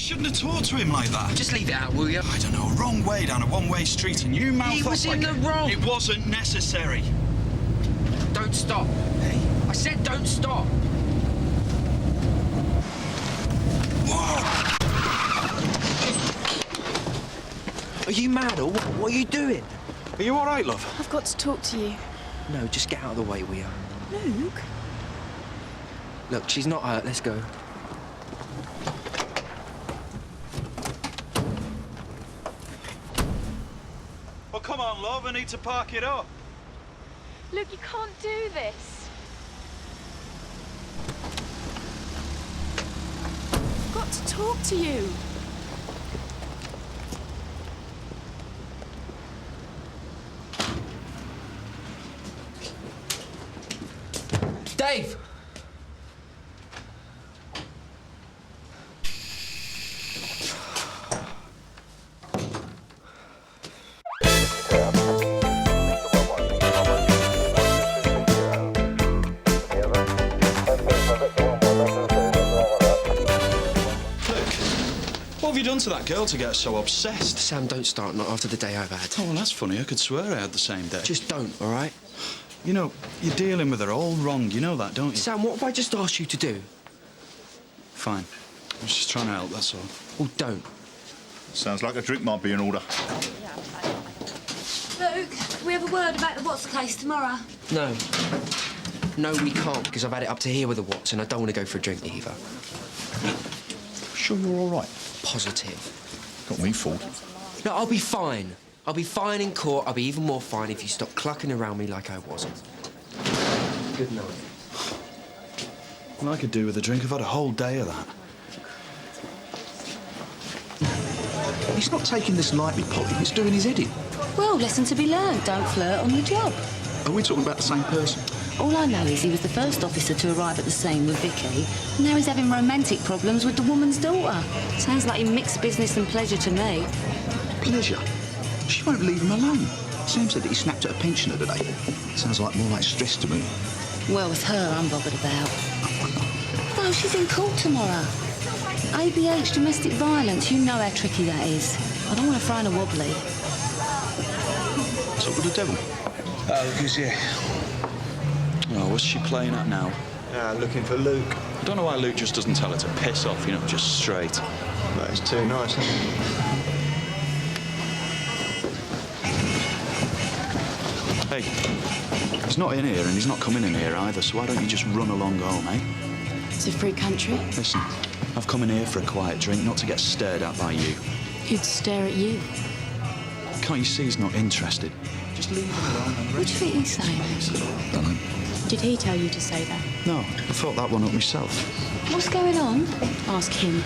shouldn't have talked to him like that. Just leave it out, will you? I don't know, wrong way down a one-way street and you mouth He was in the wrong. It wasn't necessary. Don't stop. Hey, I said don't stop. Whoa! Are you mad or what? What are you doing? Are you all right, love? I've got to talk to you. No, just get out of the way, will you? Luke? Look, she's not hurt. Let's go. Well, come on, love. I need to park it up. Luke, you can't do this. I've got to talk to you. Dave! What have you done to that girl to get her so obsessed? Sam, don't start, not after the day I've had. Oh, well, that's funny. I could swear I had the same day. Just don't, all right? You know, you're dealing with her all wrong. You know that, don't you? Sam, what have I just asked you to do? Fine. I was just trying to help, that's all. Well, don't. Sounds like a drink might be in order. Luke, can we have a word about the Watts case tomorrow? No. No, we can't, because I've had it up to here with the Watts, and I don't want to go for a drink either. Sure you're all right? Positive. Got me fooled. No, I'll be fine. I'll be fine in court. I'll be even more fine if you stop clucking around me like I wasn't. Good night. Well, I could do with a drink. I've had a whole day of that. He's not taking this lightly, Polly. It's doing his head in. Well, lesson to be learned. Don't flirt on the job. Are we talking about the same person? All I know is he was the first officer to arrive at the scene with Vicky, and now he's having romantic problems with the woman's daughter. Sounds like he mixed business and pleasure to me. Pleasure? She won't leave him alone. Sam said that he snapped at a pensioner today. Sounds like more like stress to me. Well, it's her I'm bothered about. No, she's in court tomorrow. ABH, domestic violence. You know how tricky that is. I don't want to throw in a wobbly. Talk with the devil. Look who's here. Oh, what's she playing at now? Looking for Luke. I don't know why Luke just doesn't tell her to piss off, you know, just straight. That is too nice, isn't it? Hey, he's not in here and he's not coming in here either, so why don't you just run along home, eh? It's a free country. Listen, I've come in here for a quiet drink, not to get stared at by you. He'd stare at you. Can't you see he's not interested? Just leave him alone. What do you think he's saying? Don't know. Did he tell you to say that? No, I thought that one up myself. What's going on? Ask him.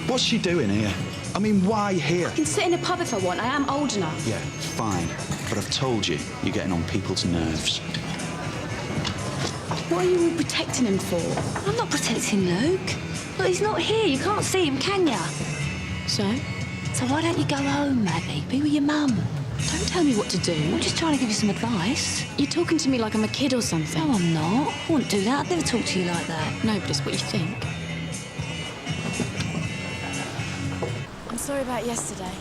What's she doing here? I mean, why here? I can sit in a pub if I want. I am old enough. Yeah, fine. But I've told you, you're getting on people's nerves. What are you all protecting him for? I'm not protecting Luke. Look, he's not here. You can't see him, can ya? So? So why don't you go home, Maddie? Be with your mum. Don't tell me what to do. I'm just trying to give you some advice. You're talking to me like I'm a kid or something. No, I'm not. I wouldn't do that. I'd never talk to you like that. No, but it's what you think. I'm sorry about yesterday.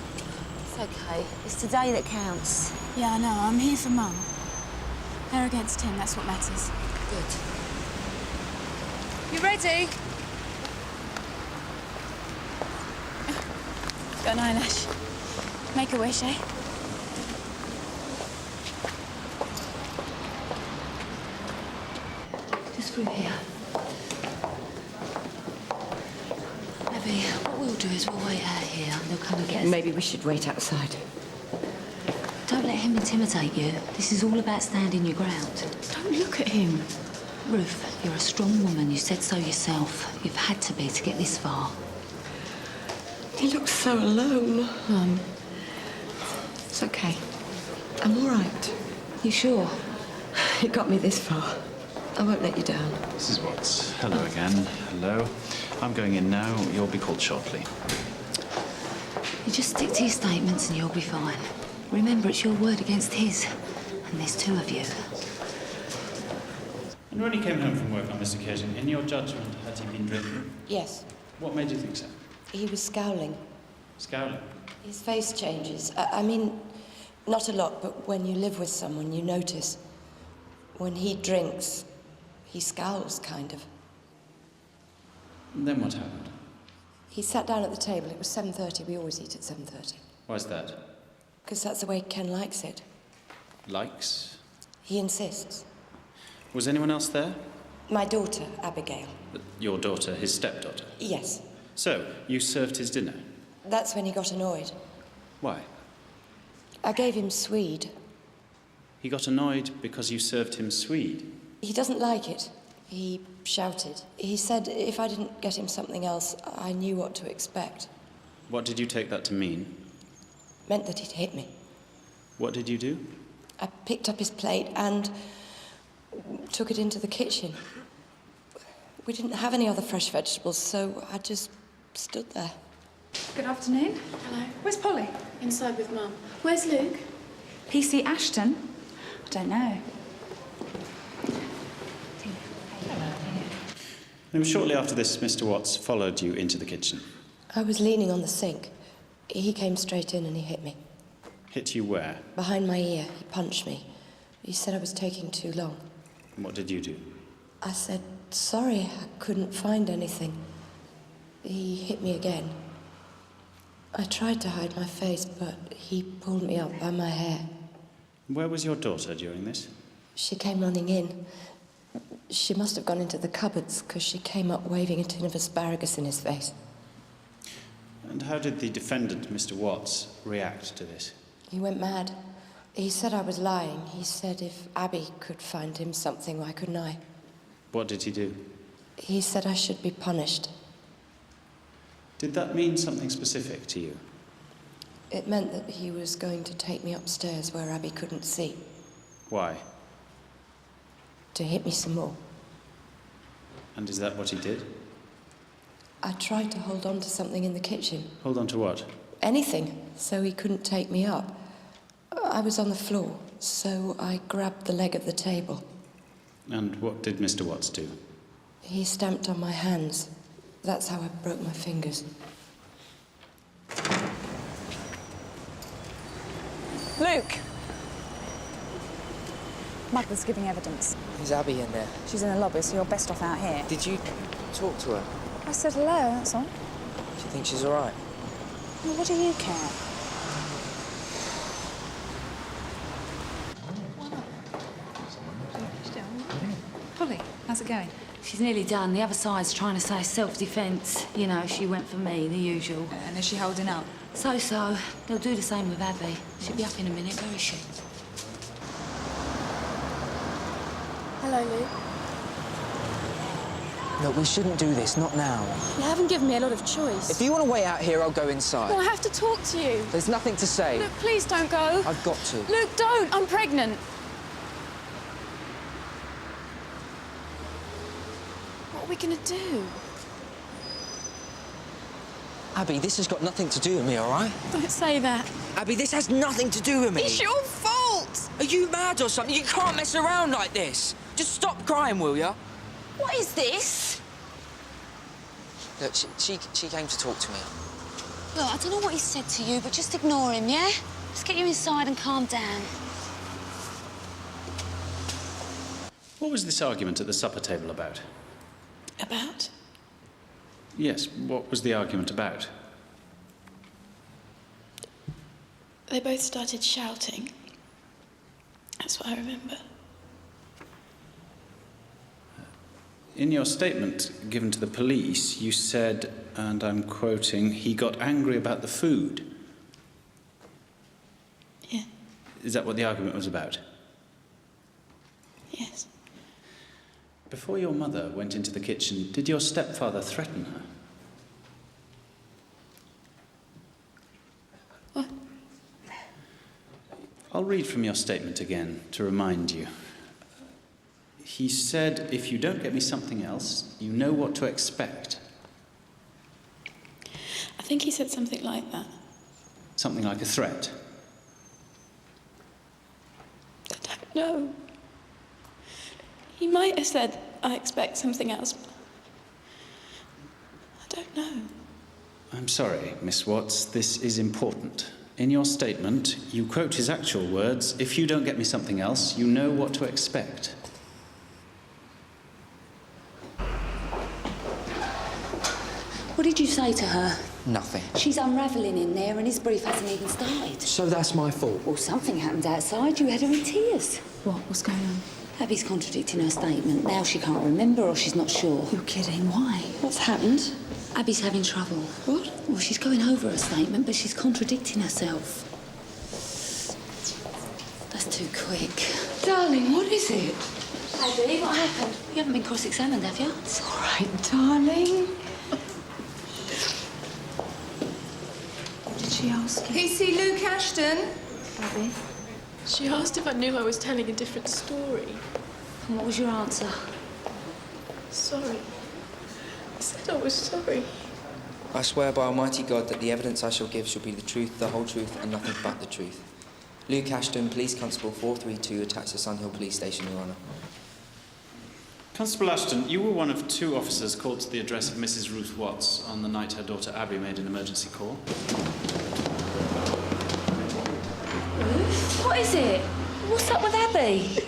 It's okay. It's today that counts. Yeah, I know. I'm here for Mum. Her against him, that's what matters. Good. You ready? Got an eyelash. Make a wish, eh? Just through here. Libby, what we'll do is we'll wait out here and they'll come and get us. Maybe we should wait outside. Don't let him intimidate you. This is all about standing your ground. Don't look at him. Ruth, you're a strong woman. You said so yourself. You've had to be to get this far. He looks so alone. Mum. It's okay. I'm all right. You sure? It got me this far. I won't let you down. This is Watts. Hello again. Hello. I'm going in now. You'll be called shortly. You just stick to your statements and you'll be fine. Remember, it's your word against his. And there's two of you. And when he came home from work on this occasion, in your judgment, had he been drinking? Yes. What made you think so? He was scowling. Scowling? His face changes. I mean, not a lot, but when you live with someone, you notice. When he drinks, he scowls, kind of. And then what happened? He sat down at the table. It was 7:30. We always eat at 7:30. Why's that? Because that's the way Ken likes it. Likes? He insists. Was anyone else there? My daughter, Abigail. Your daughter, his stepdaughter? Yes. So, you served his dinner? That's when he got annoyed. Why? I gave him Swede. He got annoyed because you served him Swede? He doesn't like it. He shouted. He said if I didn't get him something else, I knew what to expect. What did you take that to mean? Meant that he'd hit me. What did you do? I picked up his plate and took it into the kitchen. We didn't have any other fresh vegetables, so I just stood there. Good afternoon. Hello. Where's Polly? Inside with Mum. Where's Luke? PC Ashton? I don't know. It was shortly after this Mr. Watts followed you into the kitchen. I was leaning on the sink. He came straight in and he hit me. Hit you where? Behind my ear. He punched me. He said I was taking too long. What did you do? I said, sorry, I couldn't find anything. He hit me again. I tried to hide my face, but he pulled me up by my hair. Where was your daughter during this? She came running in. She must have gone into the cupboards, because she came up waving a tin of asparagus in his face. And how did the defendant, Mr. Watts, react to this? He went mad. He said I was lying. He said if Abby could find him something, why couldn't I? What did he do? He said I should be punished. Did that mean something specific to you? It meant that he was going to take me upstairs where Abby couldn't see. Why? To hit me some more. And is that what he did? I tried to hold on to something in the kitchen. Hold on to what? Anything, so he couldn't take me up. I was on the floor, so I grabbed the leg of the table. And what did Mr. Watts do? He stamped on my hands. That's how I broke my fingers. Luke! Mother's giving evidence. Is Abby in there? She's in the lobby, so you're best off out here. Did you talk to her? I said hello, that's all. Do you think she's all right? Well, what do you care? Polly, how's it going? She's nearly done. The other side's trying to say self-defence. You know, she went for me, the usual. And is she holding up? So. They'll do the same with Abby. She'll be up in a minute. Where is she? Hello, Luke. Look, we shouldn't do this, not now. You haven't given me a lot of choice. If you want to wait out here, I'll go inside. No, I have to talk to you. There's nothing to say. Luke, please don't go. I've got to. Luke, don't! I'm pregnant. What are we gonna do? Abby, this has got nothing to do with me, all right? Don't say that. Abby, this has nothing to do with me. It's your fault! Are you mad or something? You can't mess around like this. Just stop crying, will ya? What is this? Look, she came to talk to me. Look, I don't know what he said to you, but just ignore him, yeah? Let's get you inside and calm down. What was this argument at the supper table about? About? Yes, what was the argument about? They both started shouting. That's what I remember. In your statement given to the police, you said, and I'm quoting, he got angry about the food. Yeah. Is that what the argument was about? Yes. Before your mother went into the kitchen, did your stepfather threaten her? What? I'll read from your statement again to remind you. He said, if you don't get me something else, you know what to expect. I think he said something like that. Something like a threat. I don't know. He might have said, I expect something else. I don't know. I'm sorry, Miss Watts. This is important. In your statement, you quote his actual words, "If you don't get me something else, you know what to expect." What did you say to her? Nothing. She's unravelling in there and his brief hasn't even started. So that's my fault? Well, something happened outside. You had her in tears. What? What's going on? Abby's contradicting her statement. Now she can't remember or she's not sure. You're kidding. Why? What's happened? Abby's having trouble. What? Well, she's going over her statement, but she's contradicting herself. That's too quick. Darling, what is it? Abby, what happened? You haven't been cross-examined, have you? It's all right, darling. What did she ask you? PC Luke Ashton. Abby? She asked if I knew I was telling a different story. And what was your answer? Sorry. I said I was sorry. I swear by Almighty God that the evidence I shall give shall be the truth, the whole truth, and nothing but the truth. Luke Ashton, Police Constable 432, attached to Sunhill Police Station, Your Honour. Constable Ashton, you were one of 2 officers called to the address of Mrs. Ruth Watts on the night her daughter Abby made an emergency call. What is it? What's up with Abby?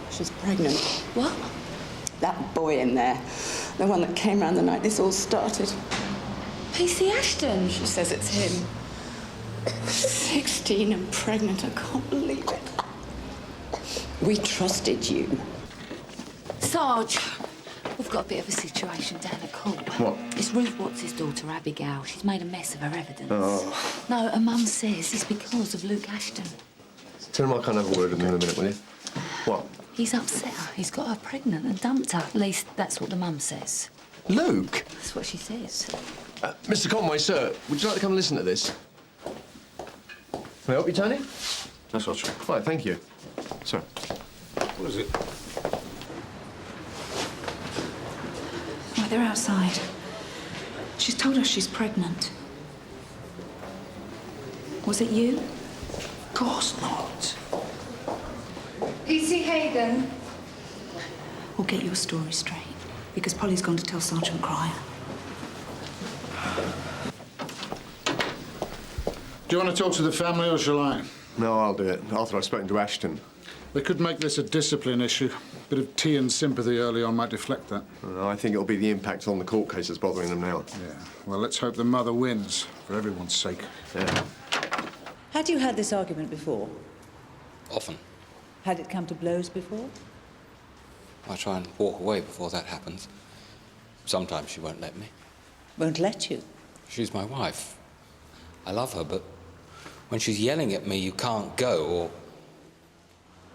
She's pregnant. What? That boy in there, the one that came round the night this all started. PC Ashton? She says it's him. 16 and pregnant, I can't believe it. We trusted you. Sarge, we've got a bit of a situation down at court. What? It's Ruth Watts' daughter, Abigail. She's made a mess of her evidence. Oh. No, her mum says it's because of Luke Ashton. Tell him I can't have a word with him in a minute, will you? What? He's upset her. He's got her pregnant and dumped her. At least that's what the mum says. Luke? That's what she says. Mr. Conway, sir, would you like to come and listen to this? Can I help you, Tony? That's what's true. Right, thank you. Sir. What is it? Right, they're outside. She's told us she's pregnant. Was it you? Of course not. PC Hagan. We'll get your story straight, because Polly's gone to tell Sergeant Cryer. Do you want to talk to the family or shall I? No, I'll do it. After I've spoken to Ashton. They could make this a discipline issue. A bit of tea and sympathy early on might deflect that. I think it'll be the impact on the court case that's bothering them now. Yeah. Well, let's hope the mother wins, for everyone's sake. Yeah. Had you had this argument before? Often. Had it come to blows before? I try and walk away before that happens. Sometimes she won't let me. Won't let you? She's my wife. I love her, but when she's yelling at me, you can't go, or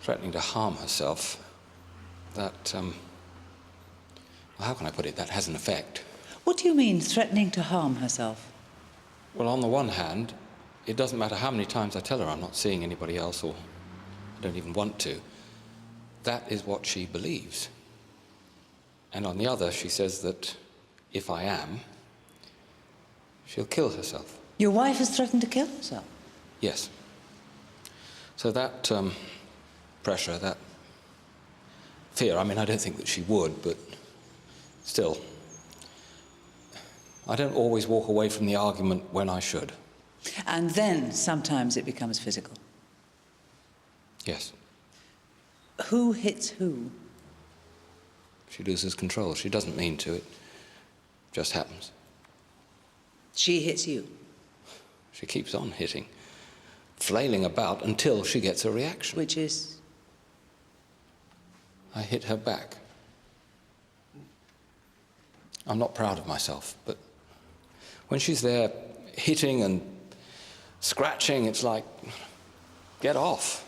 threatening to harm herself, that, well, how can I put it? That has an effect. What do you mean, threatening to harm herself? Well, on the one hand, it doesn't matter how many times I tell her I'm not seeing anybody else, or I don't even want to. That is what she believes. And on the other, she says that if I am, she'll kill herself. Your wife has threatened to kill herself? Yes. So that pressure, that fear, I mean, I don't think that she would, but still, I don't always walk away from the argument when I should. And then sometimes it becomes physical? Yes. Who hits who? She loses control. She doesn't mean to. It just happens. She hits you? She keeps on hitting, flailing about until she gets a reaction. Which is? I hit her back. I'm not proud of myself, but when she's there hitting and scratching, it's like, get off.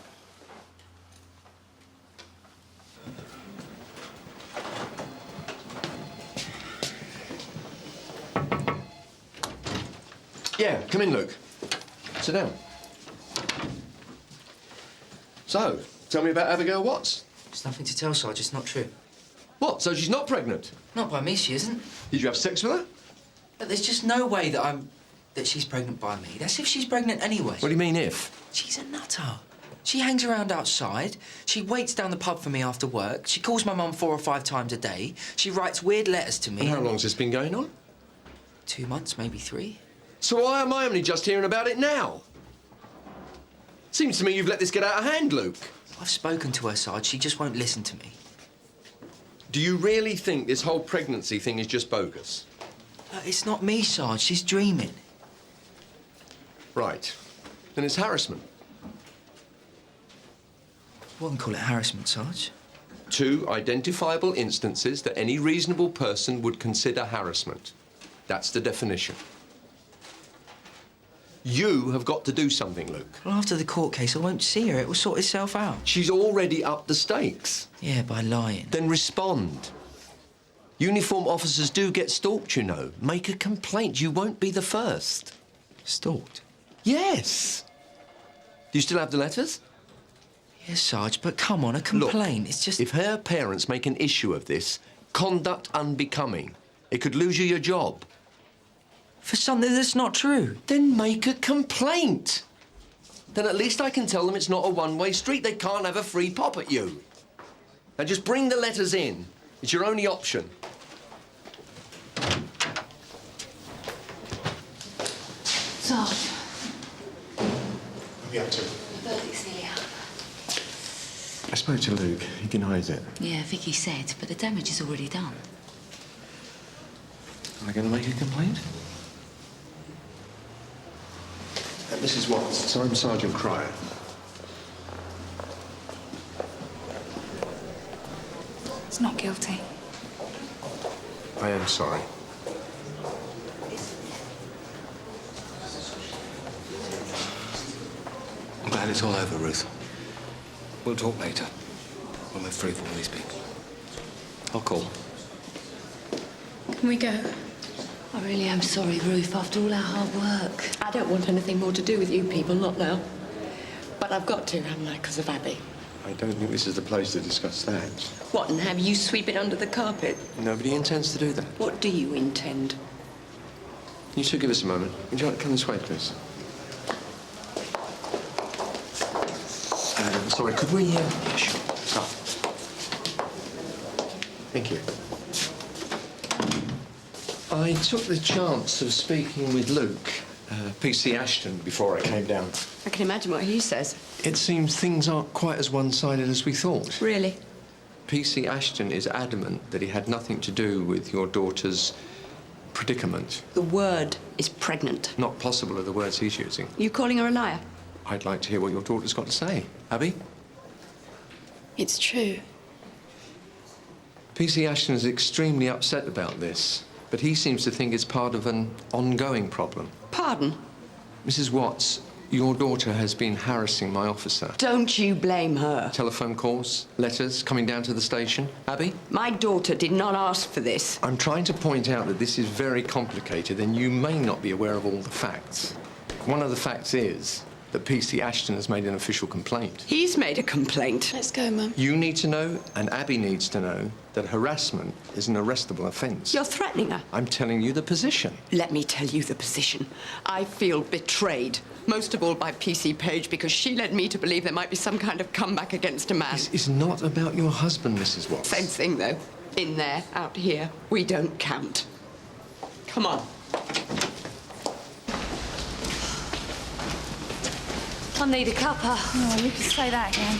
Yeah, come in, Luke. Sit down. So, tell me about Abigail Watts. There's nothing to tell, Sarge. It's not true. What, so she's not pregnant? Not by me, she isn't. Did you have sex with her? But there's just no way that she's pregnant by me. That's if she's pregnant anyway. What do you mean, if? She's a nutter. She hangs around outside. She waits down the pub for me after work. She calls my mum 4 or 5 times a day. She writes weird letters to me. And how long's this been going on? 2 months, maybe 3. So why am I only just hearing about it now? Seems to me you've let this get out of hand, Luke. I've spoken to her, Sarge. She just won't listen to me. Do you really think this whole pregnancy thing is just bogus? It's not me, Sarge. She's dreaming. Right. Then it's harassment. I wouldn't call it harassment, Sarge. 2 identifiable instances that any reasonable person would consider harassment. That's the definition. You have got to do something, Luke. Well, after the court case, I won't see her. It will sort itself out. She's already upped the stakes. Yeah, by lying. Then respond. Uniformed officers do get stalked, you know. Make a complaint. You won't be the first. Stalked? Yes. Do you still have the letters? Yes, Sarge, but come on, a complaint. Look, it's just... if her parents make an issue of this, conduct unbecoming, it could lose you your job. For something that's not true. Then make a complaint. Then at least I can tell them it's not a one-way street. They can't have a free pop at you. Now just bring the letters in. It's your only option. Sarge. What are you up to? The verdict's here. I spoke to Luke. He denies it. Yeah, Vicky said, but the damage is already done. Am I going to make a complaint? Mrs. Watts, I'm Sergeant Cryer. It's not guilty. I am sorry. I'm glad it's all over, Ruth. We'll talk later, when we're free from all these people. I'll call. Can we go? I really am sorry, Ruth, after all our hard work. I don't want anything more to do with you people, not now. But I've got to, haven't I, because of Abby? I don't think this is the place to discuss that. What, and have you sweep it under the carpet? Nobody intends to do that. What do you intend? You two give us a moment. Would you like to come this way, please? Sorry, could we... Yeah, sure. Stop. Thank you. I took the chance of speaking with Luke, PC Ashton, before I came down. I can imagine what he says. It seems things aren't quite as one-sided as we thought. Really? PC Ashton is adamant that he had nothing to do with your daughter's predicament. The word is pregnant. Not possible are the words he's using. You calling her a liar? I'd like to hear what your daughter's got to say. Abby? It's true. PC Ashton is extremely upset about this, but he seems to think it's part of an ongoing problem. Pardon? Mrs. Watts, your daughter has been harassing my officer. Don't you blame her. Telephone calls, letters, coming down to the station. Abby? My daughter did not ask for this. I'm trying to point out that this is very complicated and you may not be aware of all the facts. One of the facts is that PC Ashton has made an official complaint. He's made a complaint. Let's go, Mum. You need to know, and Abby needs to know, that harassment is an arrestable offence. You're threatening her. I'm telling you the position. Let me tell you the position. I feel betrayed. Most of all by PC Page, because she led me to believe there might be some kind of comeback against a man. This is not about your husband, Mrs. Watts. Same thing, though. In there, out here, we don't count. Come on. I need a cuppa. Oh, you can say that again.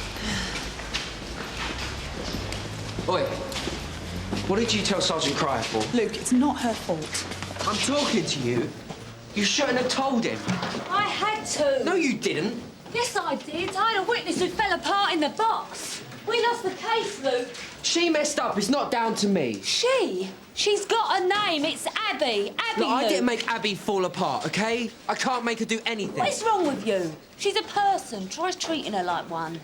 Oi, what did you tell Sergeant Cryer for? Luke, it's not her fault. I'm talking to you. You shouldn't have told him. I had to. No, you didn't. Yes, I did. I had a witness who fell apart in the box. We lost the case, Luke. She messed up. It's not down to me. She? She's got a name. It's Abby. Abby, Look, I Luke. didn't make Abby fall apart, OK? I can't make her do anything. What is wrong with you? She's a person. Try treating her like one.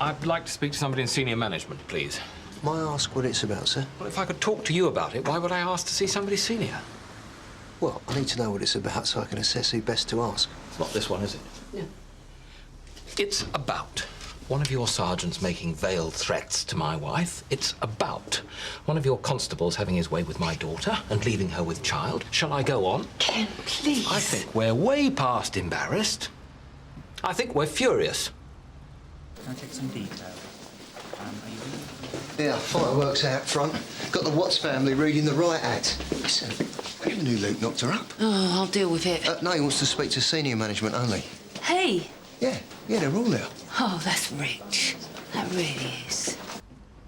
I'd like to speak to somebody in senior management, please. May I ask what it's about, sir? Well, if I could talk to you about it, why would I ask to see somebody senior? Well, I need to know what it's about so I can assess who best to ask. It's not this one, is it? No. It's about one of your sergeants making veiled threats to my wife. It's about one of your constables having his way with my daughter and leaving her with child. Shall I go on? Ken, please. I think we're way past embarrassed. I think we're furious. Can I take some detail? Are you ready? Yeah, fireworks out front. Got the Watts family reading the riot act. Listen, who knew Luke knocked her up? Oh, I'll deal with it. No, he wants to speak to senior management only. Hey. Yeah, they're all there. Oh, that's rich. That really is.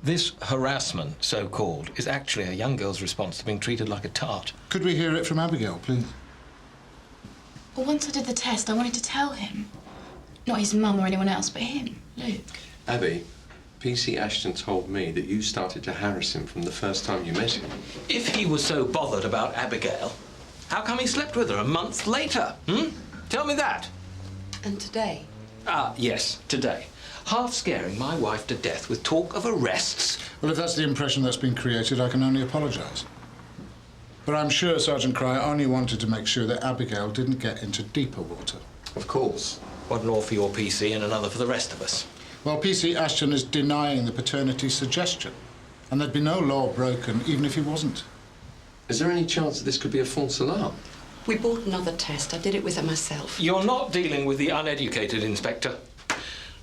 This harassment, so-called, is actually a young girl's response to being treated like a tart. Could we hear it from Abigail, please? Well, once I did the test, I wanted to tell him. Not his mum or anyone else, but him, Luke. Abby, PC Ashton told me that you started to harass him from the first time you met him. If he was so bothered about Abigail, how come he slept with her a month later? Tell me that. And today? Yes, today. Half scaring my wife to death with talk of arrests. Well, if that's the impression that's been created, I can only apologise. But I'm sure Sergeant Cryer only wanted to make sure that Abigail didn't get into deeper water. Of course. One law for your PC and another for the rest of us. Well, PC Ashton is denying the paternity suggestion. And there'd be no law broken, even if he wasn't. Is there any chance that this could be a false alarm? We bought another test. I did it with her myself. You're not dealing with the uneducated, Inspector.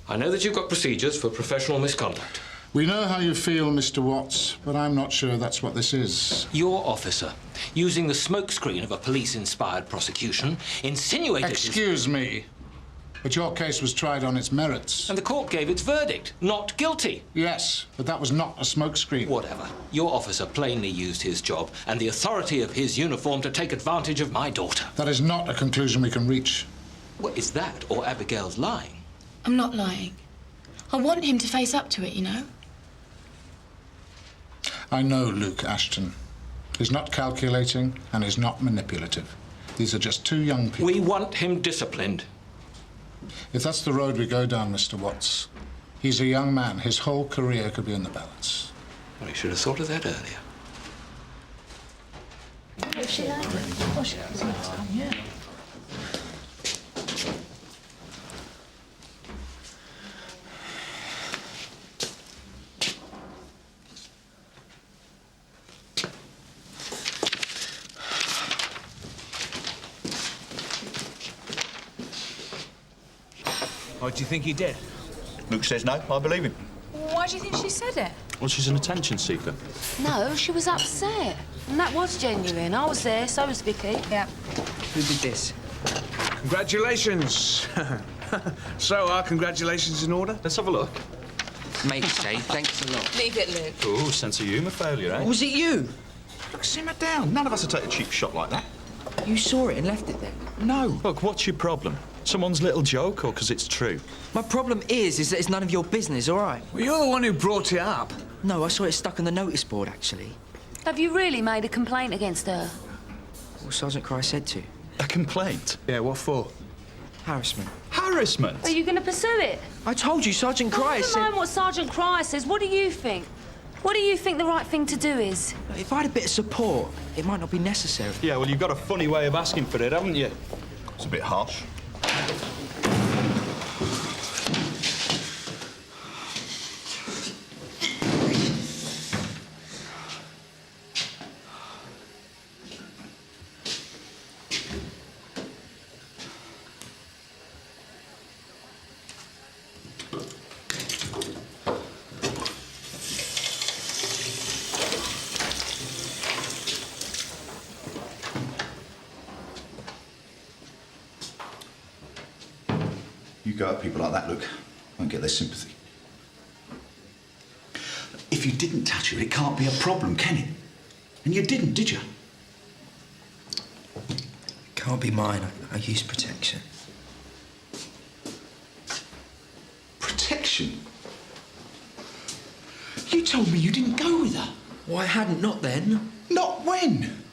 I know that you've got procedures for professional misconduct. We know how you feel, Mr. Watts, but I'm not sure that's what this is. Your officer, using the smokescreen of a police-inspired prosecution, insinuated... Excuse me, but your case was tried on its merits. And the court gave its verdict, not guilty. Yes, but that was not a smokescreen. Whatever. Your officer plainly used his job and the authority of his uniform to take advantage of my daughter. That is not a conclusion we can reach. What is that, or Abigail's lying? I'm not lying. I want him to face up to it, you know? I know Luke Ashton. He's not calculating and he's not manipulative. These are just two young people. We want him disciplined. If that's the road we go down, Mr. Watts, he's a young man. His whole career could be in the balance. Well, he should have thought of that earlier. What's she like? Oh, she was yeah. What do you think he did? Luke says no, I believe him. Why do you think she said it? Well, she's an attention seeker. No, she was upset. And that was genuine. I was there, so was Vicky. Yeah. Who did this? Congratulations. So, our congratulations in order? Let's have a look. Mate, say thanks a lot. Leave it, Luke. Oh, sense of humour failure, eh? Was it you? Look, simmer down. None of us would take a cheap shot like that. You saw it and left it there? No. Look, what's your problem? Someone's little joke or because it's true? My problem is that it's none of your business, all right? Well, you're the one who brought it up. No, I saw it stuck on the notice board, actually. Have you really made a complaint against her? Well, Sergeant Cryer said to. A complaint? Yeah, what for? Harassment. Harassment? Are you going to pursue it? I told you, Sergeant Cryer said... Never mind what Sergeant Cryer says. What do you think? What do you think the right thing to do is? If I had a bit of support, it might not be necessary. Yeah, well, you've got a funny way of asking for it, haven't you? It's a bit harsh. You go at people like that, Luke, won't get their sympathy. If you didn't touch her, it can't be a problem, can it? And you didn't, did you? Can't be mine. I use protection. Protection? You told me you didn't go with her. Well, I hadn't, not then. Not when?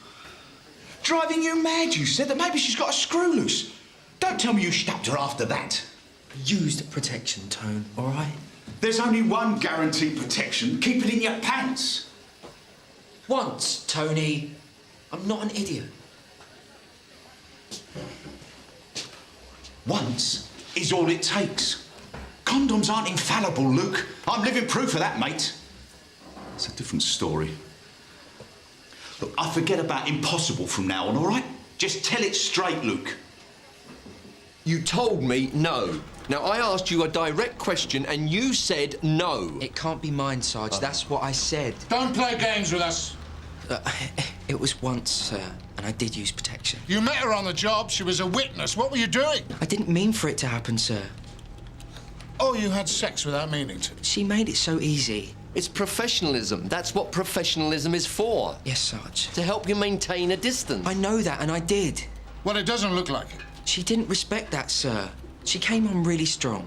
Driving you mad, you said that maybe she's got a screw loose. Don't tell me you snapped her after that. Used protection, Tone, all right? There's only one guaranteed protection. Keep it in your pants. Once, Tony. I'm not an idiot. Once is all it takes. Condoms aren't infallible, Luke. I'm living proof of that, mate. It's a different story. Look, I forget about impossible from now on, all right? Just tell it straight, Luke. You told me no. Now, I asked you a direct question and you said no. It can't be mine, Sarge. That's what I said. Don't play games with us. It was once, sir, and I did use protection. You met her on the job. She was a witness. What were you doing? I didn't mean for it to happen, sir. Oh, you had sex without meaning to. She made it so easy. It's professionalism. That's what professionalism is for. Yes, Sarge. To help you maintain a distance. I know that, and I did. Well, it doesn't look like it. She didn't respect that, sir. She came on really strong.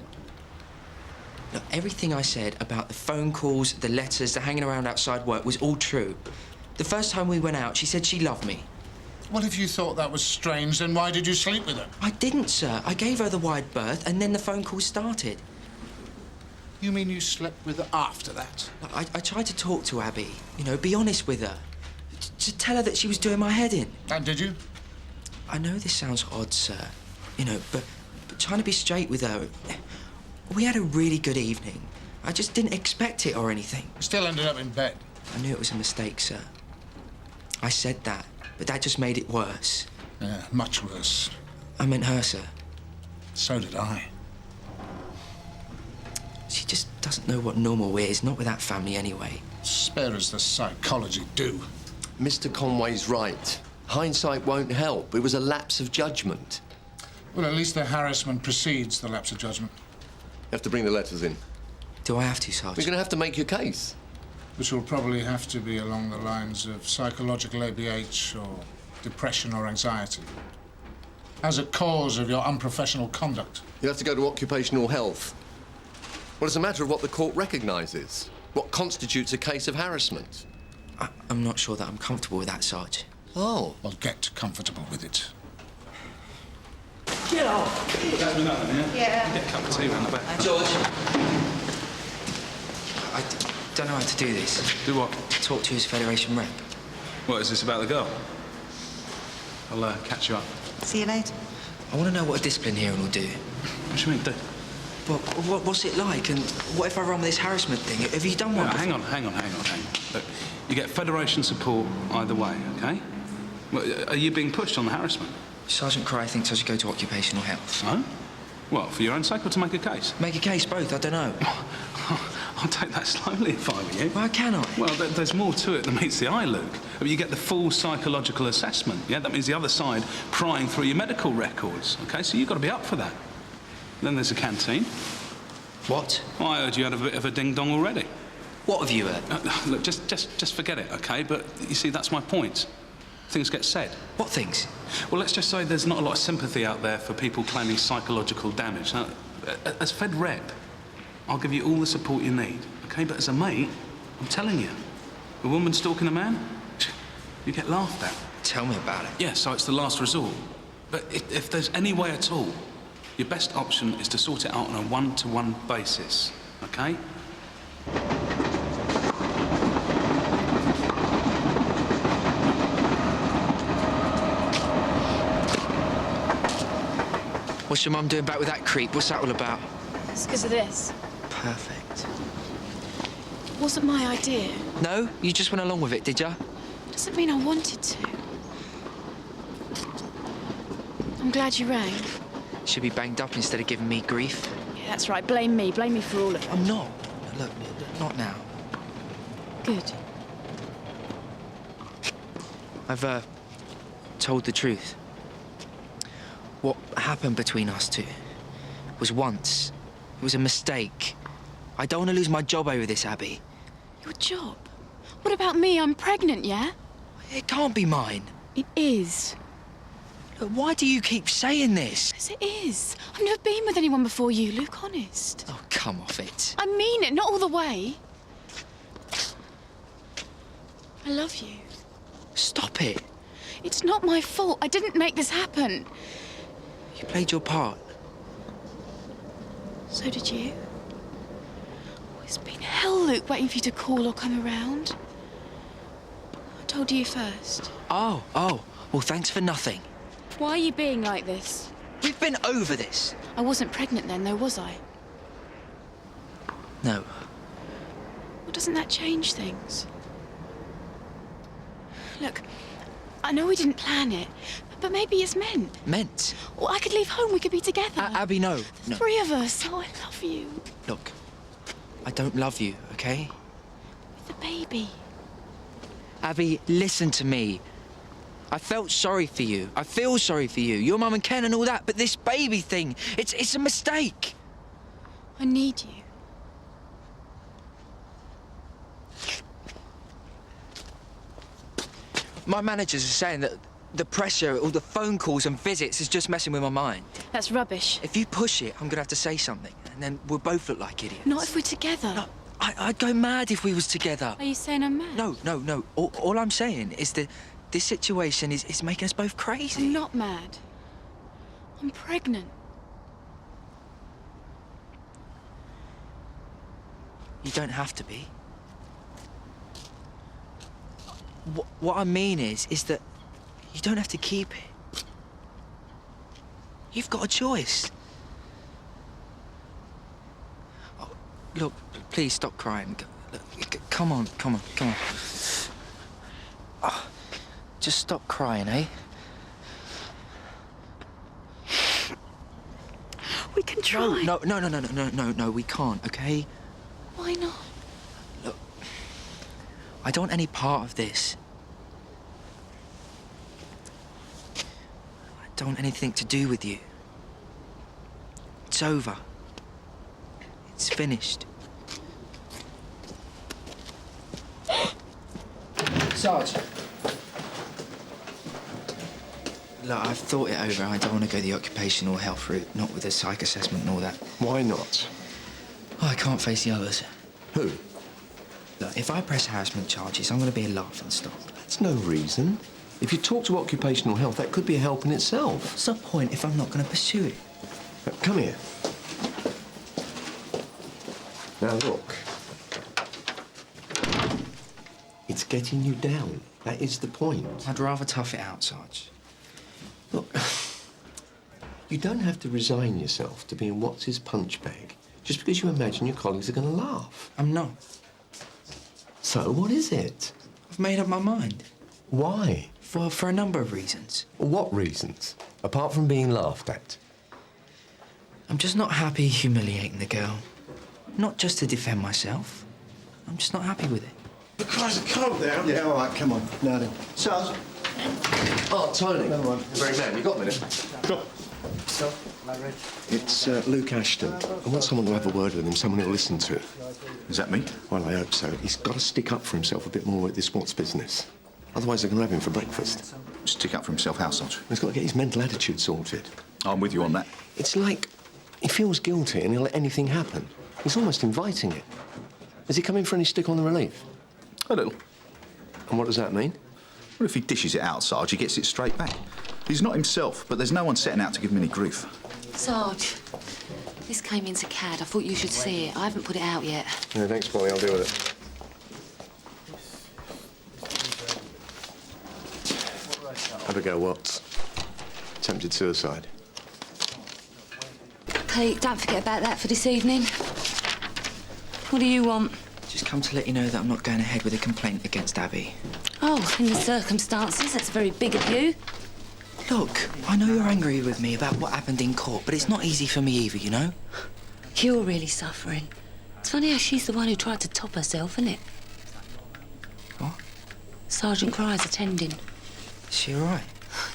Look, everything I said about the phone calls, the letters, the hanging around outside work was all true. The first time we went out, she said she loved me. Well, if you thought that was strange, then why did you sleep with her? I didn't, sir. I gave her the wide berth, and then the phone calls started. You mean you slept with her after that? I tried to talk to Abby, you know, be honest with her. To tell her that she was doing my head in. And did you? I know this sounds odd, sir, you know, but trying to be straight with her, we had a really good evening. I just didn't expect it or anything. You still ended up in bed. I knew it was a mistake, sir. I said that, but that just made it worse. Yeah, much worse. I meant her, sir. So did I. She just doesn't know what normal is, not with that family anyway. Spare us the psychology, do. Mr. Conway's right. Hindsight won't help. It was a lapse of judgment. Well, at least the harassment precedes the lapse of judgment. You have to bring the letters in. Do I have to, Sergeant? You're going to have to make your case. Which will probably have to be along the lines of psychological ABH or depression or anxiety. As a cause of your unprofessional conduct. You have to go to occupational health. Well, it's a matter of what the court recognises. What constitutes a case of harassment. I'm not sure that I'm comfortable with that, Sarge. Oh. Well, get comfortable with it. Get off! Let me know, Yeah. Get a cup of tea round the back. George. I don't know how to do this. Do what? Talk to his Federation rep. What, is this about the girl? I'll catch you up. See you later. I want to know what a discipline hearing will do. What do you mean, do? Well, what's it like? And what if I run with this harassment thing? Have you done one? Yeah, hang on. Look, you get Federation support either way, OK? Well, are you being pushed on the harassment? Sergeant Cry thinks I should go to occupational health. Oh? What, for your own sake or to make a case? Make a case, both, I don't know. I'll take that slowly if I were you. Why cannot? Well, there's more to it than meets the eye, Luke. I mean, you get the full psychological assessment, yeah? That means the other side prying through your medical records, OK? So you've got to be up for that. Then there's a canteen. What? Well, I heard you had a bit of a ding-dong already. What have you heard? Look, just forget it, OK? But, you see, that's my point. Things get said. What things? Well, let's just say there's not a lot of sympathy out there for people claiming psychological damage. Now, as Fed Rep, I'll give you all the support you need, OK? But as a mate, I'm telling you, a woman stalking a man, you get laughed at. Tell me about it. Yeah, so it's the last resort. But if there's any way at all, your best option is to sort it out on a one-to-one basis, OK? What's your mum doing back with that creep? What's that all about? It's because of this. Perfect. It wasn't my idea. No? You just went along with it, did ya? Doesn't mean I wanted to. I'm glad you rang. Should be banged up instead of giving me grief. Yeah, that's right. Blame me. Blame me for all of it. I'm not. Look, not now. Good. I've, told the truth. What happened between us two was once. It was a mistake. I don't want to lose my job over this, Abby. Your job? What about me? I'm pregnant, yeah? It can't be mine. It is. Look, why do you keep saying this? Because it is. I've never been with anyone before you, Luke, honest. Oh, come off it. I mean it, not all the way. I love you. Stop it. It's not my fault. I didn't make this happen. You played your part. So did you. Oh, it's been hell, Luke, waiting for you to call or come around. I told you first. Oh. Well, thanks for nothing. Why are you being like this? We've been over this. I wasn't pregnant then, though, was I? No. Well, doesn't that change things? Look, I know we didn't plan it, But maybe it's meant. Meant? Well, I could leave home. We could be together. Abby, no. No. Three of us. Oh, I love you. Look, I don't love you, okay? The baby. Abby, listen to me. I felt sorry for you. I feel sorry for you. Your mum and Ken and all that, but this baby thing, it's a mistake. I need you. My managers are saying that the pressure, all the phone calls and visits is just messing with my mind. That's rubbish. If you push it, I'm gonna have to say something, and then we'll both look like idiots. Not if we're together. No, I'd go mad if we was together. Are you saying I'm mad? No. All I'm saying is that this situation is making us both crazy. I'm not mad. I'm pregnant. You don't have to be. What I mean is that you don't have to keep it. You've got a choice. Oh, look, please stop crying. Come on. Oh, just stop crying, eh? We can try. No, we can't, okay? Why not? Look, I don't want any part of this. I don't want anything to do with you. It's over. It's finished. Sarge. Look, I've thought it over. I don't want to go the occupational health route, not with a psych assessment and all that. Why not? Oh, I can't face the others. Who? Look, if I press harassment charges, I'm going to be a laughing stock. That's no reason. If you talk to occupational health, that could be a help in itself. What's the point if I'm not going to pursue it? Come here. Now, look. It's getting you down. That is the point. I'd rather tough it out, Sarge. Look, you don't have to resign yourself to being what's his punch bag just because you imagine your colleagues are going to laugh. I'm not. So, what is it? I've made up my mind. Why? For a number of reasons. What reasons? Apart from being laughed at? I'm just not happy humiliating the girl. Not just to defend myself. I'm just not happy with it. Christ, calm down. Yeah, all right, come on. Now then. Sarge. Oh, Tony. Never mind. Very man, you got a minute? Sure. It's Luke Ashton. I want someone to have a word with him, someone who'll listen to it. Is that me? Well, I hope so. He's got to stick up for himself a bit more with this Watts business. Otherwise, they're going to have him for breakfast. Stick up for himself, how, Sarge? He's got to get his mental attitude sorted. I'm with you on that. It's like he feels guilty and he'll let anything happen. He's almost inviting it. Is he coming for any stick on the relief? A little. And what does that mean? Well, if he dishes it out, Sarge, he gets it straight back. He's not himself, but there's no one setting out to give him any grief. Sarge, this came into CAD. I thought you should see it. I haven't put it out yet. Yeah, thanks, Polly. I'll deal with it. Abigail Watts. Attempted suicide. Pete, don't forget about that for this evening. What do you want? Just come to let you know that I'm not going ahead with a complaint against Abby. Oh, in the circumstances, that's very big of you. Look, I know you're angry with me about what happened in court, but it's not easy for me either, you know? You're really suffering. It's funny how she's the one who tried to top herself, isn't it? What? Sergeant Cry's attending. Is she all right?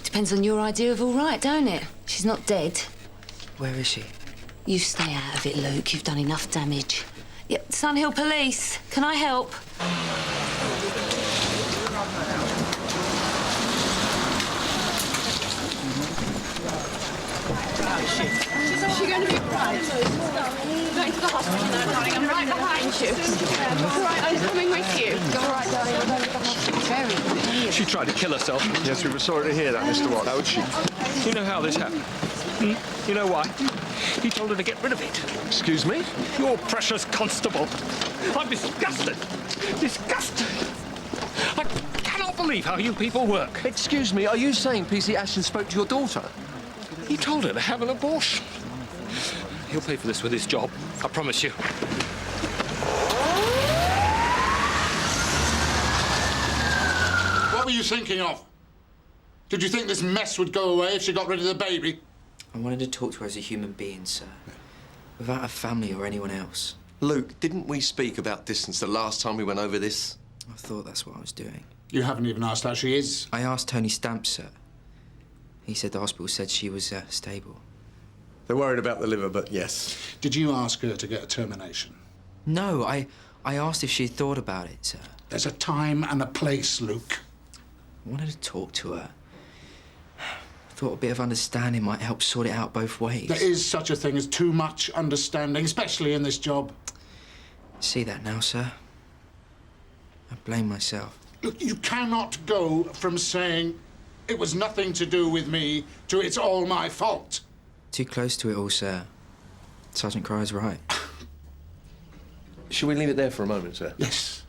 Depends on your idea of all right, don't it? She's not dead. Where is she? You stay out of it, Luke. You've done enough damage. Yeah, Sun Hill Police. Can I help? Is she going to be right? Going to the hospital now, darling. I'm right behind you. All right, I'm coming with you. All right, darling. We're going to the hospital. Very. She tried to kill herself. Yes, we were sorry to hear that, Mr. Watt. How would she? You know how this happened? You know why? He told her to get rid of it. Excuse me? Your precious constable. I'm disgusted. Disgusted. I cannot believe how you people work. Excuse me, are you saying P.C. Ashton spoke to your daughter? He told her to have an abortion. He'll pay for this with his job, I promise you. What were you thinking of? Did you think this mess would go away if she got rid of the baby? I wanted to talk to her as a human being, sir. Without her family or anyone else. Luke, didn't we speak about distance the last time we went over this? I thought that's what I was doing. You haven't even asked how she is. I asked Tony Stamp, sir. He said the hospital said she was stable. They're worried about the liver, but yes. Did you ask her to get a termination? No, I asked if she'd thought about it, sir. There's a time and a place, Luke. I wanted to talk to her. I thought a bit of understanding might help sort it out both ways. There is such a thing as too much understanding, especially in this job. See that now, sir? I blame myself. Look, you cannot go from saying it was nothing to do with me to it's all my fault. Too close to it all, sir. Sergeant Cryer's right. Shall we leave it there for a moment, sir? Yes.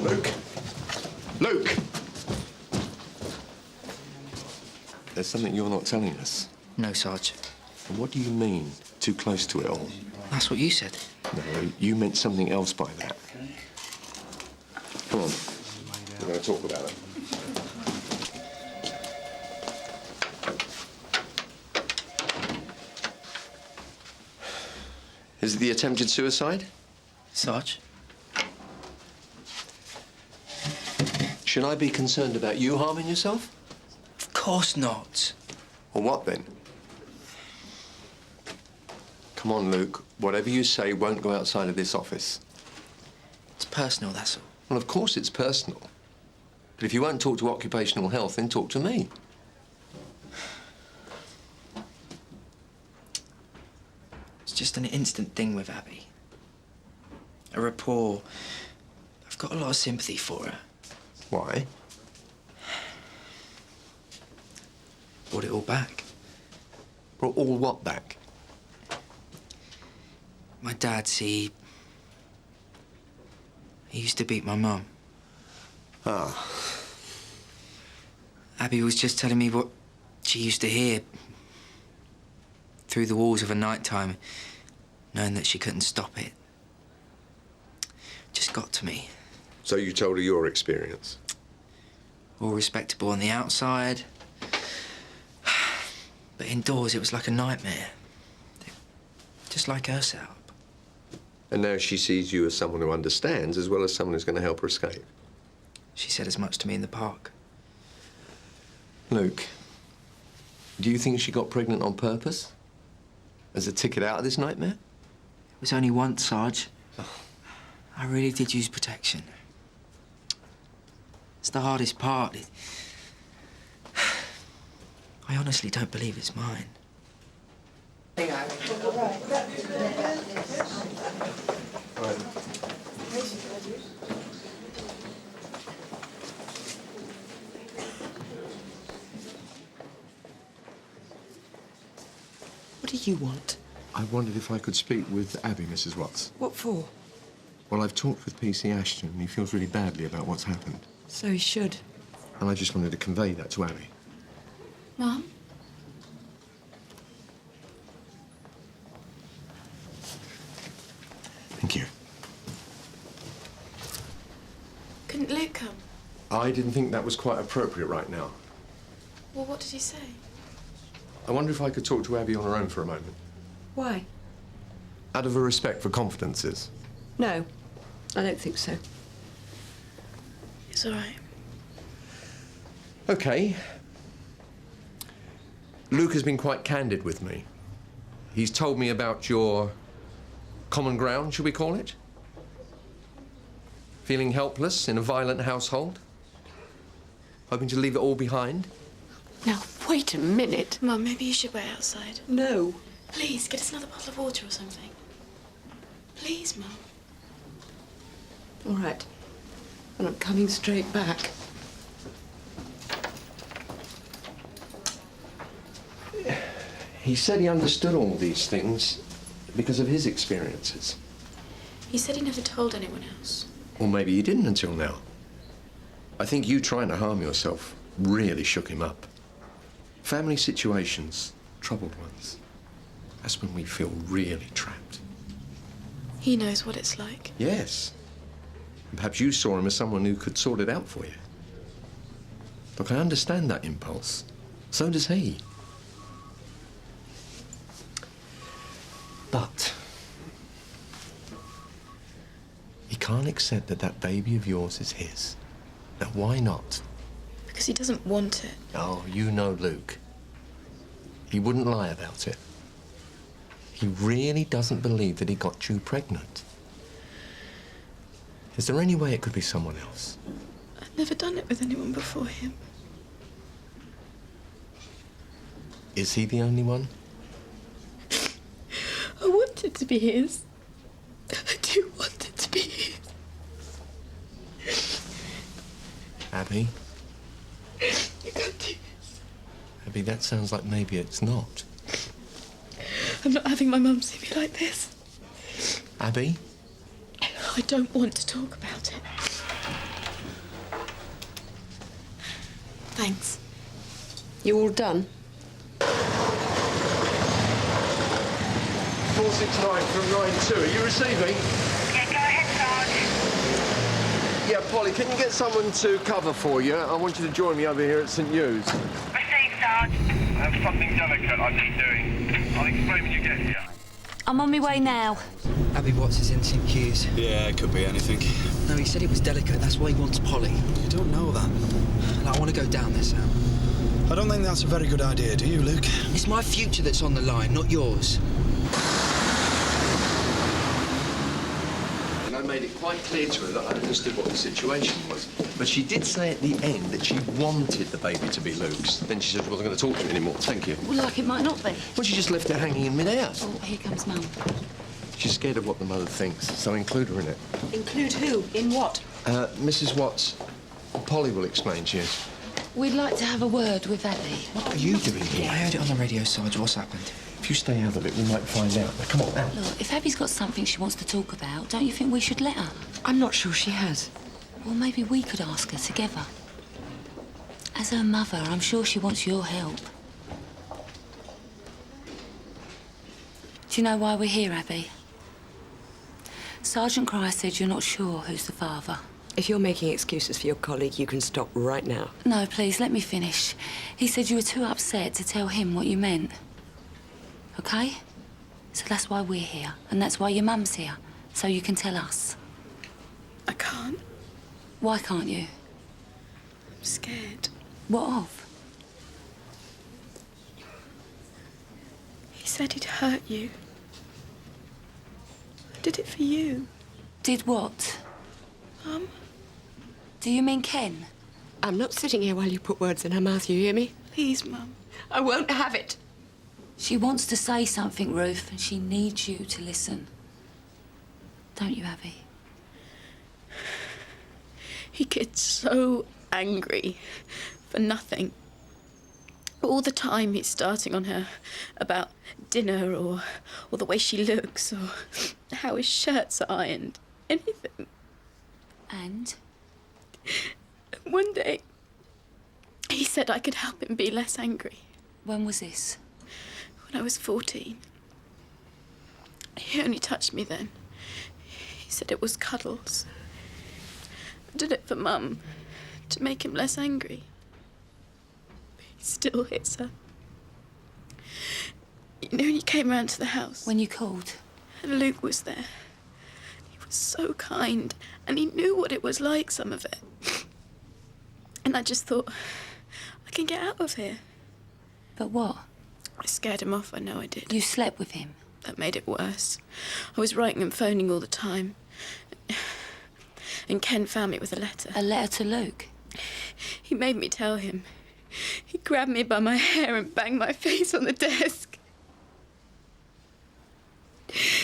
Luke! Luke! There's something you're not telling us. No, Sarge. And what do you mean, too close to it all? That's what you said. No, you meant something else by that. Come on. We're going to talk about it. Is it the attempted suicide? Sarge? Should I be concerned about you harming yourself? Of course not. Or what, then? Come on, Luke. Whatever you say won't go outside of this office. It's personal, that's all. Well, of course it's personal. But if you won't talk to occupational health, then talk to me. It's just an instant thing with Abby. A rapport. I've got a lot of sympathy for her. Why? Brought it all back. Brought all what back? My dad, see, he used to beat my mum. Ah. Abby was just telling me what she used to hear through the walls of a night time, knowing that she couldn't stop it. Just got to me. So you told her your experience? All respectable on the outside, but indoors it was like a nightmare. Just like her setup. And now she sees you as someone who understands as well as someone who's going to help her escape. She said as much to me in the park. Luke, do you think she got pregnant on purpose? As a ticket out of this nightmare? It was only once, Sarge. I really did use protection. It's the hardest part. I honestly don't believe it's mine. What do you want? I wondered if I could speak with Abby, Mrs. Watts. What for? Well, I've talked with PC Ashton, and he feels really badly about what's happened. So he should. And I just wanted to convey that to Abby. Mum? Thank you. Couldn't Luke come? I didn't think that was quite appropriate right now. Well, what did he say? I wonder if I could talk to Abby on her own for a moment. Why? Out of a respect for confidences. No, I don't think so. It's all right. OK. Luke has been quite candid with me. He's told me about your common ground, shall we call it? Feeling helpless in a violent household? Hoping to leave it all behind? Now, wait a minute. Mum, maybe you should wait outside. No. Please, get us another bottle of water or something. Please, Mum. All right. And I'm coming straight back. He said he understood all these things because of his experiences. He said he never told anyone else. Or maybe he didn't until now. I think you trying to harm yourself really shook him up. Family situations, troubled ones, that's when we feel really trapped. He knows what it's like. Yes. And perhaps you saw him as someone who could sort it out for you. Look, I understand that impulse. So does he. But he can't accept that that baby of yours is his. Now, why not? Because he doesn't want it. Oh, you know Luke. He wouldn't lie about it. He really doesn't believe that he got you pregnant. Is there any way it could be someone else? I've never done it with anyone before him. Is he the only one? I want it to be his. I do want it to be his. Abby? You can't do this. Abby, that sounds like maybe it's not. I'm not having my mum see me like this. Abby? I don't want to talk about it. Thanks. You all done? 469 from 92. Are you receiving? Yeah, go ahead, Sarge. Yeah, Polly, can you get someone to cover for you? I want you to join me over here at St. Hughes. Receive, Sarge. I have something delicate I need doing. I'll explain when you get here. I'm on my way now. Abby Watts is in St. Hughes. Yeah, it could be anything. No, he said it was delicate. That's why he wants Polly. You don't know that. And I want to go down there, Sam. I don't think that's a very good idea, do you, Luke? It's my future that's on the line, not yours. And I made it quite clear to her that I understood what the situation was. But she did say at the end that she wanted the baby to be Luke's. Then she said she wasn't going to talk to me anymore. Thank you. Well, like it might not be. Well, she just left it hanging in midair. Oh, here comes Mum. She's scared of what the mother thinks, so include her in it. Include who? In what? Mrs. Watts, Polly will explain to you. We'd like to have a word with Abby. What are you doing here? I heard it on the radio, Sarge. What's happened? If you stay out of it, we might find out. Now, come on, now. Look, if Abby's got something she wants to talk about, don't you think we should let her? I'm not sure she has. Well, maybe we could ask her together. As her mother, I'm sure she wants your help. Do you know why we're here, Abby? Sergeant Cryer said you're not sure who's the father. If you're making excuses for your colleague, you can stop right now. No, please, let me finish. He said you were too upset to tell him what you meant. OK? So that's why we're here, and that's why your mum's here, so you can tell us. I can't. Why can't you? I'm scared. What of? He said he'd hurt you. I did it for you. Did what? Mum? Do you mean Ken? I'm not sitting here while you put words in her mouth, you hear me? Please, Mum. I won't have it. She wants to say something, Ruth, and she needs you to listen. Don't you, Abby? He gets so angry for nothing. All the time he's starting on her about dinner or the way she looks or how his shirts are ironed. Anything. And? One day, he said I could help him be less angry. When was this? When I was 14. He only touched me then. He said it was cuddles. I did it for Mum, to make him less angry. But he still hits her. You know, when you came round to the house... When you called? And Luke was there. He was so kind, and he knew what it was like, some of it. And I just thought, I can get out of here. But what? I scared him off, I know I did. You slept with him? That made it worse. I was writing and phoning all the time. And Ken found me with a letter. A letter to Luke? He made me tell him. He grabbed me by my hair and banged my face on the desk.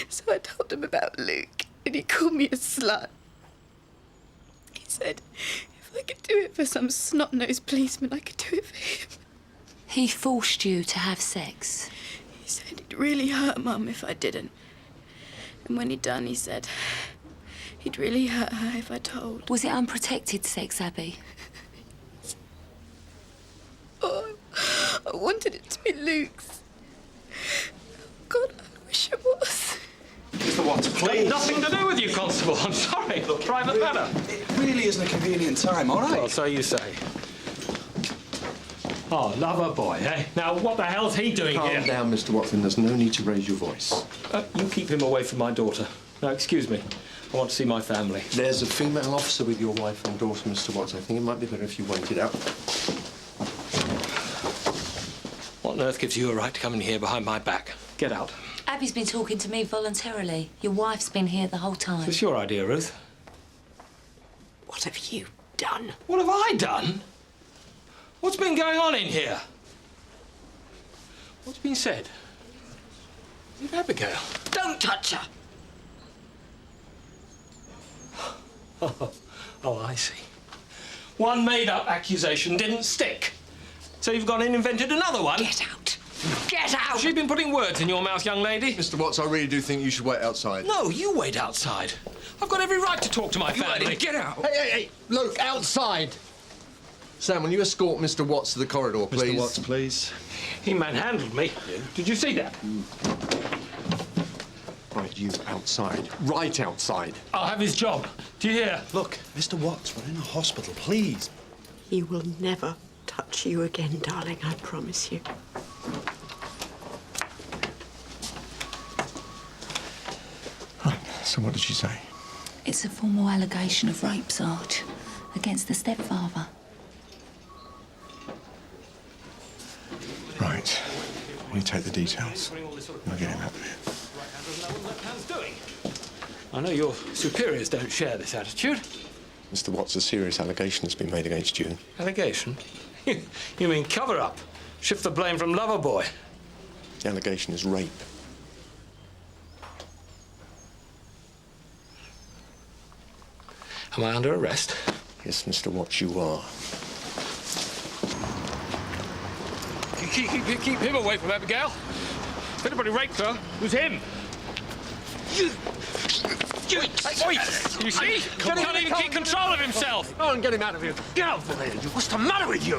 So I told him about Luke, and he called me a slut. He said if I could do it for some snot-nosed policeman, I could do it for him. He forced you to have sex? He said it'd really hurt Mum if I didn't. And when he'd done, he said he'd really hurt her if I told. Was it unprotected sex, Abby? Oh, I wanted it to be Luke's. God, I wish it was. It's the Mr. Watts, please. Nothing to do with you, Constable. I'm sorry. It's a private matter. It really isn't a convenient time, all right? Well, so you say. Oh, lover boy, eh? Now, what the hell's he doing here? Calm down, Mr. Watson. There's no need to raise your voice. You keep him away from my daughter. Now, excuse me. I want to see my family. There's a female officer with your wife and daughter, Mr. Watts. I think it might be better if you waited out. What on earth gives you a right to come in here behind my back? Get out. Abby's been talking to me voluntarily. Your wife's been here the whole time. It's your idea, Ruth. What have you done? What have I done? What's been going on in here? What's been said? Is it Abigail? Don't touch her! Oh, I see. One made-up accusation didn't stick. So you've gone in and invented another one? Get out! Get out! She's been putting words in your mouth, young lady. Mr. Watts, I really do think you should wait outside. No, you wait outside. I've got every right to talk to my family. Get out! Hey! Look, outside! Sam, will you escort Mr. Watts to the corridor, please? Mr. Watts, please. He manhandled me. Yeah. Did you see that? Right, you outside. Right outside. I'll have his job. Do you hear? Look, Mr. Watts, we're in a hospital, please. He will never touch you again, darling, I promise you. Right, so what did she say? It's a formal allegation of rape, Sarge, against the stepfather. Right. Will you take the details? I'll get him out of here. I know your superiors don't share this attitude. Mr. Watts, a serious allegation has been made against you. Allegation? You mean cover-up? Shift the blame from Loverboy? The allegation is rape. Am I under arrest? Yes, Mr. Watts, you are. Keep him away from Abigail. If anybody raped her, it was him. Wait! You see? He can't even keep control of himself. Go and get him out of here. Get out of there. What's the matter with you?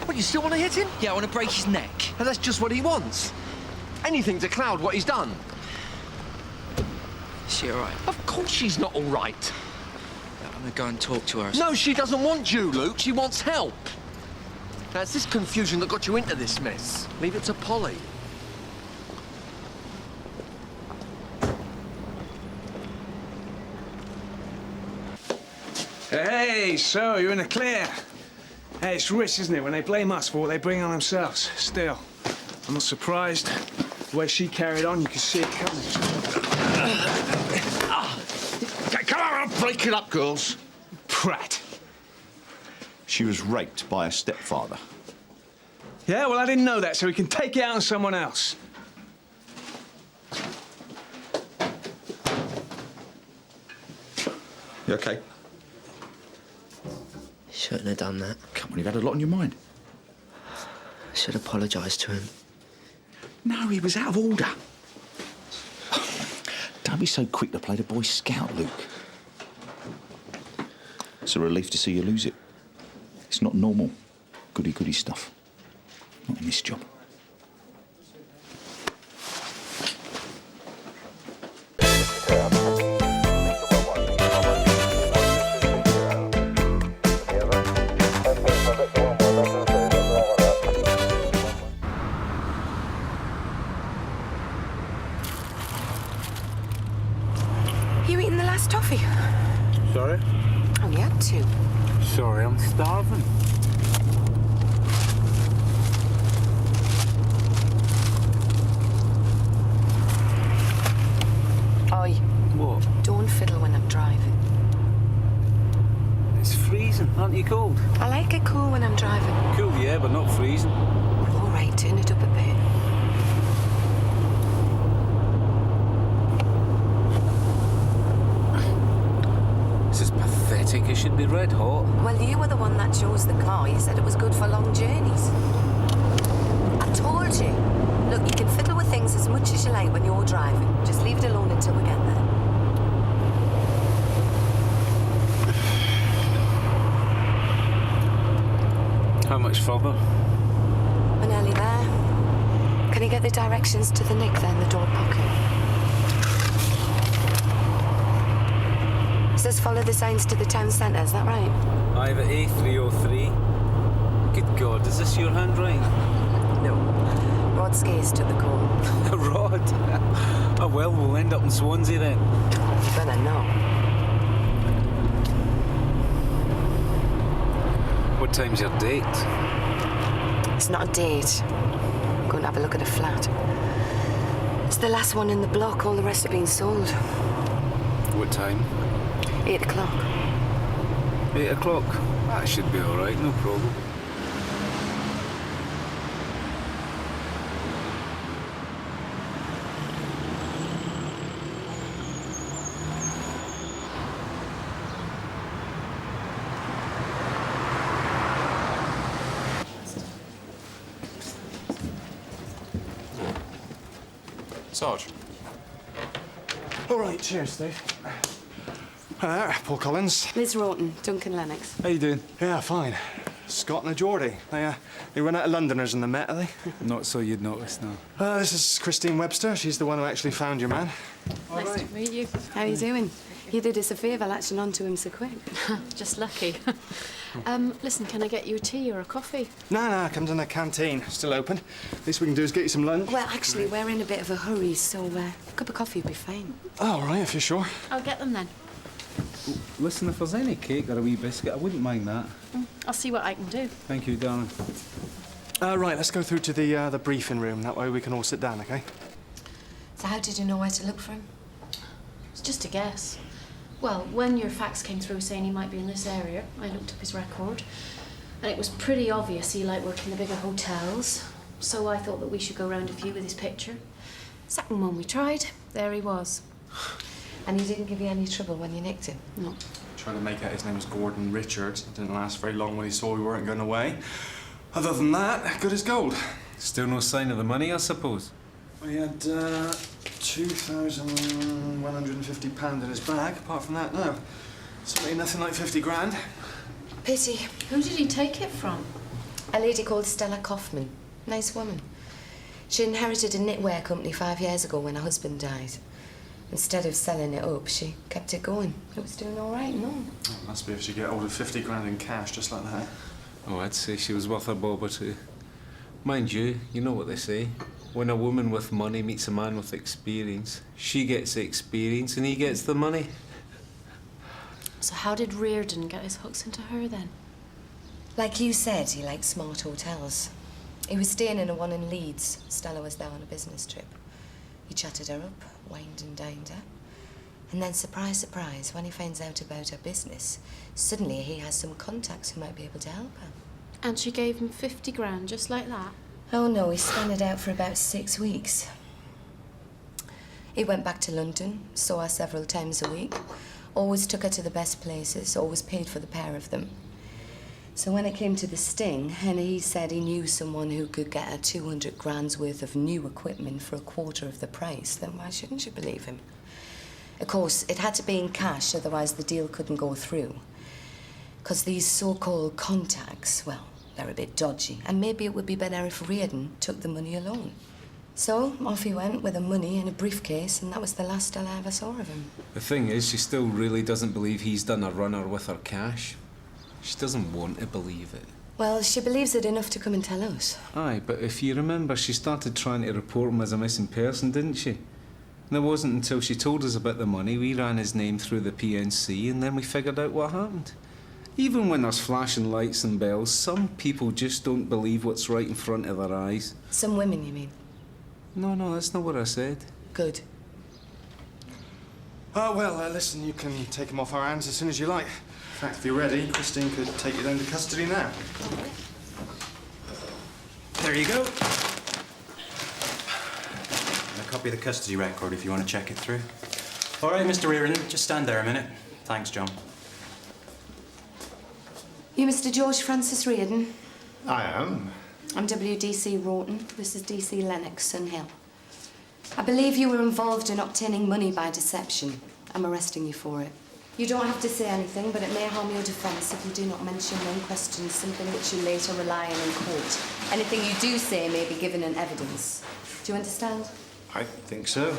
What, you still want to hit him? Yeah, I want to break his neck. And that's just what he wants. Anything to cloud what he's done. Is she all right? Of course she's not all right. I'm going to go and talk to her. No, she doesn't want you, Luke. She wants help. Now, it's this confusion that got you into this mess. Leave it to Polly. Hey, so you're in the clear. Hey, it's rich, isn't it, when they blame us for what they bring on themselves. Still, I'm not surprised. The way she carried on, you could see it coming. Come on, break it up, girls. Prat. She was raped by her stepfather. Yeah, well, I didn't know that, so we can take it out on someone else. You okay? Shouldn't have done that. Come on, you've had a lot on your mind. I should apologise to him. No, he was out of order. Don't be so quick to play the Boy Scout, Luke. It's a relief to see you lose it. It's not normal goody-goody stuff. Not in this job. You eating the last toffee? Sorry? Oh, you had to. Sorry, I'm starving. Oi. What? Don't fiddle when I'm driving. It's freezing. Aren't you cold? I like it cool when I'm driving. Cool, yeah, but not freezing. All right, turn it up a bit. This is pathetic. It should be red hot. Well, you were the one that chose the car. You said it was good for long journeys. I told you. Look, you can fiddle with things as much as you like when you're driving. Just leave it alone until we get there. How much further? We're nearly there. Can you get the directions to the nick there in the door pocket? It says follow the signs to the town centre, is that right? Either A303. Good God, is this your handwriting? No. Rod Skays took the call. Rod? Oh, well, we'll end up in Swansea then. You better not. What time's your date? It's not a date. I'm going to have a look at a flat. It's the last one in the block. All the rest have been sold. What time? 8 o'clock. 8 o'clock? That should be all right, no problem. Sarge. All right, cheers, Steve. Hi there, Paul Collins. Liz Rawton, Duncan Lennox. How you doing? Yeah, fine. Scott and a Geordie. They run out of Londoners in the Met, are they? Not so you'd notice, no. This is Christine Webster. She's the one who actually found your man. Nice to meet you. How you doing? You did us a favour latching onto him so quick. Just lucky. Listen, can I get you a tea or a coffee? No, comes in the canteen. Still open. Least we can do is get you some lunch. Well, actually, we're in a bit of a hurry, so a cup of coffee would be fine. Oh, all right, if you're sure. I'll get them then. Listen, if there's any cake or a wee biscuit, I wouldn't mind that. I'll see what I can do. Thank you, darling. Right, let's go through to the briefing room. That way we can all sit down, OK? So how did you know where to look for him? It's just a guess. Well, when your fax came through saying he might be in this area, I looked up his record, and it was pretty obvious he liked working the bigger hotels, so I thought that we should go round a few with his picture. Second one we tried, there he was. And he didn't give you any trouble when you nicked him? No. Tried to make out his name was Gordon Richards. It didn't last very long when he saw we weren't going away. Other than that, good as gold. Still no sign of the money, I suppose? We had £2,150 in his bag. Apart from that, no. Certainly nothing like 50 grand. Pity. Who did he take it from? A lady called Stella Kaufman. Nice woman. She inherited a knitwear company 5 years ago when her husband died. Instead of selling it up, she kept it going. It was doing all right, no? Oh, must be if she get hold of 50 grand in cash just like that. Oh, I'd say she was worth a bob or two. Mind you know what they say. When a woman with money meets a man with experience, she gets the experience and he gets the money. So how did Reardon get his hooks into her then? Like you said, he liked smart hotels. He was staying in a one in Leeds. Stella was there on a business trip. He chatted her up, wined and dined her. And then, surprise, surprise, when he finds out about her business, suddenly he has some contacts who might be able to help her. And she gave him 50 grand, just like that? Oh, no, he spent it out for about 6 weeks. He went back to London, saw her several times a week, always took her to the best places, always paid for the pair of them. So when it came to the sting, and he said he knew someone who could get her 200 grand's worth of new equipment for a quarter of the price, then why shouldn't you believe him? Of course, it had to be in cash, otherwise the deal couldn't go through. Because these so-called contacts, well, they're a bit dodgy, and maybe it would be better if Reardon took the money alone. So off he went with the money in a briefcase, and that was the last I ever saw of him. The thing is, she still really doesn't believe he's done a runner with her cash. She doesn't want to believe it. Well, she believes it enough to come and tell us. Aye, but if you remember, she started trying to report him as a missing person, didn't she? And it wasn't until she told us about the money, we ran his name through the PNC, and then we figured out what happened. Even when there's flashing lights and bells, some people just don't believe what's right in front of their eyes. Some women, you mean? No, that's not what I said. Good. Well, listen, you can take him off our hands as soon as you like. In fact, if you're ready, Christine could take you down to custody now. There you go. A copy of the custody record if you want to check it through. All right, Mr. Reardon, just stand there a minute. Thanks, John. You Mr. George Francis Reardon? I am. I'm WDC Rawton. This is DC Lennox, Sunhill. I believe you were involved in obtaining money by deception. I'm arresting you for it. You don't have to say anything, but it may harm your defence if you do not mention or question something which you later rely on in court. Anything you do say may be given in evidence. Do you understand? I think so.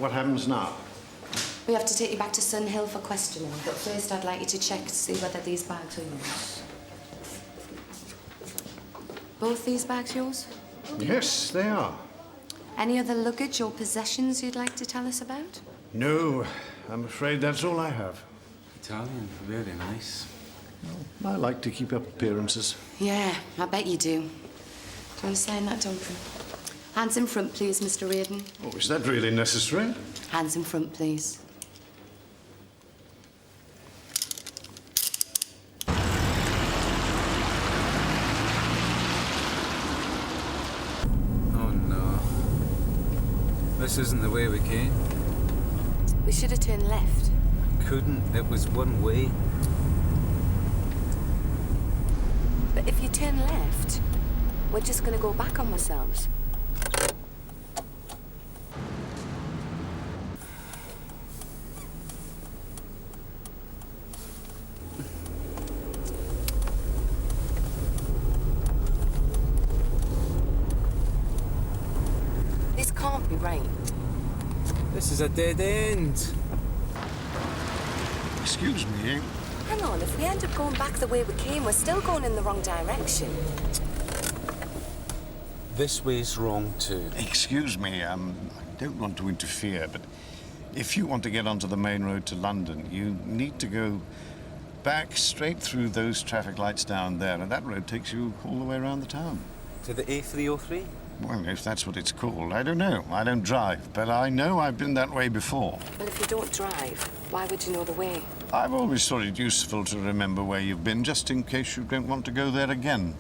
What happens now? We have to take you back to Sun Hill for questioning, but first I'd like you to check to see whether these bags are yours. Both these bags yours? Yes, they are. Any other luggage or possessions you'd like to tell us about? No, I'm afraid that's all I have. Italian, very nice. I like to keep up appearances. Yeah, I bet you do. Do you want to sign that, Duncan? Hands in front, please, Mr. Reardon. Oh, is that really necessary? Hands in front, please. Oh, no. This isn't the way we came. We should have turned left. Couldn't. It was one way. But if you turn left, we're just going to go back on ourselves. This can't be right. This is a dead end. Excuse me. Hang on, if we end up going back the way we came, we're still going in the wrong direction. This way's wrong too. Excuse me, I don't want to interfere, but if you want to get onto the main road to London, you need to go back straight through those traffic lights down there, and that road takes you all the way around the town. To the A303? Well, if that's what it's called, I don't know. I don't drive, but I know I've been that way before. Well, if you don't drive, why would you know the way? I've always thought it useful to remember where you've been, just in case you don't want to go there again.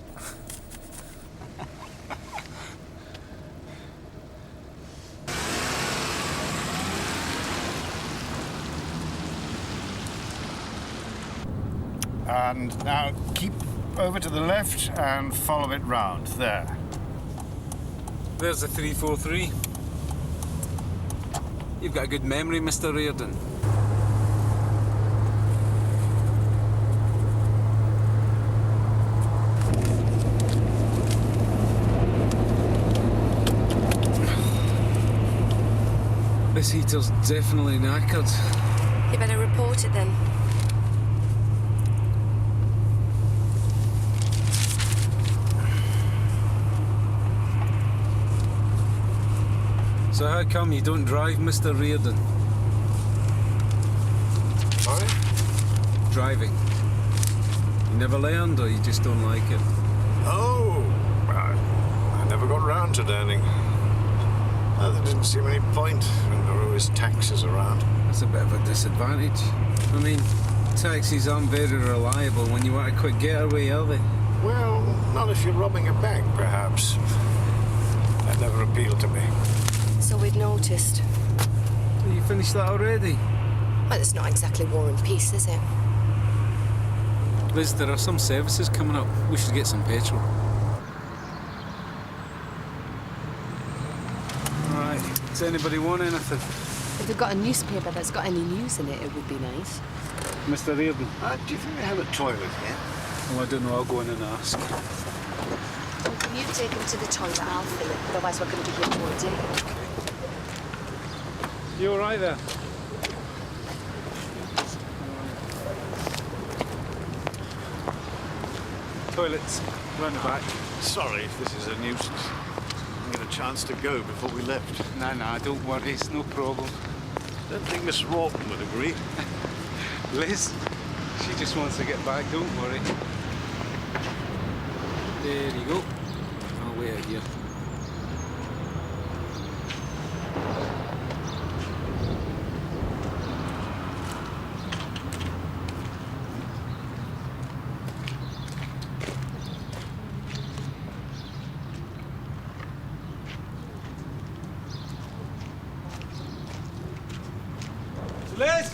And now keep over to the left and follow it round. There. There's the 343. You've got a good memory, Mr. Reardon. This heater's definitely knackered. You better report it then. So how come you don't drive, Mr. Reardon? Sorry? Driving. You never learned, or you just don't like it? Oh, I never got round to learning. There didn't seem any point when there were always taxis around. That's a bit of a disadvantage. I mean, taxis aren't very reliable when you want a quick getaway, are they? Well, not if you're robbing a bank, perhaps. That never appealed to me. So we'd noticed. You finished that already? Well, it's not exactly War and Peace, is it? Liz, there are some services coming up. We should get some petrol. Right. Does anybody want anything? If they've got a newspaper that's got any news in it, it would be nice. Mr. Reardon? Do you think they have a toilet here? Well, I don't know. I'll go in and ask. You take him to the toilet, I'll fill it. Otherwise, we're going to be here all day. You all right there? Toilets, round the back. Sorry if this is a nuisance. I didn't get a chance to go before we left. Nah, don't worry. It's no problem. Don't think Miss Rawton would agree. Liz, she just wants to get back. Don't worry. There you go. I'll wait out here. Liz!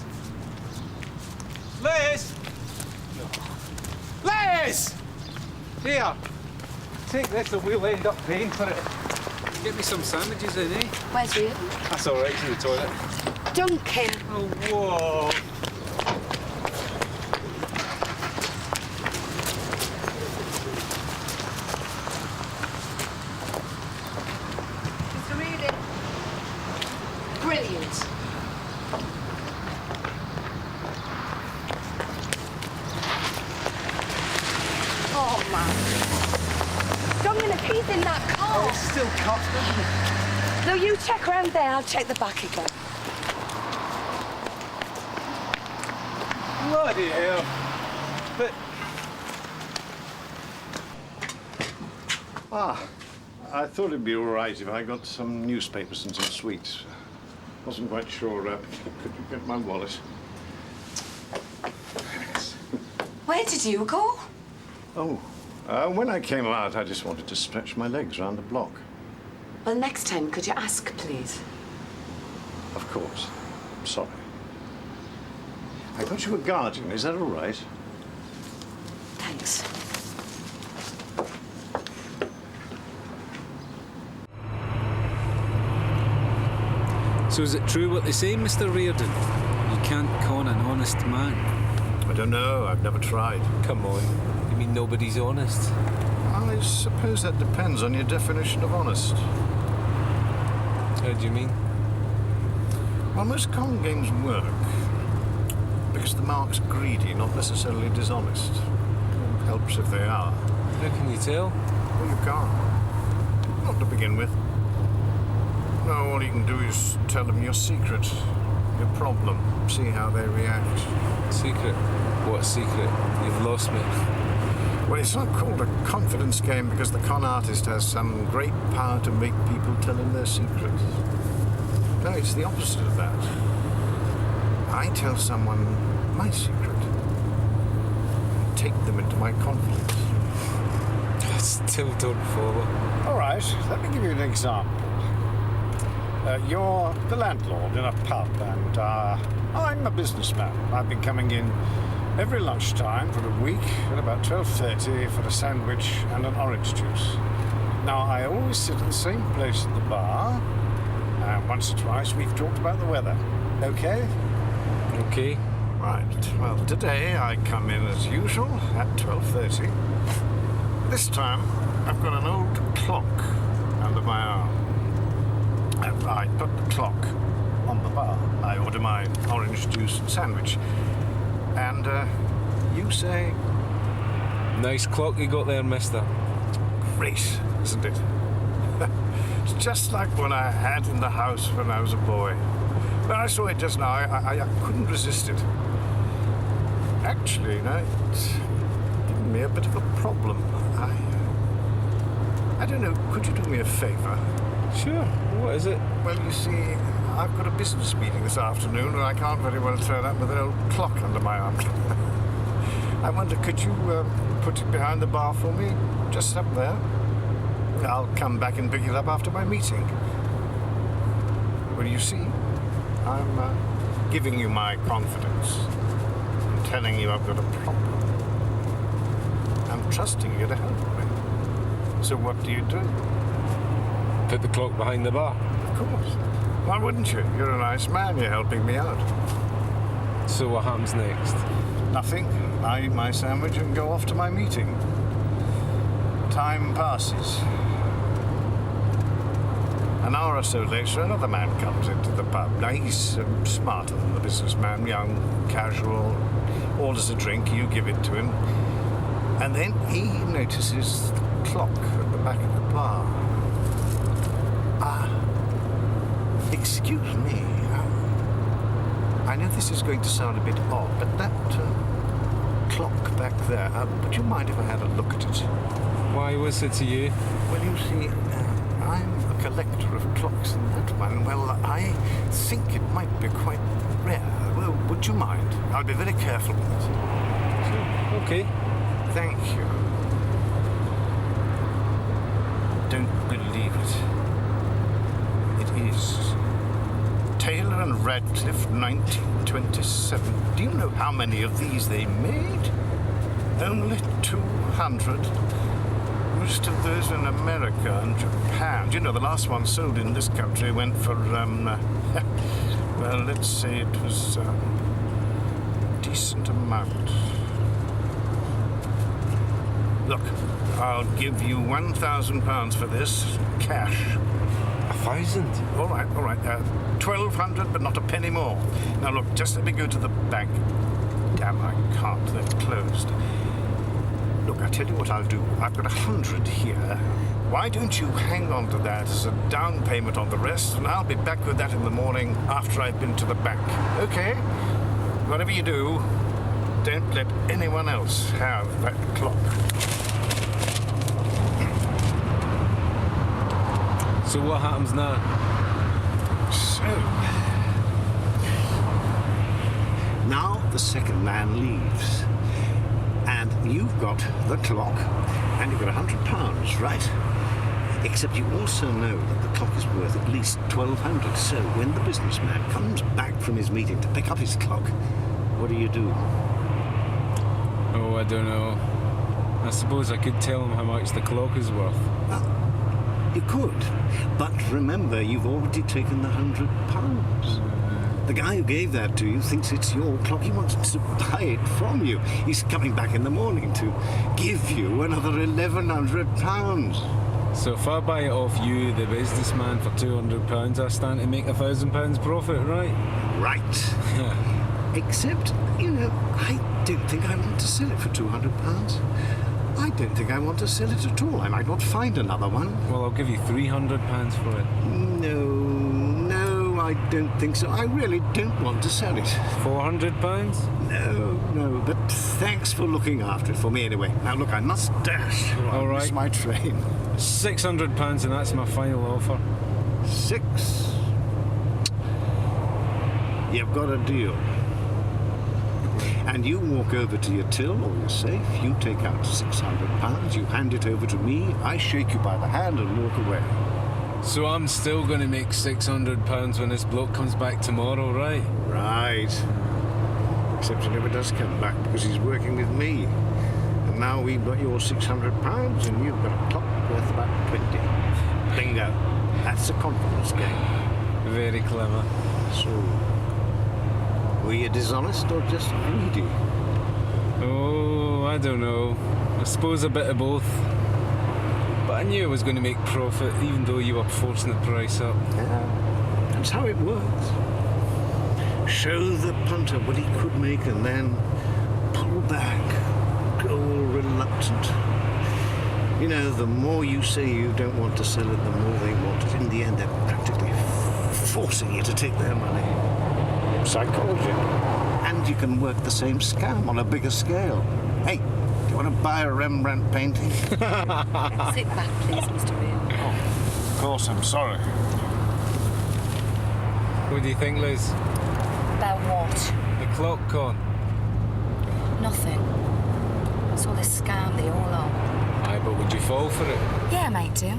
Liz! Liz! Here, take this and we'll end up paying for it. Get me some sandwiches in, eh? Where's Reardon? That's all right, it's in the toilet. Duncan! Oh, whoa! Mr. Reardon. Brilliant. He's in that car. Oh, it's still cocked, isn't it? No, you check around there. I'll check the back again. Bloody hell. But... I thought it'd be all right if I got some newspapers and some sweets. Wasn't quite sure. Could you get my wallet? Where did you go? Oh, when I came out, I just wanted to stretch my legs round the block. Well, next time, could you ask, please? Of course. I'm sorry. I got you a guardian. Is that all right? Thanks. So is it true what they say, Mr. Reardon? You can't con an honest man? I don't know. I've never tried. Come on. You mean nobody's honest? I suppose that depends on your definition of honest. How do you mean? Well, most con games work because the mark's greedy, not necessarily dishonest. It helps if they are. How can you tell? Well, you can't. Not to begin with. No, all you can do is tell them your secret, your problem, see how they react. Secret? What secret? You've lost me. Well, it's not called a confidence game because the con artist has some great power to make people tell him their secrets. No, it's the opposite of that. I tell someone my secret and take them into my confidence. I still don't follow. All right, let me give you an example. You're the landlord in a pub, and I'm a businessman. I've been coming in every lunchtime for a week at about 12:30 for a sandwich and an orange juice. Now, I always sit at the same place at the bar, and once or twice we've talked about the weather. Okay? Okay. Right. Well, today I come in as usual at 12:30. This time, I've got an old clock under my arm. And I put the clock on the bar. I order my orange juice and sandwich. And you say... Nice clock you got there, mister. Great, isn't it? It's just like one I had in the house when I was a boy. When I saw it just now, I couldn't resist it. Actually, no, it's given me a bit of a problem. I don't know, could you do me a favour? Sure. What is it? Well, you see, I've got a business meeting this afternoon and I can't very well turn up with an old clock under my arm. I wonder, could you put it behind the bar for me? Just up there? I'll come back and pick it up after my meeting. Well, you see, I'm giving you my confidence. I'm telling you I've got a problem. I'm trusting you to help me. So what do you do? Put the clock behind the bar. Of course. Why wouldn't you? You're a nice man. You're helping me out. So what happens next? Nothing. I eat my sandwich and go off to my meeting. Time passes. An hour or so later, another man comes into the pub. Now, he's smarter than the businessman, young, casual, orders a drink, you give it to him. And then he notices the clock at the back of the bar. Excuse me. I know this is going to sound a bit odd, but that clock back there, would you mind if I had a look at it? Why was it to you? Well, you see, I'm a collector of clocks, and that one, well, I think it might be quite rare. Well, would you mind? I'll be very careful with it. Sure. Okay. Thank you. Don't believe it. It is. Taylor and Radcliffe, 1927. Do you know how many of these they made? Only 200. Most of those in America and Japan. Do you know, the last one sold in this country went for, well, let's say it was a decent amount. Look, I'll give you £1,000 for this, cash. 1,000? All right. 1,200, but not a penny more. Now, look, just let me go to the bank. Damn, I can't. They're closed. Look, I tell you what I'll do. I've got 100 here. Why don't you hang on to that as a down payment on the rest, and I'll be back with that in the morning after I've been to the bank. Okay? Whatever you do, don't let anyone else have that clock. So what happens now? So... now the second man leaves. And you've got the clock, and you've got £100, right? Except you also know that the clock is worth at least £1,200. So when the businessman comes back from his meeting to pick up his clock, what do you do? Oh, I don't know. I suppose I could tell him how much the clock is worth. Well, you could. But remember, you've already taken the £100. The guy who gave that to you thinks it's your clock. He wants to buy it from you. He's coming back in the morning to give you another £1,100. So if I buy it off you, the businessman, for £200, I stand to make £1,000 profit, right? Right. Except, you know, I don't think I want to sell it for £200. I don't think I want to sell it at all. I might not find another one. Well, I'll give you £300 for it. No, I don't think so. I really don't want to sell it. £400? No, but thanks for looking after it for me anyway. Now, look, I must dash. All right. I miss my train. £600, and that's my final offer. 6. You've got a deal. And you walk over to your till or your safe, you take out £600, you hand it over to me, I shake you by the hand and walk away. So I'm still going to make £600 when this bloke comes back tomorrow, right? Right. Except he never does come back because he's working with me. And now we've got your £600 and you've got a clock worth about 20. Bingo. That's a confidence game. Very clever. So, were you dishonest or just greedy? Oh, I don't know. I suppose a bit of both. But I knew I was going to make profit, even though you were forcing the price up. Yeah, that's how it works. Show the punter what he could make and then pull back, go all reluctant. You know, the more you say you don't want to sell it, the more they want it. In the end, they're practically forcing you to take their money. Psychology. And you can work the same scam on a bigger scale. Hey, do you want to buy a Rembrandt painting? Sit back, please, Mr. Real. Oh, of course, I'm sorry. What do you think, Liz? About what? The clock, Con. Nothing. It's all this scam they all are. Aye, but would you fall for it? Yeah, I might do.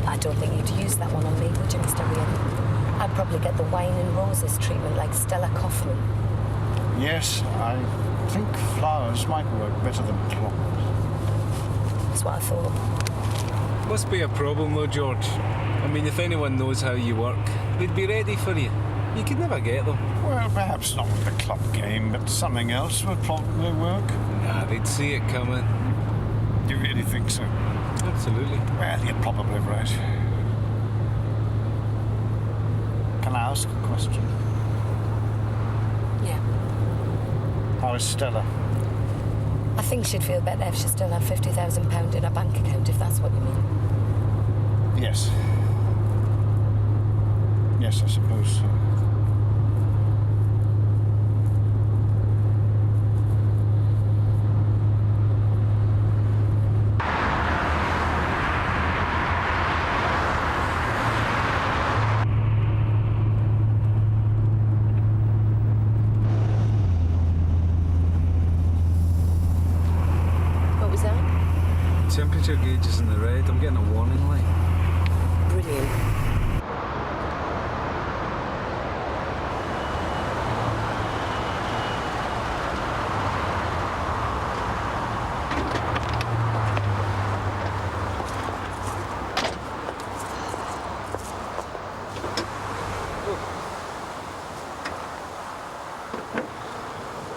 I don't think you'd use that one on me, would you, Mr. Real? I'd probably get the wine and roses treatment like Stella Kaufman. Yes, I think flowers might work better than clocks. That's what I thought. Must be a problem, though, George. I mean, if anyone knows how you work, they'd be ready for you. You could never get them. Well, perhaps not with the clock game, but something else would probably work. Nah, they'd see it coming. You really think so? Absolutely. Well, you're probably right. Can I ask a question? Yeah. How is Stella? I think she'd feel better if she still had £50,000 in her bank account, if that's what you mean. Yes. Yes, I suppose so. Temperature gauge is in the red. I'm getting a warning light. Brilliant.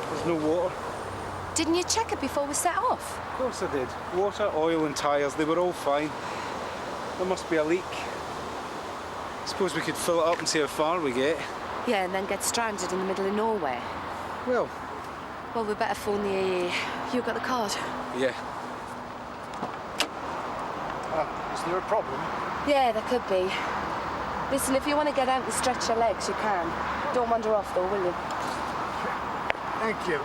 There's no water. Didn't you check it before we set off? Of course I did. Water, oil and tyres, they were all fine. There must be a leak. Suppose we could fill it up and see how far we get. Yeah, and then get stranded in the middle of nowhere. Well, Well, we better phone the AA. You got the card? Yeah. Is there a problem? Yeah, there could be. Listen, if you want to get out and stretch your legs, you can. Don't wander off, though, will you? Thank you.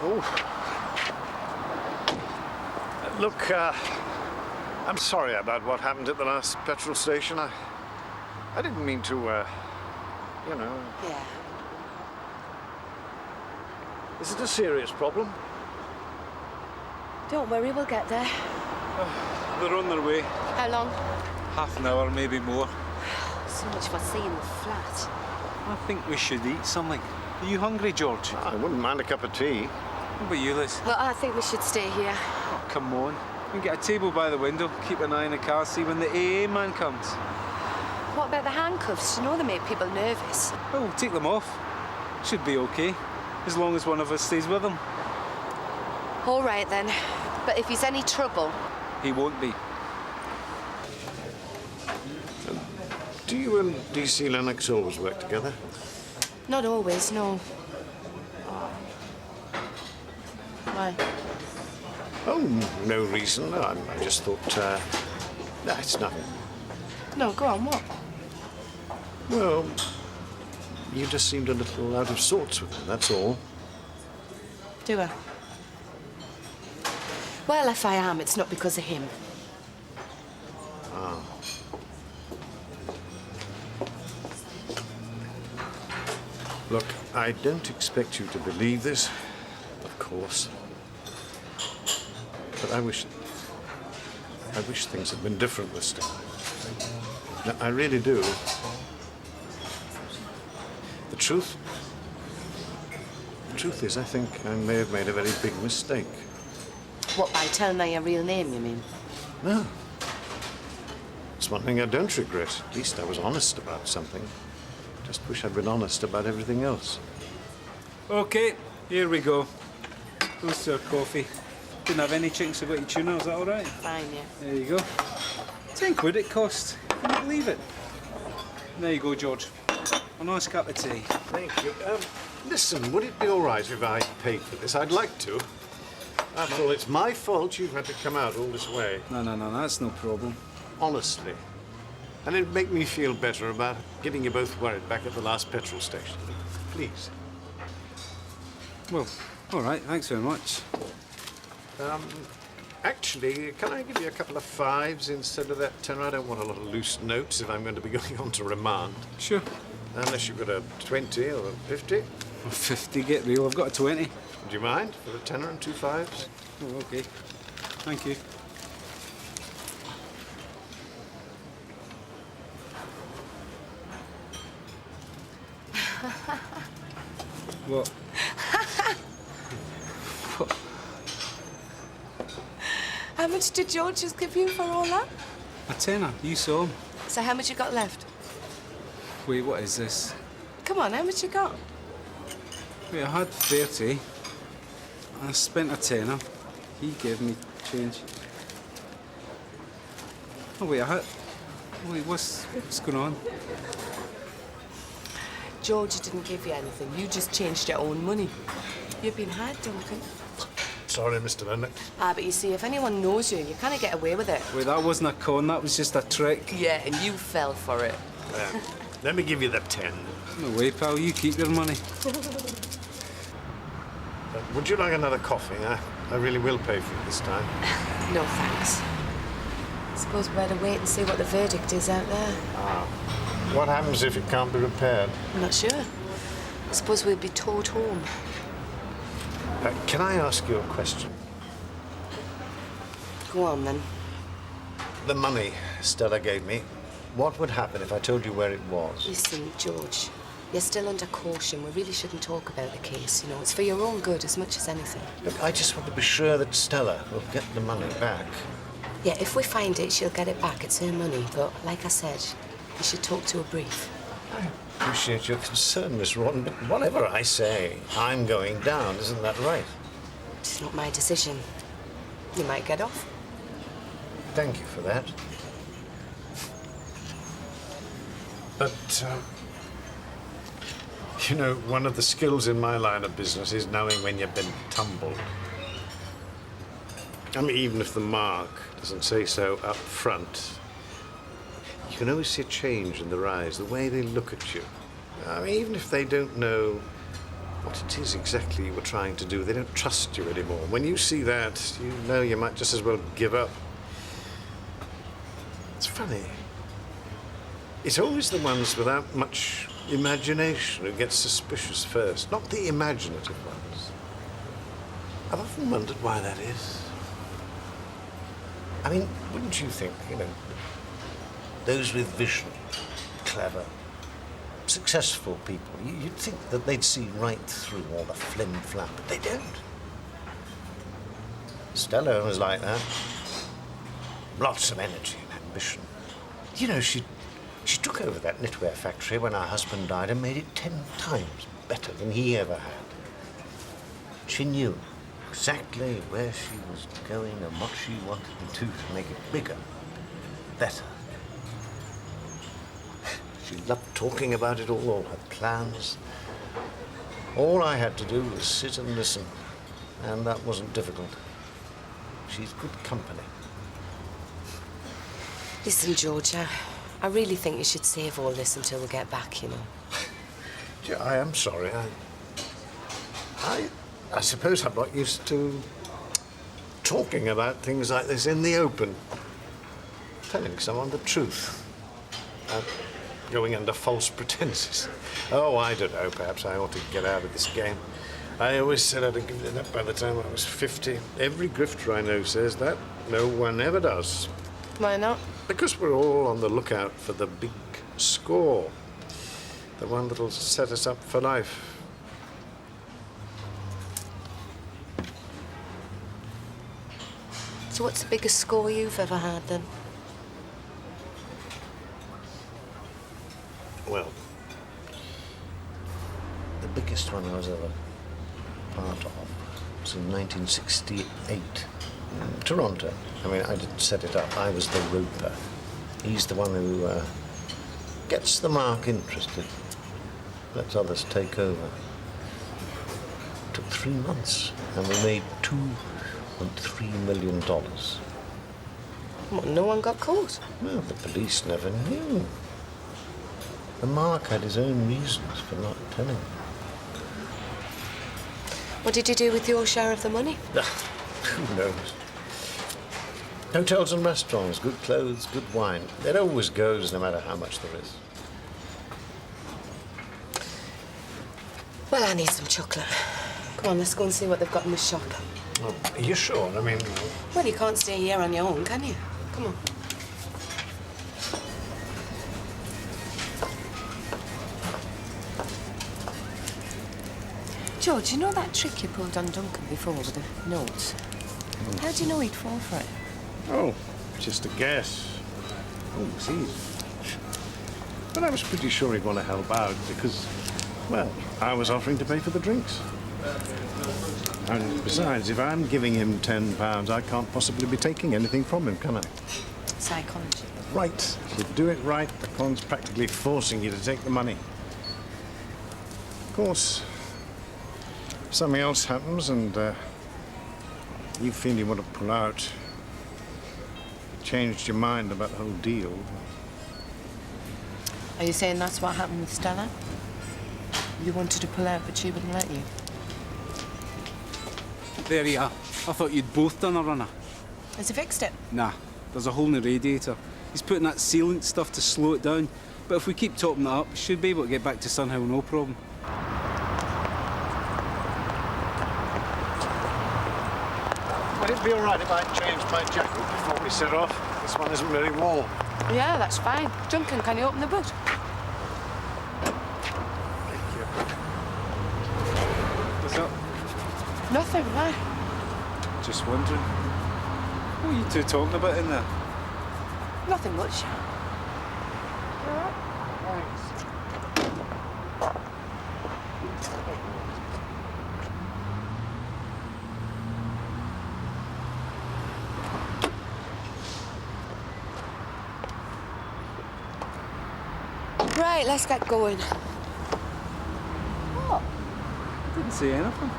Oh. Look, I'm sorry about what happened at the last petrol station. I didn't mean to, you know. Yeah. Is it a serious problem? Don't worry, we'll get there. They're on their way. How long? Half an hour, maybe more. So much for seeing the flat. I think we should eat something. Are you hungry, George? I wouldn't mind a cup of tea. What about you, Liz? Well, I think we should stay here. Oh, come on. We can get a table by the window, keep an eye on the car, see when the AA man comes. What about the handcuffs? You know they make people nervous. Oh, we'll take them off. Should be okay, as long as one of us stays with him. All right, then. But if he's any trouble... He won't be. Do you and DC Lennox always work together? Not always, no. Why? Oh, no reason. No, I just thought, no, it's nothing. No, go on, what? Well, you just seemed a little out of sorts with him, that's all. Do I? Well, if I am, it's not because of him. Ah. Look, I don't expect you to believe this, of course. But I wish things had been different this time. No, I really do. The truth is, I think I may have made a very big mistake. What, by telling her your real name, you mean? No. It's one thing I don't regret. At least I was honest about something. Just wish I'd been honest about everything else. OK, here we go. Here's our coffee. Didn't have any chicken spaghetti tuna, is that all right? Fine, yeah. There you go. £10 it cost. Can you believe it? There you go, George. A nice cup of tea. Thank you. Listen, would it be all right if I paid for this? I'd like to. After all, it's my fault you've had to come out all this way. No, that's no problem. Honestly. And it'd make me feel better about getting you both worried back at the last petrol station. Please. Well, all right, thanks very much. Actually, can I give you a couple of 5s instead of that 10? I don't want a lot of loose notes if I'm going to be going on to remand. Sure. Unless you've got a 20 or a 50. 50, get real. I've got a 20. Do you mind for a 10 and 2 5s? Oh, OK. Thank you. What? What? How much did George just give you for all that? A tenner. You saw him. So how much you got left? Wait, what is this? Come on, how much you got? Wait, I had 30. I spent a tenner. He gave me change. Oh, wait, Wait, what's going on? George didn't give you anything. You just changed your own money. You've been had, Duncan. Sorry, Mr. Lennox. But you see, if anyone knows you, you kind of get away with it. Wait, that wasn't a con, that was just a trick. Yeah, and you fell for it. Let me give you the 10. No way, pal. You keep your money. Would you like another coffee? I really will pay for it this time. No, thanks. I suppose we better wait and see what the verdict is out there. What happens if it can't be repaired? I'm not sure. I suppose we'll be towed home. Can I ask you a question? Go on, then. The money Stella gave me, what would happen if I told you where it was? Listen, George, you're still under caution. We really shouldn't talk about the case, you know. It's for your own good as much as anything. Look, I just want to be sure that Stella will get the money back. Yeah, if we find it, she'll get it back. It's her money. But like I said, you should talk to her brief. I appreciate your concern, Miss Rawton, but whatever I say, I'm going down. Isn't that right? It's not my decision. You might get off. Thank you for that. But You know, one of the skills in my line of business is knowing when you've been tumbled. I mean, even if the mark doesn't say so up front, you can always see a change in their eyes, the way they look at you. I mean, even if they don't know what it is exactly you were trying to do, they don't trust you anymore. When you see that, you know you might just as well give up. It's funny. It's always the ones without much imagination who get suspicious first, not the imaginative ones. I've often wondered why that is. I mean, wouldn't you think, you know, those with vision, clever, successful people, you'd think that they'd see right through all the flim-flam, but they don't. Stella was like that. Lots of energy and ambition. You know, she took over that knitwear factory when her husband died and made it 10 times better than he ever had. She knew exactly where she was going and what she wanted to do to make it bigger, better. She loved talking about it all her plans. All I had to do was sit and listen, and that wasn't difficult. She's good company. Listen, Georgia, I really think you should save all this until we get back, you know. Yeah, I am sorry. I suppose I'm not used to talking about things like this in the open. Telling someone the truth. Going under false pretenses. Oh, I don't know. Perhaps I ought to get out of this game. I always said I'd have given it up by the time I was 50. Every grifter I know says that. No one ever does. Why not? Because we're all on the lookout for the big score. The one that'll set us up for life. So what's the biggest score you've ever had, then? Well, the biggest one I was ever part of was in 1968 in Toronto. I mean, I didn't set it up. I was the roper. He's the one who gets the mark interested, lets others take over. It took 3 months, and we made $2.3 million. What, no one got caught? Well, the police never knew. The mark had his own reasons for not telling. What did you do with your share of the money? Who knows? Hotels and restaurants, good clothes, good wine. It always goes, no matter how much there is. Well, I need some chocolate. Come on, let's go and see what they've got in the shop. Oh, are you sure? I mean... Well, you can't stay here on your own, can you? Come on. George, you know that trick you pulled on Duncan before with the notes? How do you know he'd fall for it? Oh, just a guess. Oh, see. But I was pretty sure he'd want to help out because, well, I was offering to pay for the drinks. And besides, if I'm giving him £10, I can't possibly be taking anything from him, can I? Psychology. Right. If you do it right, the con's practically forcing you to take the money. Of course, if something else happens and you feel you want to pull out, changed your mind about the whole deal. Are you saying that's what happened with Stella? You wanted to pull out, but she wouldn't let you? There you are. I thought you'd both done a runner. Has he fixed it? Nah, there's a hole in the radiator. He's putting that sealant stuff to slow it down. But if we keep topping that up, we should be able to get back to Sunhill, no problem. Would it be all right if I changed my jacket before we set off? This one isn't very warm. Yeah, that's fine. Duncan, can you open the boot? Thank you. What's up? Nothing, why? Just wondering. What are you two talking about in there? Nothing much. Right, let's get going. say anything.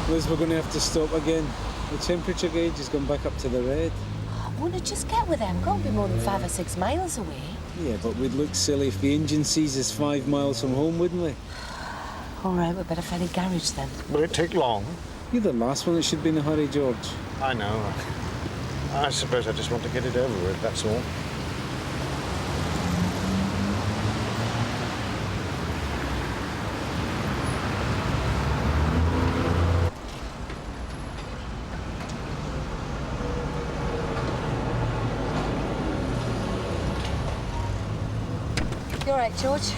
Liz, we're going to have to stop again. The temperature gauge has gone back up to the red. Won't it just get with them? Can't be more than 5 or 6 miles away. Yeah, but we'd look silly if the engine sees us 5 miles from home, wouldn't we? All right, we better find a garage then. Will it take long? You're the last one that should be in a hurry, George. I know. I suppose I just want to get it over with, that's all. You all right, George?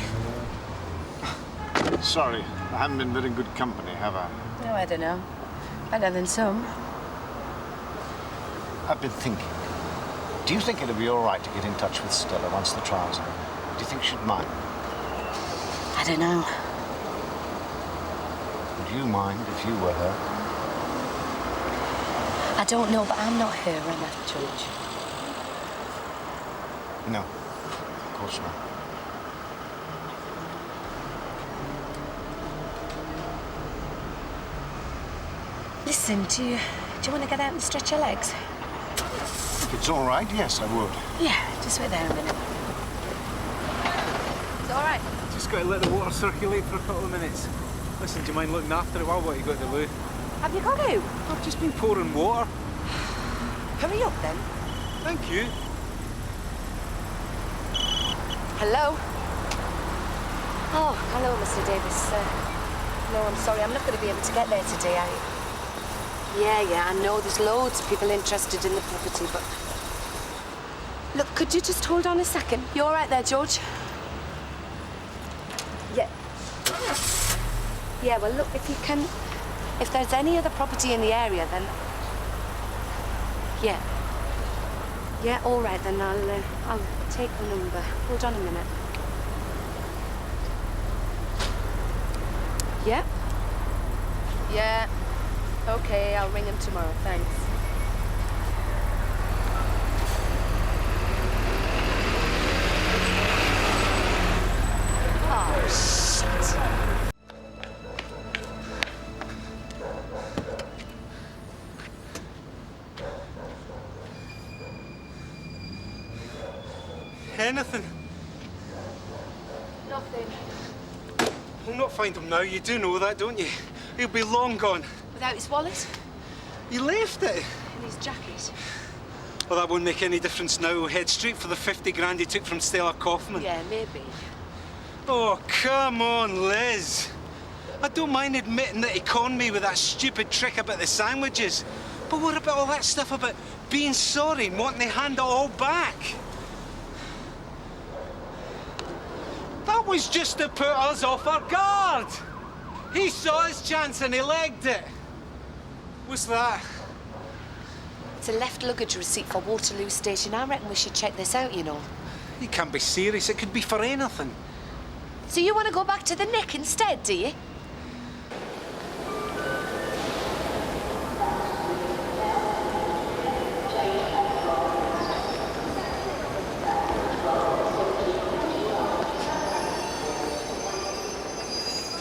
Sorry, I haven't been very good company, have I? No, I don't know. Better than some. I've been thinking. Do you think it'd be all right to get in touch with Stella once the trial's over? Do you think she'd mind? I don't know. Would you mind if you were her? I don't know, but I'm not her, am I, George? No, of course not. Listen, do you want to get out and stretch your legs? If it's all right, yes, I would. Yeah, just wait there a minute. It's all right. Just got to let the water circulate for a couple of minutes. Listen, do you mind looking after it while what you got to do? Have you got out? I've just been pouring water. Hurry up then. Thank you. Hello? Oh, hello, Mr. Davis. No, I'm sorry, I'm not going to be able to get there today. Yeah, I know there's loads of people interested in the property, but... Look, could you just hold on a second? You all right there, George? Yeah. Yeah, well, look, if you can... If there's any other property in the area, then... Yeah. Yeah, all right, then I'll take the number. Hold on a minute. Yeah? Yeah. Okay, I'll ring him tomorrow, thanks. Oh, shit. Anything? Nothing. I'll not find him now. You do know that, don't you? He'll be long gone. Without his wallet? He left it. And his jacket? Well, that won't make any difference now. He'll head straight for the 50 grand he took from Stella Kaufman. Yeah, maybe. Oh, come on, Liz. I don't mind admitting that he conned me with that stupid trick about the sandwiches. But what about all that stuff about being sorry and wanting to hand it all back? That was just to put us off our guard. He saw his chance and he legged it. What's that? It's a left luggage receipt for Waterloo Station. I reckon we should check this out, you know. You can't be serious. It could be for anything. So you want to go back to the Nick instead, do you?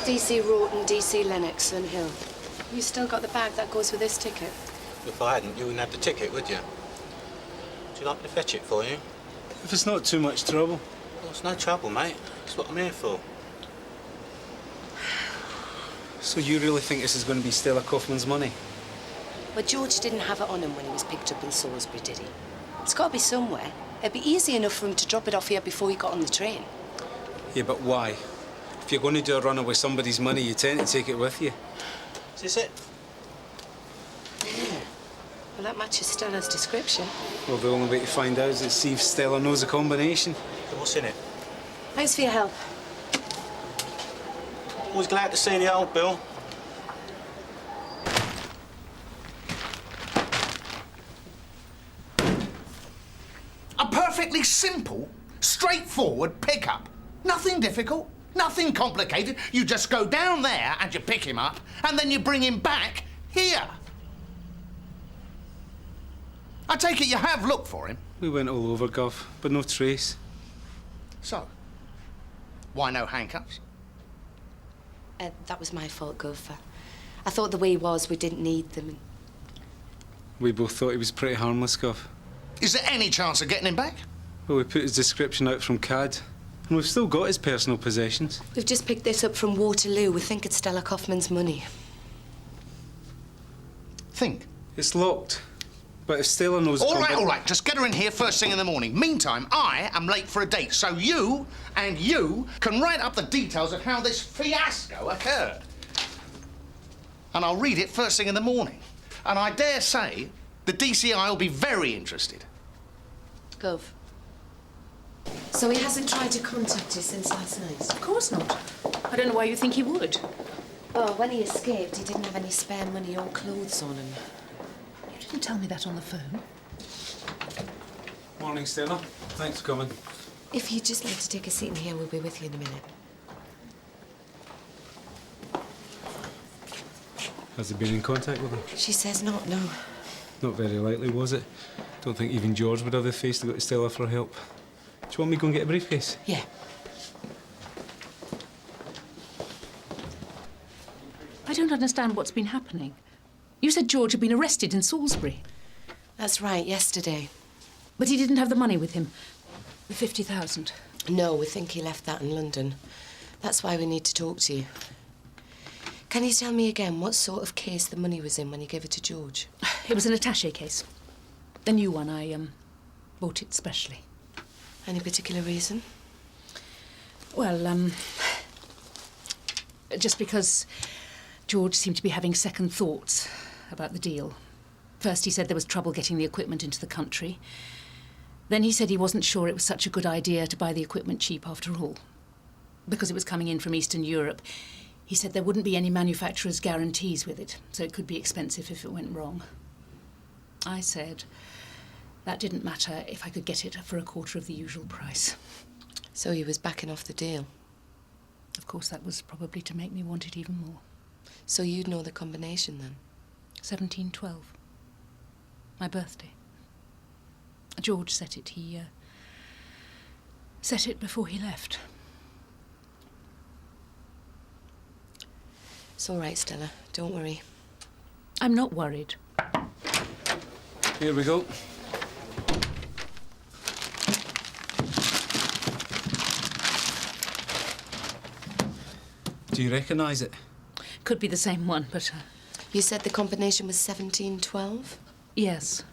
DC Rawton, DC Lennox and Hill. You still got the bag that goes with this ticket? If I hadn't, you wouldn't have the ticket, would you? Would you like me to fetch it for you? If it's not too much trouble. Well, it's no trouble, mate. That's what I'm here for. So you really think this is going to be Stella Kaufman's money? Well, George didn't have it on him when he was picked up in Salisbury, did he? It's got to be somewhere. It'd be easy enough for him to drop it off here before he got on the train. Yeah, but why? If you're going to do a runner with somebody's money, you tend to take it with you. Is this it? Yeah. Well, that matches Stella's description. Well, the only way to find out is to see if Stella knows the combination. So what's in it? Thanks for your help. Always glad to see the old Bill. perfectly simple, straightforward pickup. Nothing difficult, nothing complicated. You just go down there and you pick him up, and then you bring him back here. I take it you have looked for him. We went all over, Gov, but no trace. So, why no handcuffs? That was my fault, Gopher. I thought the way he was, we didn't need them. We both thought he was pretty harmless, Gov. Is there any chance of getting him back? Well, we put his description out from CAD, and we've still got his personal possessions. We've just picked this up from Waterloo. We think it's Stella Kaufman's money. Think? It's locked. But if Stella knows... All right. Just get her in here first thing in the morning. Meantime, I am late for a date, so you and you can write up the details of how this fiasco occurred. And I'll read it first thing in the morning. And I dare say the DCI will be very interested. Gov. So he hasn't tried to contact you since last night? Of course not. I don't know why you think he would. Oh, when he escaped, he didn't have any spare money or clothes on him. You didn't tell me that on the phone. Morning, Stella. Thanks for coming. If you'd just like to take a seat in here, we'll be with you in a minute. Has he been in contact with her? She says not, no. Not very likely, was it? Don't think even George would have the face to go to Stella for help. Do you want me to go and get a briefcase? Yeah. I don't understand what's been happening. You said George had been arrested in Salisbury. That's right, yesterday. But he didn't have the money with him. The 50,000. No, we think he left that in London. That's why we need to talk to you. Can you tell me again what sort of case the money was in when you gave it to George? It was an attaché case. The new one. I bought it specially. Any particular reason? Well, just because George seemed to be having second thoughts about the deal. First, he said there was trouble getting the equipment into the country. Then he said he wasn't sure it was such a good idea to buy the equipment cheap after all. Because it was coming in from Eastern Europe, he said there wouldn't be any manufacturer's guarantees with it, so it could be expensive if it went wrong. I said that didn't matter if I could get it for a quarter of the usual price. So he was backing off the deal? Of course, that was probably to make me want it even more. So you'd know the combination then? 1712. My birthday. George set it. He set it before he left. It's all right, Stella. Don't worry. I'm not worried. Here we go. Do you recognise it? Could be the same one, but... You said the combination was 1712? Yes.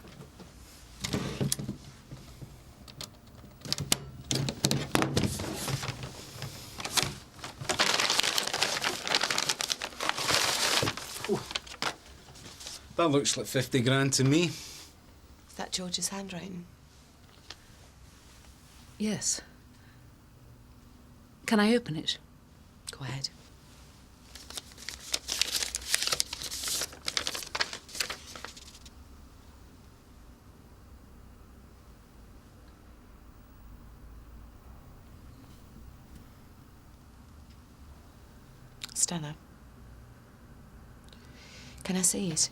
That looks like 50 grand to me. Is that George's handwriting? Yes. Can I open it? Go ahead. Stella. Can I see it?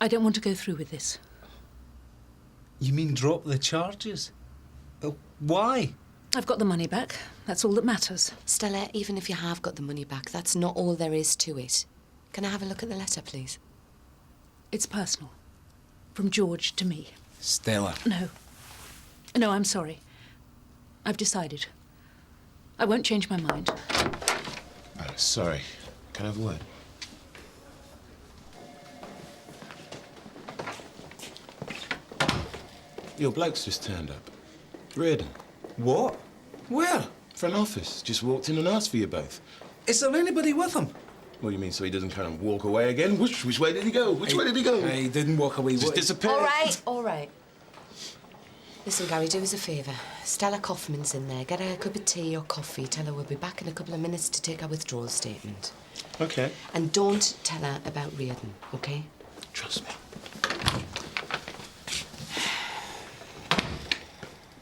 I don't want to go through with this. You mean drop the charges? Why? I've got the money back. That's all that matters. Stella, even if you have got the money back, that's not all there is to it. Can I have a look at the letter, please? It's personal. From George to me. Stella. No. No, I'm sorry. I've decided. I won't change my mind. Sorry. Can I have a word? Your bloke's just turned up. Reardon. What? Where? For an office. Just walked in and asked for you both. Is there anybody with him? What do you mean, so he doesn't kind of walk away again? Which way did he go? Which way did he go? He didn't walk away. Just disappeared. All right. Listen, Gary, do us a favour. Stella Kaufman's in there. Get her a cup of tea or coffee. Tell her we'll be back in a couple of minutes to take our withdrawal statement. OK. And don't tell her about Reardon, OK? Trust me.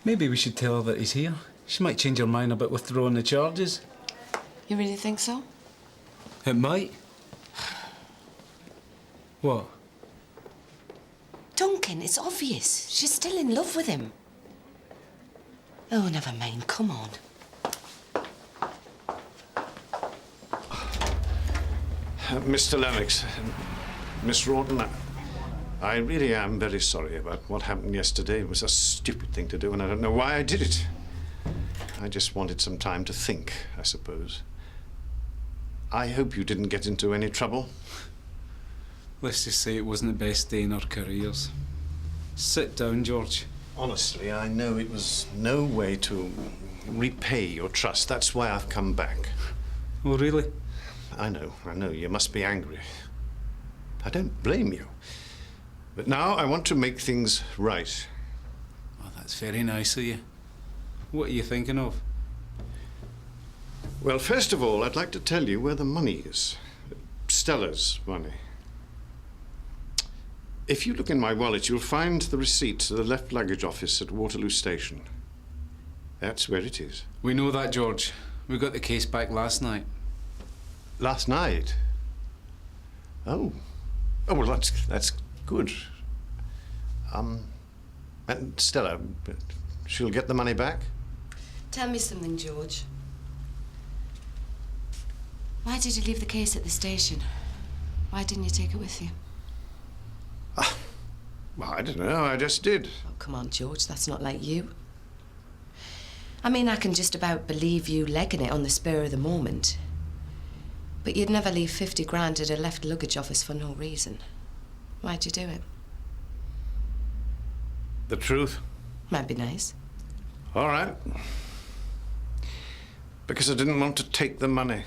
Maybe we should tell her that he's here. She might change her mind about withdrawing the charges. You really think so? It might. What? Duncan, it's obvious. She's still in love with him. Oh, never mind. Come on. Mr. Lennox, Miss Rawton, I really am very sorry about what happened yesterday. It was a stupid thing to do, and I don't know why I did it. I just wanted some time to think, I suppose. I hope you didn't get into any trouble. Let's just say it wasn't the best day in our careers. Sit down, George. Honestly, I know it was no way to repay your trust. That's why I've come back. Oh, really? I know. You must be angry. I don't blame you. But now I want to make things right. Oh, that's very nice of you. What are you thinking of? Well, first of all, I'd like to tell you where the money is. Stella's money. If you look in my wallet, you'll find the receipt to the left luggage office at Waterloo Station. That's where it is. We know that, George. We got the case back last night. Last night? Oh. Oh, well, that's good. And Stella, she'll get the money back? Tell me something, George. Why did you leave the case at the station? Why didn't you take it with you? Well, I don't know. I just did. Oh, come on, George. That's not like you. I mean, I can just about believe you legging it on the spur of the moment. But you'd never leave 50 grand at a left luggage office for no reason. Why'd you do it? The truth? Might be nice. All right. Because I didn't want to take the money.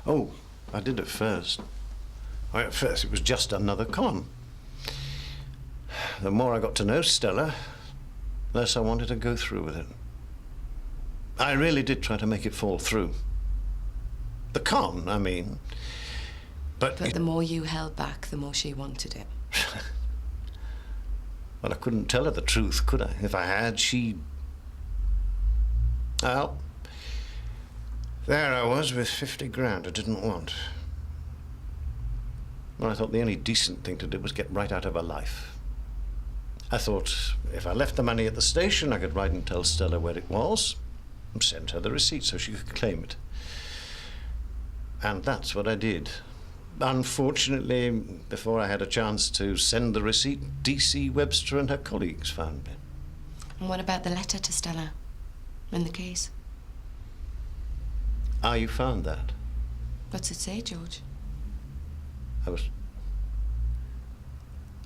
Oh, I did at first. At first it was just another con. The more I got to know Stella, the less I wanted to go through with it. I really did try to make it fall through. The con, I mean. But the more you held back, the more she wanted it. Well, I couldn't tell her the truth, could I? If I had, she... Well, there I was with 50 grand I didn't want. Well, I thought the only decent thing to do was get right out of her life. I thought if I left the money at the station, I could write and tell Stella where it was and send her the receipt so she could claim it. And that's what I did. Unfortunately, before I had a chance to send the receipt, D.C. Webster and her colleagues found me. And what about the letter to Stella in the case? Ah, you found that? What's it say, George?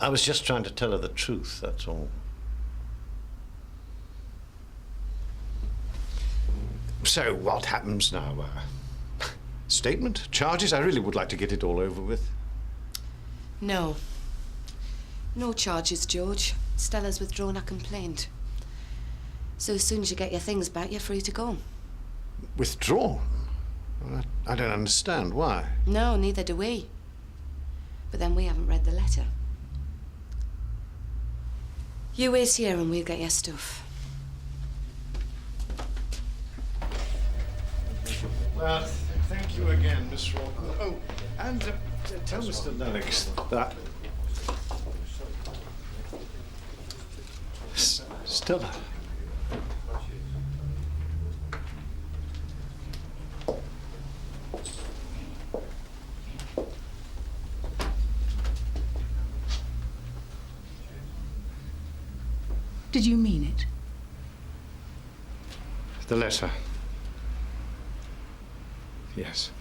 I was just trying to tell her the truth, that's all. So, what happens now? Statement? Charges? I really would like to get it all over with. No. No charges, George. Stella's withdrawn her complaint. So as soon as you get your things back, you're free to go. Withdrawn? Well, I don't understand. Why? No, neither do we. But then we haven't read the letter. You wait here and we'll get your stuff. Well, thank you again, Miss Rawton. Oh, and tell Mr. Lennox that... Stella. Did you mean it? The letter. Yes.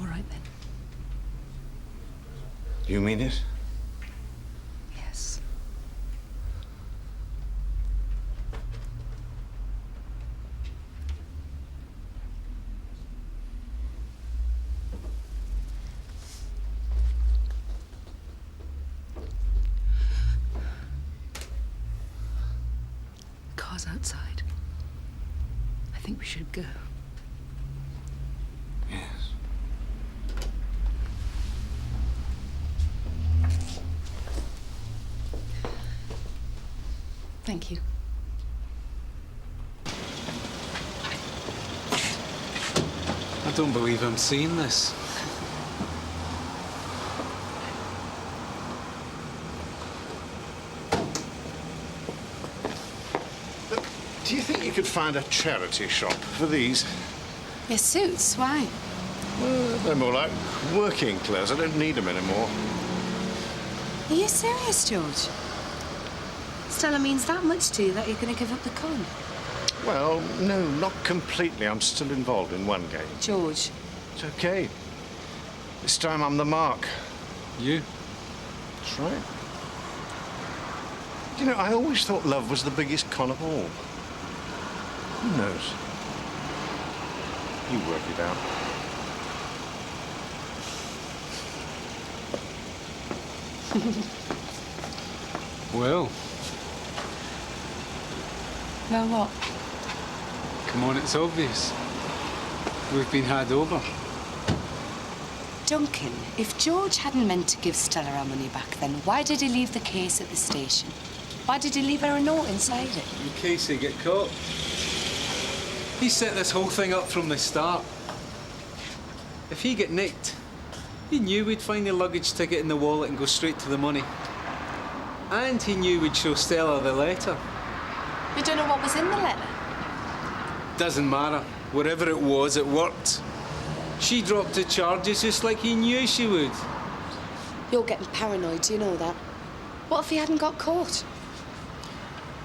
All right, then. You mean it? Yes. The car's outside. I think think we should go. Yes. Thank you. I don't believe I'm seeing this. Do you think you could find a charity shop for these? Your suits, why? Well, they're more like working clothes. I don't need them anymore. Are you serious, George? Stella means that much to you that you're going to give up the con? Well, no, not completely. I'm still involved in one game. George. It's okay. This time I'm the mark. You? That's right. You know, I always thought love was the biggest con of all. Who knows? You work it out. Well. Well, what? Come on, it's obvious. We've been had over. Duncan, if George hadn't meant to give Stella our money back then, why did he leave the case at the station? Why did he leave her a note inside it? In case they get caught. He set this whole thing up from the start. If he get nicked, he knew we'd find the luggage ticket in the wallet and go straight to the money. And he knew we'd show Stella the letter. You don't know what was in the letter? Doesn't matter. Whatever it was, it worked. She dropped the charges just like he knew she would. You're getting paranoid, do you know that? What if he hadn't got caught?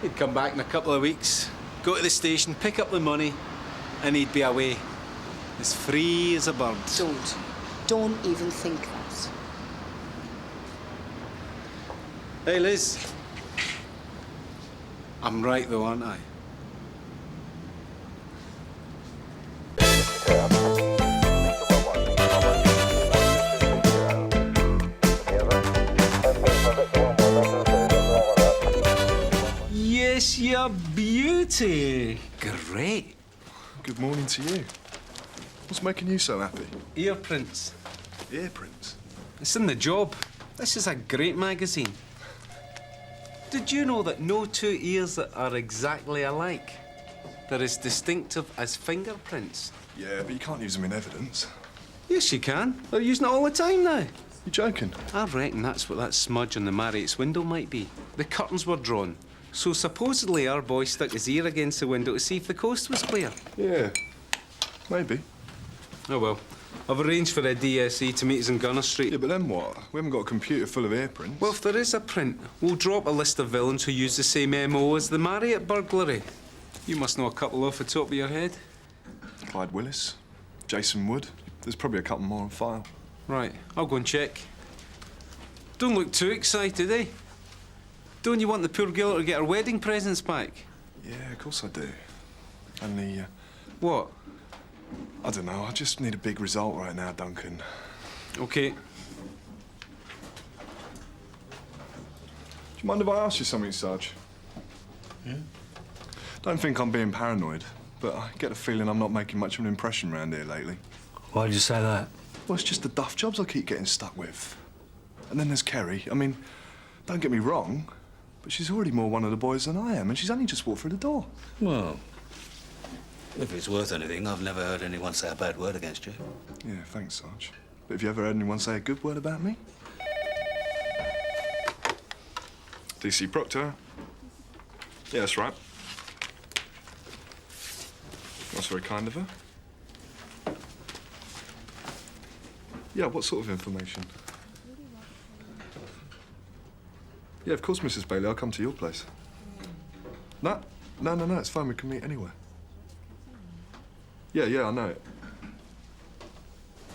He'd come back in a couple of weeks, go to the station, pick up the money, and he'd be away. As free as a bird. Don't even think that. Hey, Liz. I'm right, though, aren't I? Yes, you beauty. Great. Good morning to you. What's making you so happy? Ear prints. Ear prints? It's in the job. This is a great magazine. Did you know that no two ears are exactly alike? They're as distinctive as fingerprints. Yeah, but you can't use them in evidence. Yes, you can. They're using it all the time now. You joking? I reckon that's what that smudge on the Marriott's window might be. The curtains were drawn, so supposedly our boy stuck his ear against the window to see if the coast was clear. Yeah, maybe. Oh, well. I've arranged for a DSE to meet us in Gunner Street. Yeah, but then what? We haven't got a computer full of ear prints. Well, if there is a print, we'll drop a list of villains who use the same MO as the Marriott burglary. You must know a couple off the top of your head. Clyde Willis, Jason Wood. There's probably a couple more on file. Right, I'll go and check. Don't look too excited, eh? Don't you want the poor girl to get her wedding presents back? Yeah, of course I do. And the... What? I don't know. I just need a big result right now, Duncan. OK. Do you mind if I ask you something, Sarge? Yeah? Don't think I'm being paranoid, but I get the feeling I'm not making much of an impression around here lately. Why did you say that? Well, it's just the duff jobs I keep getting stuck with. And then there's Kerry. I mean, don't get me wrong, but she's already more one of the boys than I am, and she's only just walked through the door. Well, if it's worth anything, I've never heard anyone say a bad word against you. Yeah, thanks, Sarge. But have you ever heard anyone say a good word about me? DC Proctor? Yeah, that's right. That's very kind of her. Yeah, what sort of information? Yeah, of course, Mrs. Bailey. I'll come to your place. No, it's fine. We can meet anywhere. Yeah, I know it.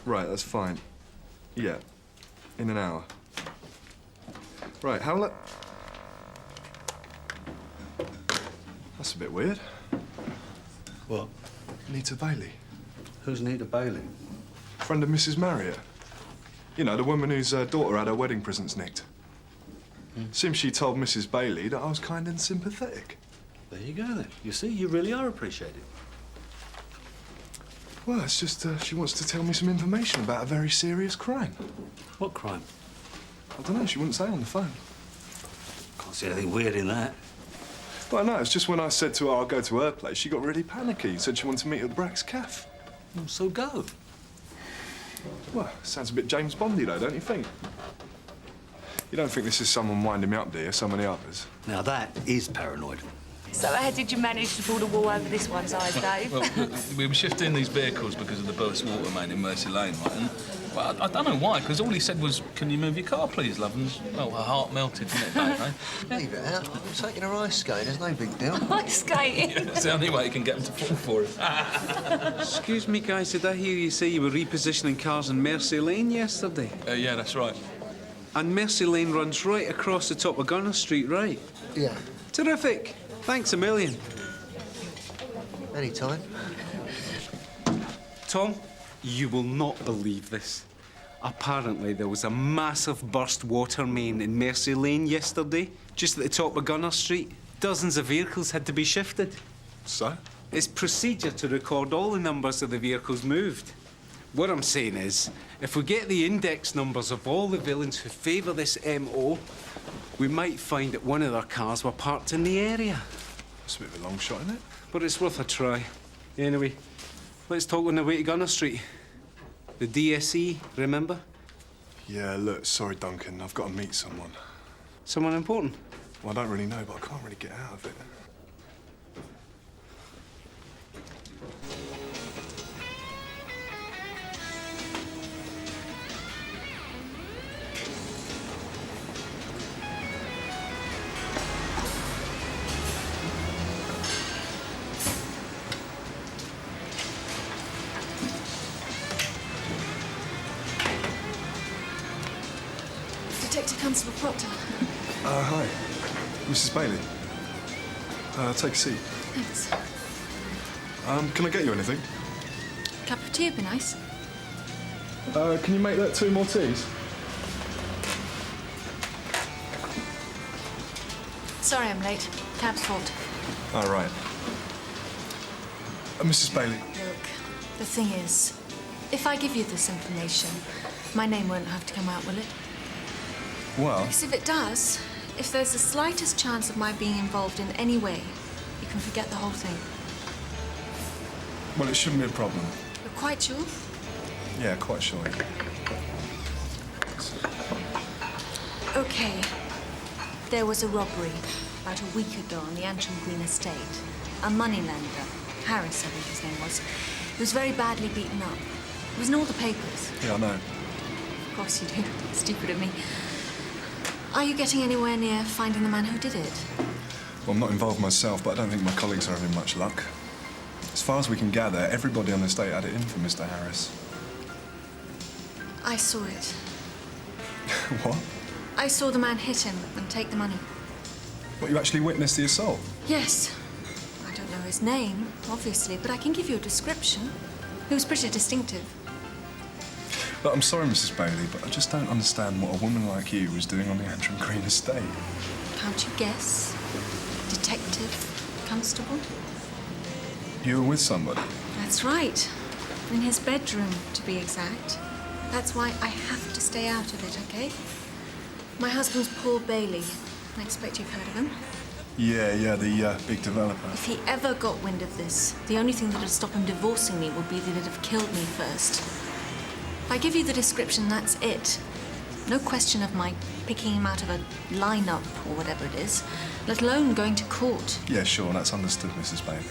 Right, that's fine. Yeah, in an hour. Right, That's a bit weird. What? Nita Bailey. Who's Nita Bailey? Friend of Mrs. Marriott. You know, the woman whose daughter had her wedding presents nicked. Seems she told Mrs. Bailey that I was kind and sympathetic. There you go, then. You see, you really are appreciated. Well, it's just she wants to tell me some information about a very serious crime. What crime? I don't know, she wouldn't say on the phone. Can't see anything weird in that. Well, no, it's just when I said to her I'll go to her place, she got really panicky. Said she wanted to meet at Brack's Cafe. Well, so go. Well, sounds a bit James Bondy, though, don't you think? You don't think this is someone winding me up, do you? Some of the others? Now, that is paranoid. So how did you manage to pull the wool over this one's eyes, Dave? Well, we were shifting these vehicles because of the burst water main in Mercy Lane, right? And, well, I don't know why, because all he said was, "Can you move your car, please, love?" And, well, her heart melted, didn't it, Dave, eh? Leave it out. I'm taking her ice skating. There's no big deal. Ice skating? Yeah, it's the only way you can get him to fall for it. Excuse me, guys, did I hear you say you were repositioning cars in Mercy Lane yesterday? Yeah, that's right. And Mercy Lane runs right across the top of Gunner Street, right? Yeah. Terrific. Thanks a million. Anytime. Tom, you will not believe this. Apparently, there was a massive burst water main in Mercy Lane yesterday, just at the top of Gunner Street. Dozens of vehicles had to be shifted. So? It's procedure to record all the numbers of the vehicles moved. What I'm saying is, if we get the index numbers of all the villains who favour this MO, we might find that one of their cars were parked in the area. That's a bit of a long shot, isn't it? But it's worth a try. Anyway, let's talk on the way to Gunner Street. The DSE, remember? Yeah, look, sorry, Duncan. I've got to meet someone. Someone important? Well, I don't really know, but I can't really get out of it. Detective Constable Proctor. Hi. Mrs. Bailey. Take a seat. Thanks. Can I get you anything? Cup of tea would be nice. Can you make that 2 more teas? Sorry I'm late. Cab's fault. Oh, right. Mrs. Bailey. Look, the thing is, if I give you this information, my name won't have to come out, will it? Well... Because if it does, if there's the slightest chance of my being involved in any way, you can forget the whole thing. Well, it shouldn't be a problem. You're quite sure? Yeah, quite sure. Okay. There was a robbery about a week ago on the Antrim Green estate. A moneylender, Harris, I think his name was. He was very badly beaten up. It was in all the papers. Yeah, I know. Of course you do. Stupid of me. Are you getting anywhere near finding the man who did it? Well, I'm not involved myself, but I don't think my colleagues are having much luck. As far as we can gather, everybody on the estate had it in for Mr. Harris. I saw it. What? I saw the man hit him and take the money. What, you actually witnessed the assault? Yes. I don't know his name, obviously, but I can give you a description. It was pretty distinctive. Look, I'm sorry, Mrs. Bailey, but I just don't understand what a woman like you was doing on the Antrim Green estate. Can't you guess? Detective, constable? You were with somebody? That's right. In his bedroom, to be exact. That's why I have to stay out of it, okay? My husband's Paul Bailey. I expect you've heard of him. Yeah, the big developer. If he ever got wind of this, the only thing that'd stop him divorcing me would be that he'd have killed me first. If I give you the description, that's it. No question of my picking him out of a lineup or whatever it is, let alone going to court. Yeah, sure, that's understood, Mrs. Bailey.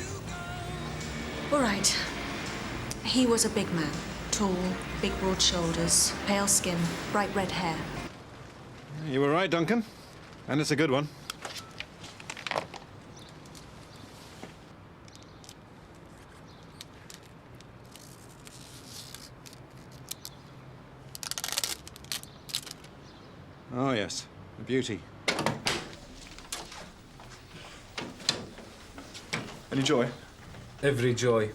All right. He was a big man. Tall, big broad shoulders, pale skin, bright red hair. You were right, Duncan. And it's a good one. Oh, yes. A beauty. Any joy? Every joy.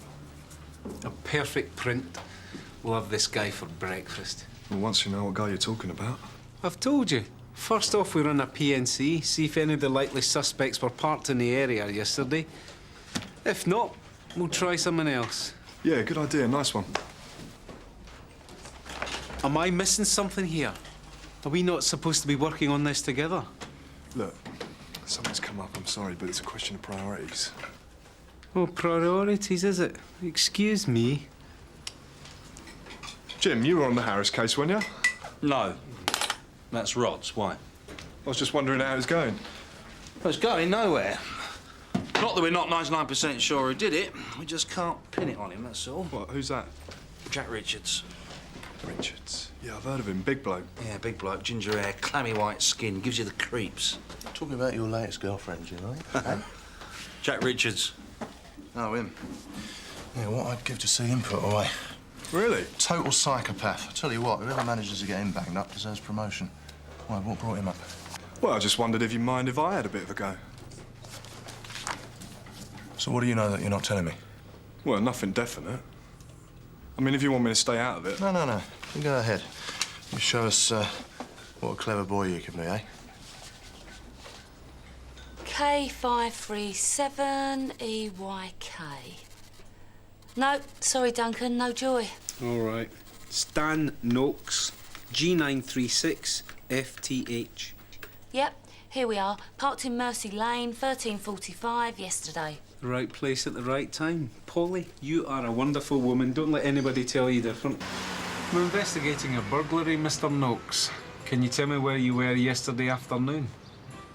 A perfect print. We'll have this guy for breakfast. Well, once you know what guy you're talking about. I've told you. First off, we run a PNC, see if any of the likely suspects were parked in the area yesterday. If not, we'll try someone else. Yeah, good idea. Nice one. Am I missing something here? Are we not supposed to be working on this together? Look, something's come up. I'm sorry, but it's a question of priorities. Oh, priorities, is it? Excuse me. Jim, you were on the Harris case, weren't you? No. That's Rod's. Why? I was just wondering how it was going. Well, it's going nowhere. Not that we're not 99% sure who did it. We just can't pin it on him, that's all. What? Who's that? Jack Richards. Richards? Yeah, I've heard of him. Big bloke. Yeah, big bloke. Ginger hair, clammy white skin. Gives you the creeps. Talking about your latest girlfriend, you know? Eh? Jack Richards. Oh, him. Yeah, what I'd give to see him put away. Really? Total psychopath. I tell you what, whoever manages to get him banged up deserves promotion. Why, what brought him up? Well, I just wondered if you mind if I had a bit of a go. So what do you know that you're not telling me? Well, nothing definite. I mean, if you want me to stay out of it... No. You go ahead. You show us what a clever boy you can be, eh? K537EYK. No, sorry, Duncan, no joy. All right. Stan Noakes, G936FTH. Yep, here we are. Parked in Mercy Lane, 13:45 yesterday. The right place at the right time. Polly, you are a wonderful woman. Don't let anybody tell you different. We're investigating a burglary, Mr. Noakes. Can you tell me where you were yesterday afternoon?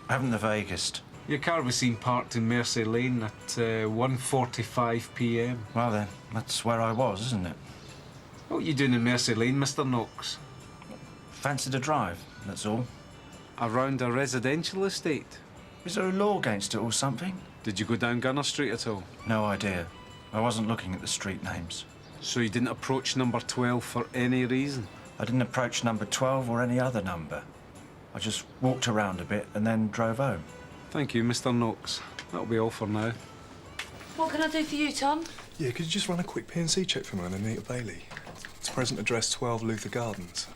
I haven't the vaguest. Your car was seen parked in Mercy Lane at 1:45 p.m. Well then, that's where I was, isn't it? What were you doing in Mercy Lane, Mr. Noakes? Fancied a drive, that's all. Around a residential estate? Is there a law against it or something? Did you go down Gunner Street at all? No idea. I wasn't looking at the street names. So you didn't approach number 12 for any reason? I didn't approach number 12 or any other number. I just walked around a bit and then drove home. Thank you, Mr. Noakes. That'll be all for now. What can I do for you, Tom? Yeah, could you just run a quick P&C check for me on Anita Bailey? It's present address 12 Luther Gardens.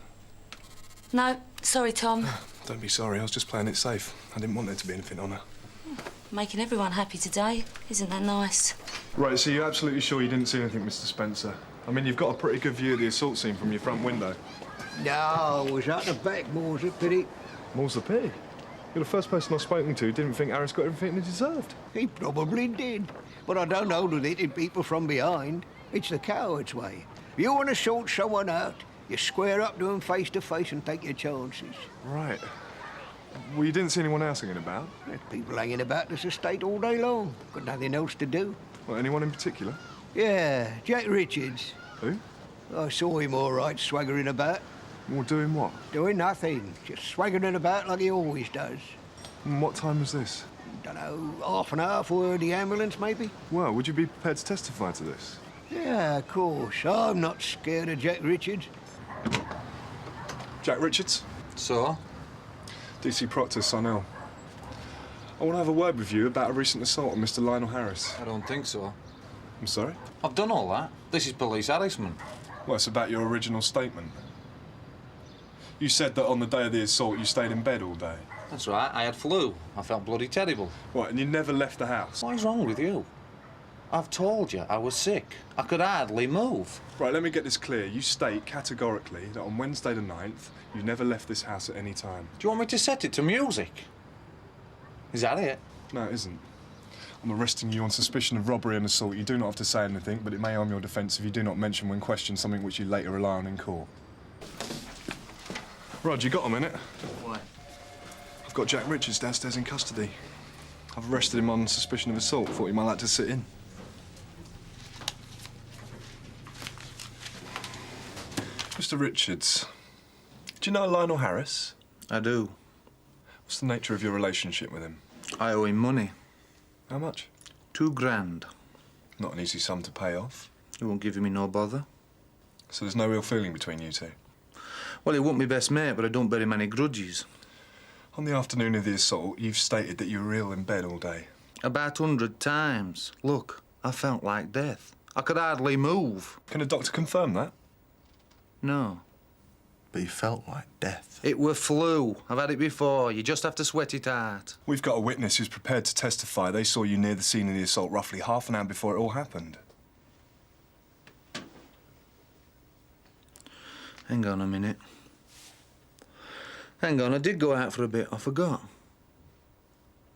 No, sorry, Tom. Don't be sorry, I was just playing it safe. I didn't want there to be anything on her. Making everyone happy today. Isn't that nice? Right, so you're absolutely sure you didn't see anything, Mr. Spencer? I mean, you've got a pretty good view of the assault scene from your front window. No, was that the back, more's a pity. More's the pity? You're the first person I've spoken to who didn't think Harris got everything he deserved. He probably did. But I don't hold with hitting people from behind. It's the coward's way. If you want to sort someone out, you square up to them face to face and take your chances. Right. Well, you didn't see anyone else hanging about? There's people hanging about this estate all day long. Got nothing else to do. Well, anyone in particular? Yeah, Jack Richards. Who? I saw him all right, swaggering about. Well, doing what? Doing nothing. Just swaggering about like he always does. And what time was this? Dunno, half an hour for the ambulance, maybe? Well, would you be prepared to testify to this? Yeah, of course. I'm not scared of Jack Richards. Jack Richards? So? DC Proctor, son L. I want to have a word with you about a recent assault on Mr. Lionel Harris. I don't think so. I'm sorry? I've done all that. This is police harassment. Well, it's about your original statement. You said that on the day of the assault you stayed in bed all day. That's right. I had flu. I felt bloody terrible. What, and you never left the house? What is wrong with you? I've told you I was sick. I could hardly move. Right, let me get this clear. You state categorically that on Wednesday the 9th, you never left this house at any time. Do you want me to set it to music? Is that it? No, it isn't. I'm arresting you on suspicion of robbery and assault. You do not have to say anything, but it may harm your defence if you do not mention when questioned something which you later rely on in court. Rod, you got a minute? Why? I've got Jack Richards downstairs in custody. I've arrested him on suspicion of assault. Thought he might like to sit in. Mr. Richards, do you know Lionel Harris? I do. What's the nature of your relationship with him? I owe him money. How much? £2 grand. Not an easy sum to pay off. He won't give me no bother. So there's no real feeling between you two? Well, he won't be best mate, but I don't bear him any grudges. On the afternoon of the assault, you've stated that you were ill in bed all day. About 100 times. Look, I felt like death. I could hardly move. Can a doctor confirm that? No. But you felt like death. It were flu. I've had it before. You just have to sweat it out. We've got a witness who's prepared to testify. They saw you near the scene of the assault roughly half an hour before it all happened. Hang on a minute. Hang on, I did go out for a bit. I forgot.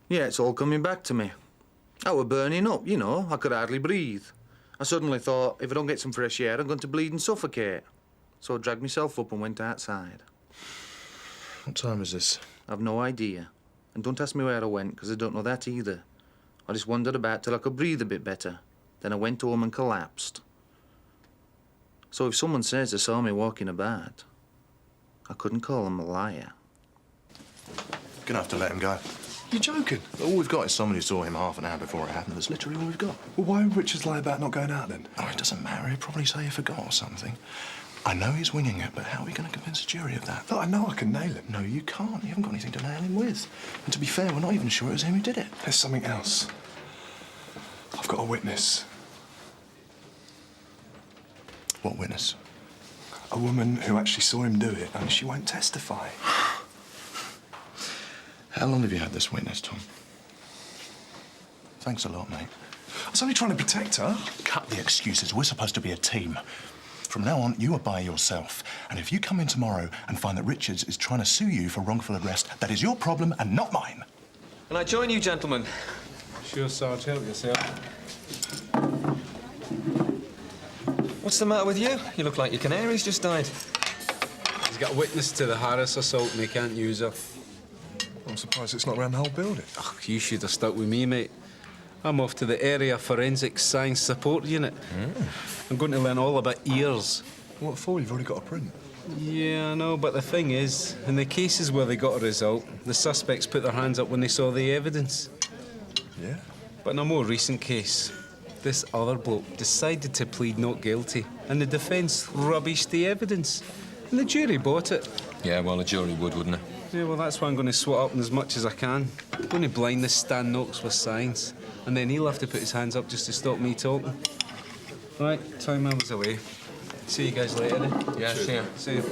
Yeah, it's all coming back to me. I were burning up, you know. I could hardly breathe. I suddenly thought, if I don't get some fresh air, I'm going to bleed and suffocate. So I dragged myself up and went outside. What time is this? I've no idea. And don't ask me where I went, because I don't know that either. I just wandered about till I could breathe a bit better. Then I went home and collapsed. So if someone says they saw me walking about, I couldn't call them a liar. Gonna have to let him go. You're joking? All we've got is someone who saw him half an hour before it happened. That's literally all we've got. Well, why would Richards lie about not going out then? Oh, it doesn't matter. He'd probably say he forgot or something. I know he's winging it, but how are we going to convince the jury of that? Look, I know I can nail him. No, you can't. You haven't got anything to nail him with. And to be fair, we're not even sure it was him who did it. There's something else. I've got a witness. What witness? A woman who actually saw him do it, and she won't testify. How long have you had this witness, Tom? Thanks a lot, mate. I was only trying to protect her. Cut the excuses. We're supposed to be a team. From now on, you are by yourself. And if you come in tomorrow and find that Richards is trying to sue you for wrongful arrest, that is your problem and not mine. Can I join you, gentlemen? Sure, Sarge, help yourself. What's the matter with you? You look like your canary's just died. He's got a witness to the Harris assault and he can't use her. I'm surprised it's not around the whole building. Oh, you should have stuck with me, mate. I'm off to the Area Forensic Science Support Unit. I'm going to learn all about ears. What for? You've already got a print. Yeah, I know, but the thing is, in the cases where they got a result, the suspects put their hands up when they saw the evidence. Yeah? But in a more recent case, this other bloke decided to plead not guilty, and the defence rubbished the evidence. And the jury bought it. Yeah, well, a jury would, wouldn't it? Yeah, well, that's why I'm going to swat up as much as I can. I'm going to blind this Stan Noakes with science, and then he'll have to put his hands up just to stop me talking. Right, time I was away. See you guys later, then. Yeah, Sure. see ya. See you.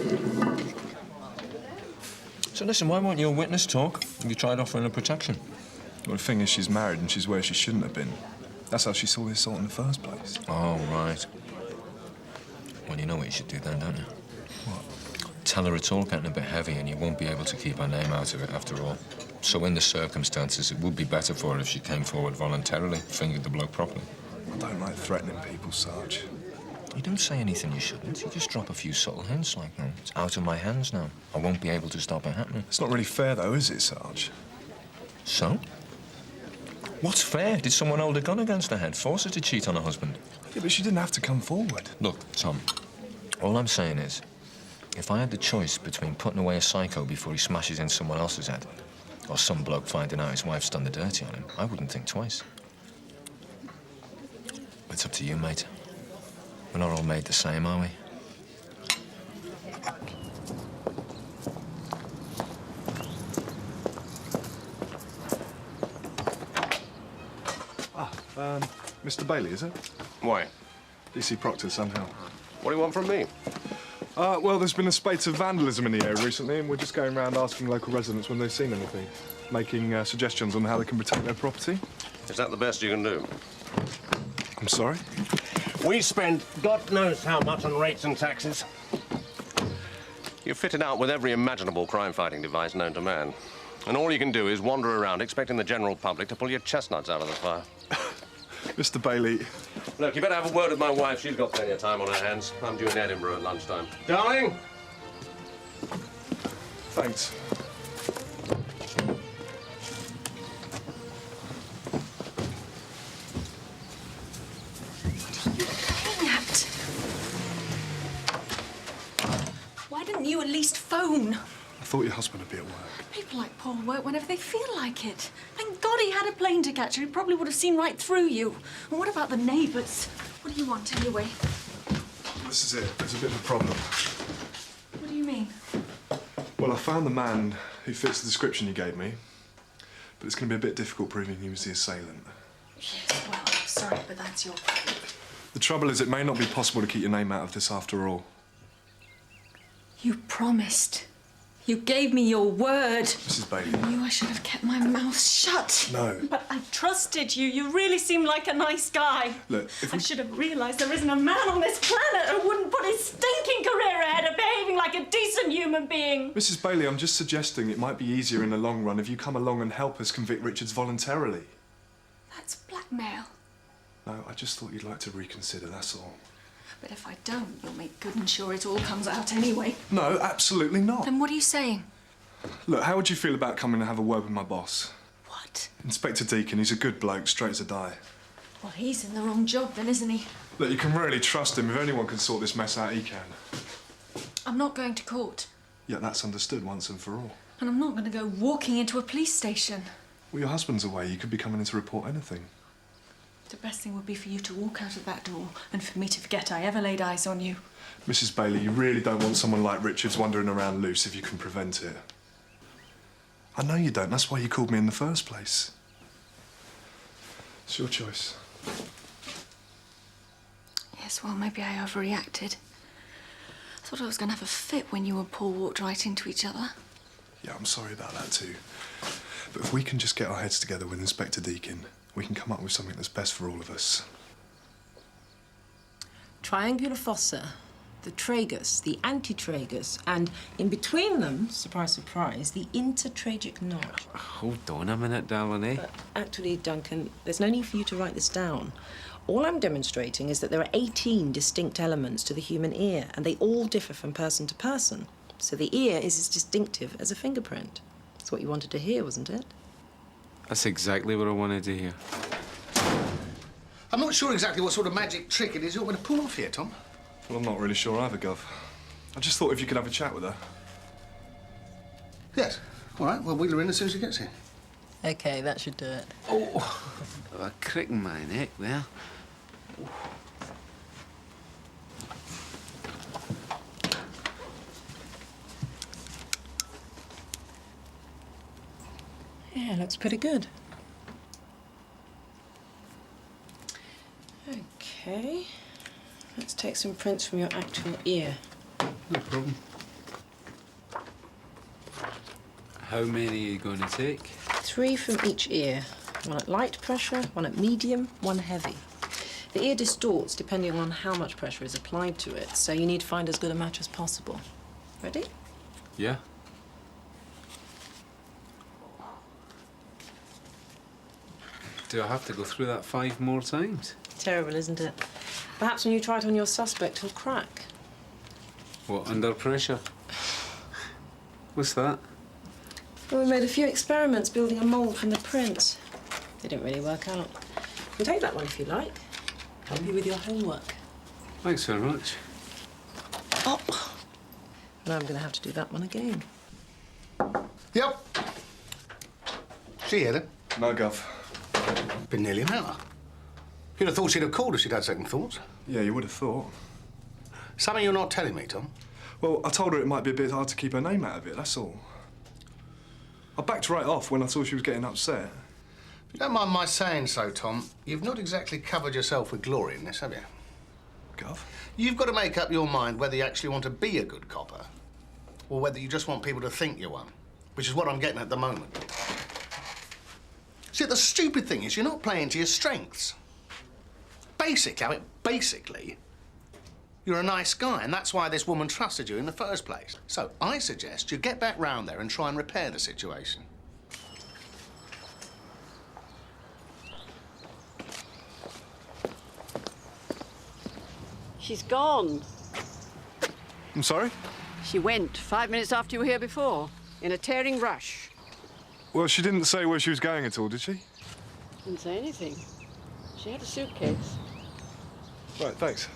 So listen, why won't your witness talk? Have you tried offering her protection? Well, the thing is, she's married and she's where she shouldn't have been. That's how she saw the assault in the first place. Oh, right. Well, you know what you should do then, don't you? What? Tell her it's all getting a bit heavy and you won't be able to keep her name out of it after all. So in the circumstances, it would be better for her if she came forward voluntarily, fingered the bloke properly. I don't like threatening people, Sarge. You don't say anything you shouldn't. You just drop a few subtle hints like, no, it's out of my hands now. I won't be able to stop it happening. It's not really fair, though, is it, Sarge? So? What's fair? Did someone hold a gun against her head, force her to cheat on her husband? Yeah, but she didn't have to come forward. Look, Tom, all I'm saying is, if I had the choice between putting away a psycho before he smashes in someone else's head, or some bloke finding out his wife's done the dirty on him, I wouldn't think twice. It's up to you, mate. We're not all made the same, are we? Mr. Bailey, is it? Why? DC Proctor, somehow. What do you want from me? Well, there's been a spate of vandalism in the area recently, and we're just going around asking local residents when they've seen anything, making suggestions on how they can protect their property. Is that the best you can do? I'm sorry? We spend God knows how much on rates and taxes. You're fitted out with every imaginable crime-fighting device known to man. And all you can do is wander around expecting the general public to pull your chestnuts out of the fire. Mr. Bailey. Look, you better have a word with my wife. She's got plenty of time on her hands. I'm due in Edinburgh at lunchtime. Darling? Thanks. Why didn't you at least phone? I thought your husband would be at work. People like Paul work whenever they feel like it. Thank God he had a plane to catch, or he probably would have seen right through you. And what about the neighbours? What do you want, anyway? This is it. There's a bit of a problem. What do you mean? Well, I found the man who fits the description you gave me, but it's going to be a bit difficult proving he was the assailant. Yes, well, I'm sorry, but that's your problem. The trouble is, it may not be possible to keep your name out of this after all. You promised. You gave me your word. Mrs. Bailey. I knew I should have kept my mouth shut. No. But I trusted you. You really seemed like a nice guy. Look, I should have realised there isn't a man on this planet who wouldn't put his stinking career ahead of behaving like a decent human being. Mrs. Bailey, I'm just suggesting it might be easier in the long run if you come along and help us convict Richards voluntarily. That's blackmail. No, I just thought you'd like to reconsider, that's all. But if I don't, you'll make good and sure it all comes out anyway. No, absolutely not. Then what are you saying? Look, how would you feel about coming and have a word with my boss? What? Inspector Deakin, he's a good bloke, straight as a die. Well, he's in the wrong job then, isn't he? Look, you can really trust him. If anyone can sort this mess out, he can. I'm not going to court. Yeah, that's understood once and for all. And I'm not going to go walking into a police station. Well, your husband's away. You could be coming in to report anything. The best thing would be for you to walk out of that door and for me to forget I ever laid eyes on you. Mrs. Bailey, you really don't want someone like Richards wandering around loose if you can prevent it. I know you don't. That's why you called me in the first place. It's your choice. Yes, well, maybe I overreacted. I thought I was going to have a fit when you and Paul walked right into each other. Yeah, I'm sorry about that too. But if we can just get our heads together with Inspector Deakin, we can come up with something that's best for all of us. Triangular fossa, the tragus, the antitragus, and in between them, surprise, surprise, the intertragic notch. Hold on a minute, darling, eh? Actually, Duncan, there's no need for you to write this down. All I'm demonstrating is that there are 18 distinct elements to the human ear, and they all differ from person to person. So the ear is as distinctive as a fingerprint. That's what you wanted to hear, wasn't it? That's exactly what I wanted to hear. I'm not sure exactly what sort of magic trick it is you want me to pull off here, Tom. Well, I'm not really sure either, Gov. I just thought if you could have a chat with her. Yes. All right, well, wheel her in as soon as she gets here. OK, that should do it. Oh, a crick in my neck there. Yeah, looks pretty good. OK. Let's take some prints from your actual ear. No problem. How many are you going to take? 3 from each ear. One at light pressure, one at medium, one heavy. The ear distorts depending on how much pressure is applied to it, so you need to find as good a match as possible. Ready? Yeah. Do I have to go through that 5 more times? Terrible, isn't it? Perhaps when you try it on your suspect, he'll crack. What, under pressure? What's that? Well, we made a few experiments building a mould from the prints. They didn't really work out. You can take that one if you like. Help you with your homework. Thanks very much. Oh! Now I'm going to have to do that one again. Yep. She here, then? No, Gov. Been nearly an hour. You'd have thought she'd have called if she'd had second thoughts. Yeah, you would have thought. Something you're not telling me, Tom. Well, I told her it might be a bit hard to keep her name out of it, that's all. I backed right off when I saw she was getting upset. If you don't mind my saying so, Tom, you've not exactly covered yourself with glory in this, have you? Gov? You've got to make up your mind whether you actually want to be a good copper or whether you just want people to think you're one, which is what I'm getting at the moment. See, the stupid thing is you're not playing to your strengths. Basically, you're a nice guy, and that's why this woman trusted you in the first place. So I suggest you get back round there and try and repair the situation. She's gone. I'm sorry? She went 5 minutes after you were here before, in a tearing rush. Well, she didn't say where she was going at all, did she? Didn't say anything. She had a suitcase. Right, thanks.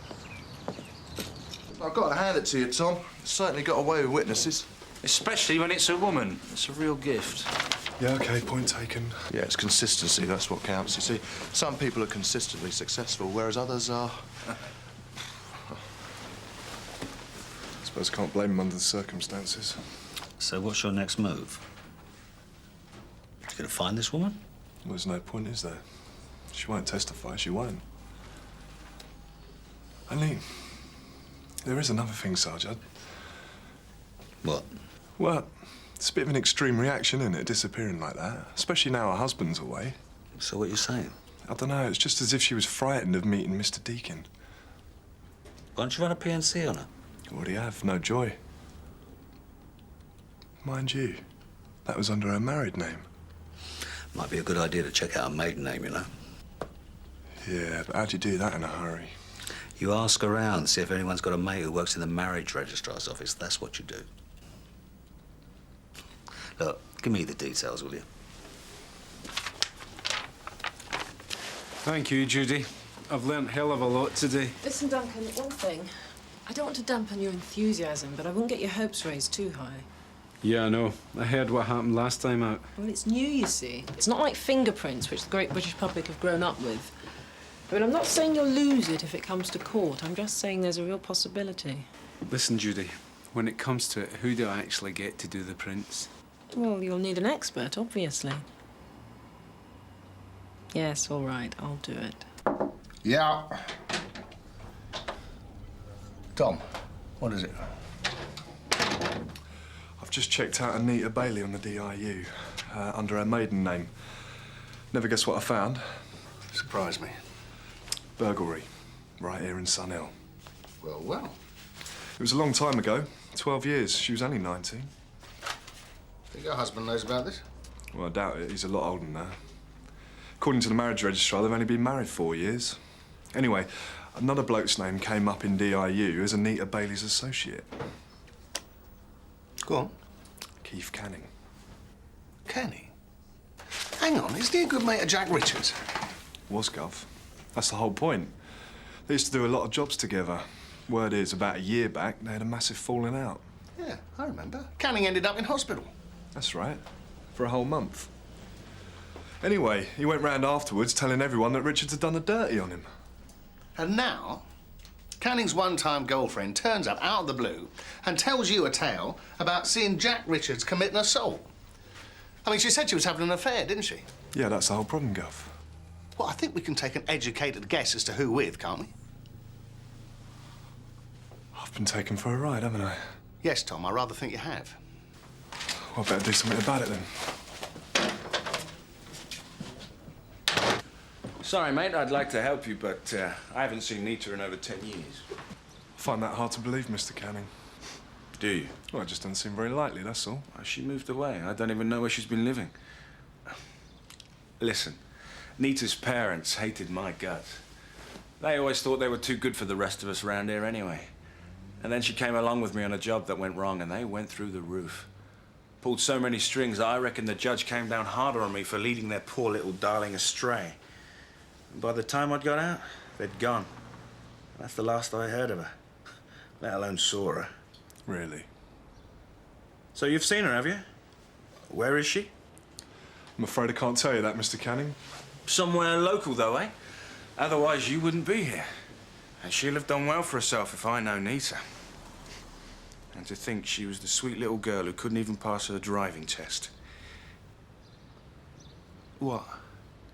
I've got to hand it to you, Tom. Certainly got away with witnesses. Especially when it's a woman. It's a real gift. Yeah, OK, point taken. Yeah, it's consistency, that's what counts. You see, some people are consistently successful, whereas others are... I suppose I can't blame them under the circumstances. So what's your next move? You gonna find this woman? Well, there's no point, is there? She won't testify, she won't. Only, there is another thing, Sarge. What? Well, it's a bit of an extreme reaction, isn't it, disappearing like that? Especially now her husband's away. So what you saying? I don't know, it's just as if she was frightened of meeting Mr. Deakin. Why don't you run a PNC on her? What do you have? No joy. Mind you, that was under her married name. Might be a good idea to check out her maiden name, you know. Yeah, but how'd you do that in a hurry? You ask around, see if anyone's got a mate who works in the marriage registrar's office. That's what you do. Look, give me the details, will you? Thank you, Judy. I've learnt hell of a lot today. Listen, Duncan, one thing. I don't want to dampen your enthusiasm, but I won't get your hopes raised too high. Yeah, I know. I heard what happened last time out. Well, it's new, you see. It's not like fingerprints, which the great British public have grown up with. I mean, I'm not saying you'll lose it if it comes to court. I'm just saying there's a real possibility. Listen, Judy, when it comes to it, who do I actually get to do the prints? Well, you'll need an expert, obviously. Yes, all right, I'll do it. Yeah. Tom, what is it? I've just checked out Anita Bailey on the DIU, under her maiden name. Never guess what I found. Surprise me. Burglary, right here in Sun Hill. Well, well. It was a long time ago, 12 years. She was only 19. Think your husband knows about this? Well, I doubt it. He's a lot older than that. According to the marriage registrar, they've only been married 4 years. Anyway, another bloke's name came up in DIU as Anita Bailey's associate. Go on. Keith Canning. Canning? Hang on, isn't he a good mate of Jack Richards? Was, Gov. That's the whole point. They used to do a lot of jobs together. Word is, about a year back, they had a massive falling out. Yeah, I remember. Canning ended up in hospital. That's right. For a whole month. Anyway, he went round afterwards telling everyone that Richards had done the dirty on him. And now, Canning's one-time girlfriend turns up out of the blue and tells you a tale about seeing Jack Richards commit an assault. I mean, she said she was having an affair, didn't she? Yeah, that's the whole problem, Gov. Well, I think we can take an educated guess as to who with, can't we? I've been taken for a ride, haven't I? Yes, Tom, I rather think you have. Well, I better do something about it then. Sorry, mate, I'd like to help you, but I haven't seen Nita in over 10 years. I find that hard to believe, Mr. Canning. Do you? Well, it just doesn't seem very likely, that's all. Well, she moved away. I don't even know where she's been living. Listen, Nita's parents hated my guts. They always thought they were too good for the rest of us around here anyway. And then she came along with me on a job that went wrong, and they went through the roof. Pulled so many strings that I reckon the judge came down harder on me for leading their poor little darling astray. And by the time I'd got out, they'd gone. That's the last I heard of her, let alone saw her. Really? So you've seen her, have you? Where is she? I'm afraid I can't tell you that, Mr. Canning. Somewhere local, though, eh? Otherwise, you wouldn't be here. And she'll have done well for herself if I know Nita. And to think she was the sweet little girl who couldn't even pass her driving test. What?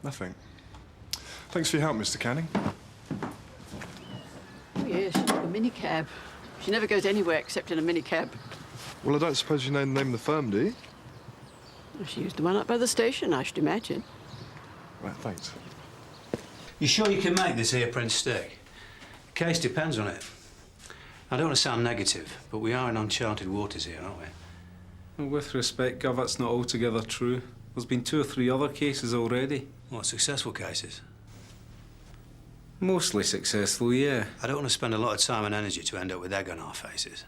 Nothing. Thanks for your help, Mr. Canning. Oh, yes, she's got a minicab. She never goes anywhere except in a minicab. Well, I don't suppose you know the name of the firm, do you? Well, she used the one up by the station, I should imagine. Right, thanks. You sure you can make this here print stick? The case depends on it. I don't want to sound negative, but we are in uncharted waters here, aren't we? Well, with respect, Gov, that's not altogether true. There's been 2 or 3 other cases already. What, successful cases? Mostly successful, yeah. I don't want to spend a lot of time and energy to end up with egg on our faces.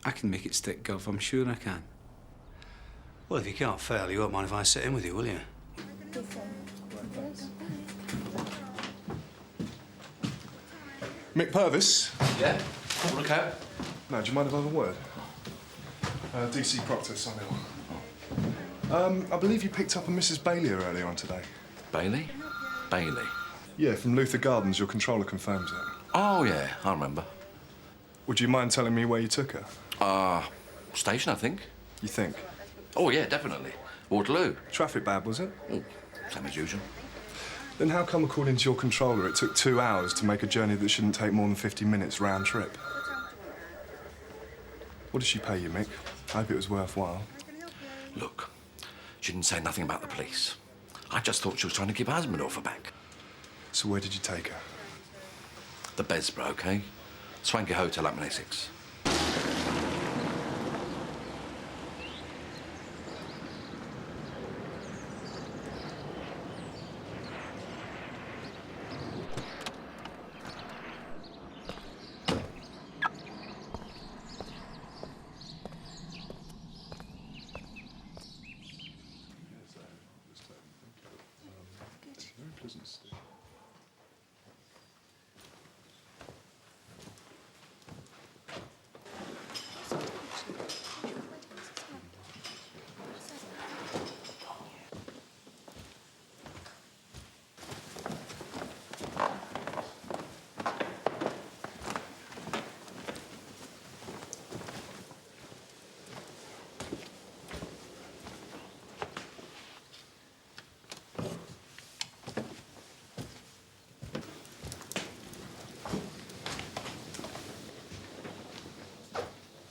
I can make it stick, Gov, I'm sure I can. Well, if you can't fail, you won't mind if I sit in with you, will you? Mick Purvis? Yeah? Look out. No, do you mind if I have a word? DC Proctor, Sun Hill. I believe you picked up a Mrs. Bailey earlier on today. Bailey? Bailey? Yeah, from Luther Gardens. Your controller confirms it. Oh, yeah, I remember. Would you mind telling me where you took her? Station, I think. You think? Oh, yeah, definitely. Waterloo. Traffic bad, was it? Oh, same as usual. Then how come, according to your controller, it took 2 hours to make a journey that shouldn't take more than 50 minutes round trip? What did she pay you, Mick? I hope it was worthwhile. Look, she didn't say nothing about the police. I just thought she was trying to keep her husband off her back. So where did you take her? The Besborough, OK? Swanky Hotel up in Essex.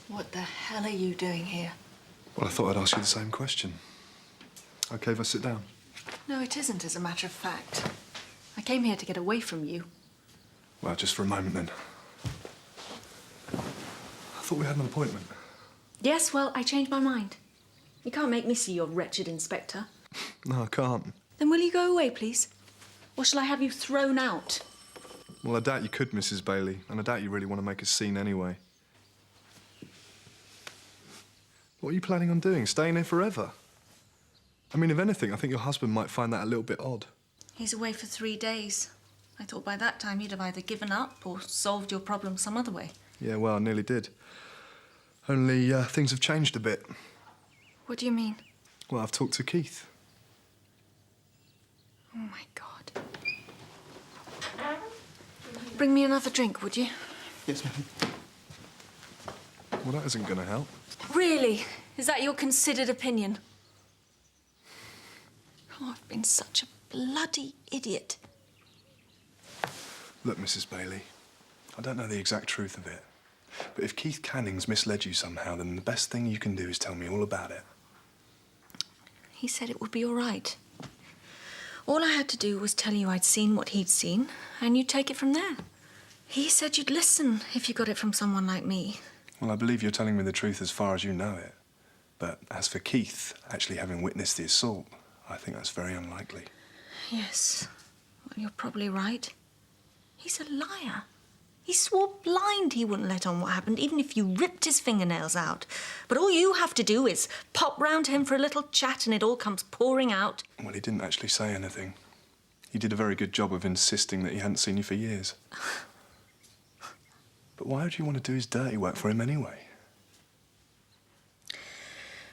What the hell are you doing here? Well, I thought I'd ask you the same question. OK if I sit down? No, it isn't, as a matter of fact. I came here to get away from you. Well, just for a moment, then. I thought we had an appointment. Yes, well, I changed my mind. You can't make me see your wretched inspector. No, I can't. Then will you go away, please? Or shall I have you thrown out? Well, I doubt you could, Mrs. Bailey, and I doubt you really want to make a scene anyway. What are you planning on doing? Staying here forever? I mean, if anything, I think your husband might find that a little bit odd. He's away for 3 days. I thought by that time you'd have either given up or solved your problem some other way. Yeah, well, I nearly did. Only things have changed a bit. What do you mean? Well, I've talked to Keith. Oh, my God. Bring me another drink, would you? Yes, ma'am. Well, that isn't going to help. Really? Is that your considered opinion? Oh, I've been such a bloody idiot. Look, Mrs. Bailey, I don't know the exact truth of it, but if Keith Canning's misled you somehow, then the best thing you can do is tell me all about it. He said it would be all right. All I had to do was tell you I'd seen what he'd seen, and you'd take it from there. He said you'd listen if you got it from someone like me. Well, I believe you're telling me the truth as far as you know it. But as for Keith actually having witnessed the assault, I think that's very unlikely. Yes. Well, you're probably right. He's a liar. He swore blind he wouldn't let on what happened, even if you ripped his fingernails out. But all you have to do is pop round to him for a little chat and it all comes pouring out. Well, he didn't actually say anything. He did a very good job of insisting that he hadn't seen you for years. But why would you want to do his dirty work for him anyway?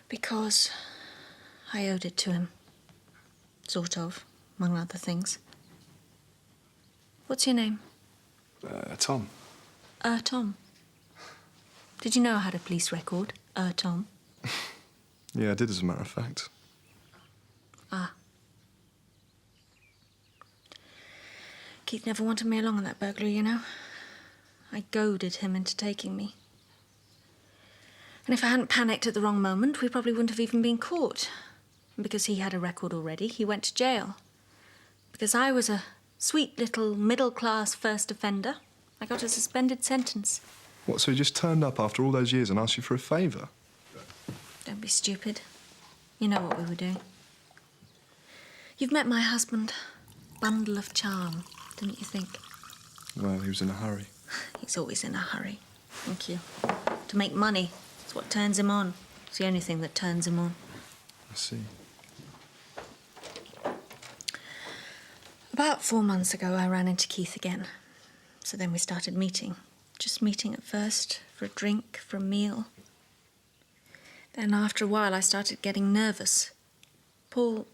Because I owed it to him. Sort of, among other things. What's your name? Tom. Tom. Did you know I had a police record? Tom. Yeah, I did, as a matter of fact. Ah. Keith never wanted me along on that burglary, you know. I goaded him into taking me. And if I hadn't panicked at the wrong moment, we probably wouldn't have even been caught. And because he had a record already, he went to jail. Because I was a sweet little middle-class first offender, I got a suspended sentence. What, so he just turned up after all those years and asked you for a favour? Don't be stupid. You know what we were doing. You've met my husband. Bundle of charm, didn't you think? Well, he was in a hurry. He's always in a hurry. Thank you. To make money. It's what turns him on. It's the only thing that turns him on. I see. About 4 months ago, I ran into Keith again. So then we started meeting. Just meeting at first, for a drink, for a meal. Then after a while, I started getting nervous. Paul,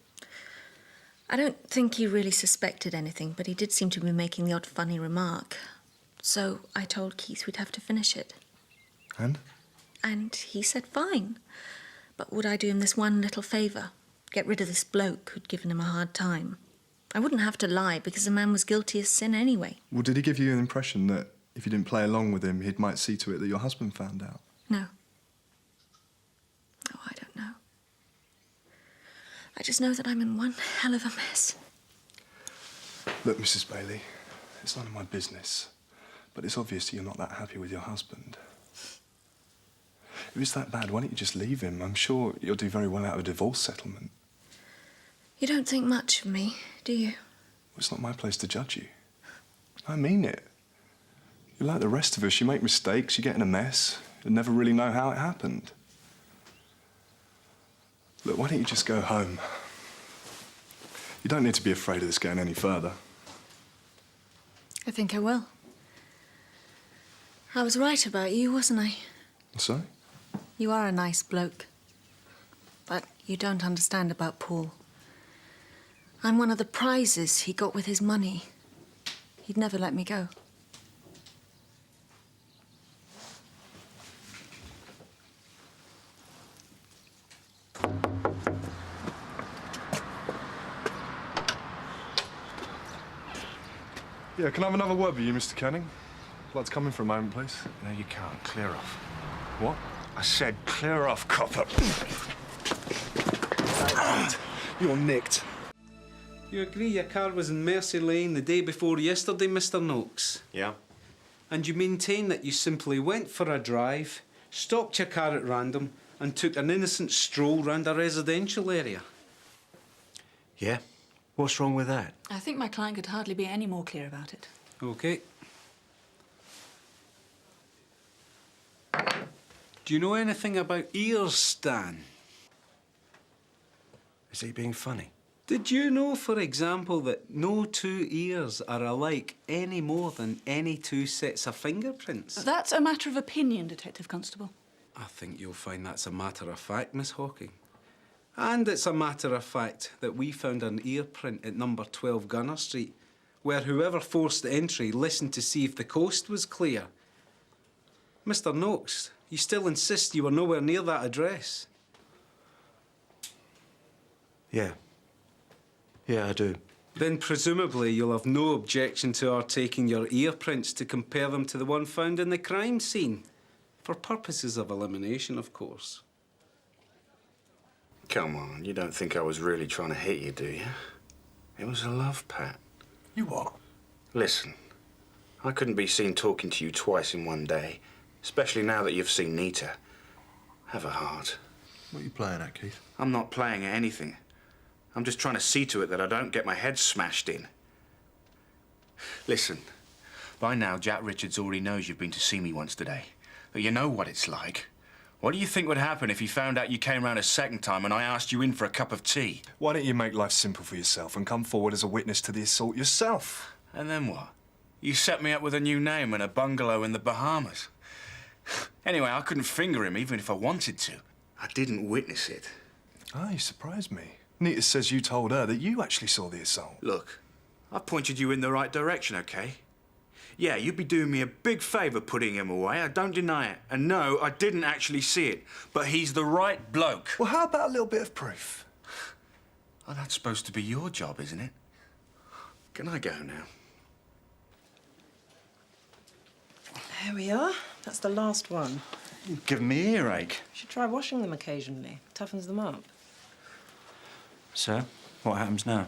I don't think he really suspected anything, but he did seem to be making the odd funny remark. So I told Keith we'd have to finish it. And? And he said fine. But would I do him this one little favour? Get rid of this bloke who'd given him a hard time. I wouldn't have to lie, because the man was guilty as sin anyway. Well, did he give you an impression that if you didn't play along with him, he might see to it that your husband found out? No. I just know that I'm in one hell of a mess. Look, Mrs. Bailey, it's none of my business, but it's obvious that you're not that happy with your husband. If it's that bad, why don't you just leave him? I'm sure you'll do very well out of a divorce settlement. You don't think much of me, do you? Well, it's not my place to judge you. I mean it. You're like the rest of us. You make mistakes, you get in a mess, and never really know how it happened. Look, why don't you just go home? You don't need to be afraid of this going any further. I think I will. I was right about you, wasn't I? So? You are a nice bloke. But you don't understand about Paul. I'm one of the prizes he got with his money. He'd never let me go. Yeah, can I have another word with you, Mr. Canning? I'd like to come in for a moment, please. No, you can't. Clear off. What? I said clear off, copper. You're nicked. You agree your car was in Mercy Lane the day before yesterday, Mr. Noakes? Yeah. And you maintain that you simply went for a drive, stopped your car at random, and took an innocent stroll round a residential area? Yeah? What's wrong with that? I think my client could hardly be any more clear about it. OK. Do you know anything about ears, Stan? Is he being funny? Did you know, for example, that no two ears are alike any more than any two sets of fingerprints? That's a matter of opinion, Detective Constable. I think you'll find that's a matter of fact, Miss Hawking. And it's a matter of fact that we found an ear print at number 12 Gunner Street, where whoever forced the entry listened to see if the coast was clear. Mr. Noakes, you still insist you were nowhere near that address? Yeah. Yeah, I do. Then presumably you'll have no objection to our taking your ear prints to compare them to the one found in the crime scene. For purposes of elimination, of course. Come on, you don't think I was really trying to hit you, do you? It was a love pat. You what? Listen, I couldn't be seen talking to you twice in one day, especially now that you've seen Nita. Have a heart. What are you playing at, Keith? I'm not playing at anything. I'm just trying to see to it that I don't get my head smashed in. Listen, by now Jack Richards already knows you've been to see me once today. But you know what it's like. What do you think would happen if he found out you came round a second time and I asked you in for a cup of tea? Why don't you make life simple for yourself and come forward as a witness to the assault yourself? And then what? You set me up with a new name and a bungalow in the Bahamas. Anyway, I couldn't finger him even if I wanted to. I didn't witness it. Ah, you surprised me. Nita says you told her that you actually saw the assault. Look, I pointed you in the right direction, OK? Yeah, you'd be doing me a big favour putting him away, I don't deny it. And no, I didn't actually see it, but he's the right bloke. Well, how about a little bit of proof? Oh, that's supposed to be your job, isn't it? Can I go now? There we are. That's the last one. You've given me earache. You should try washing them occasionally. Toughens them up. So, what happens now?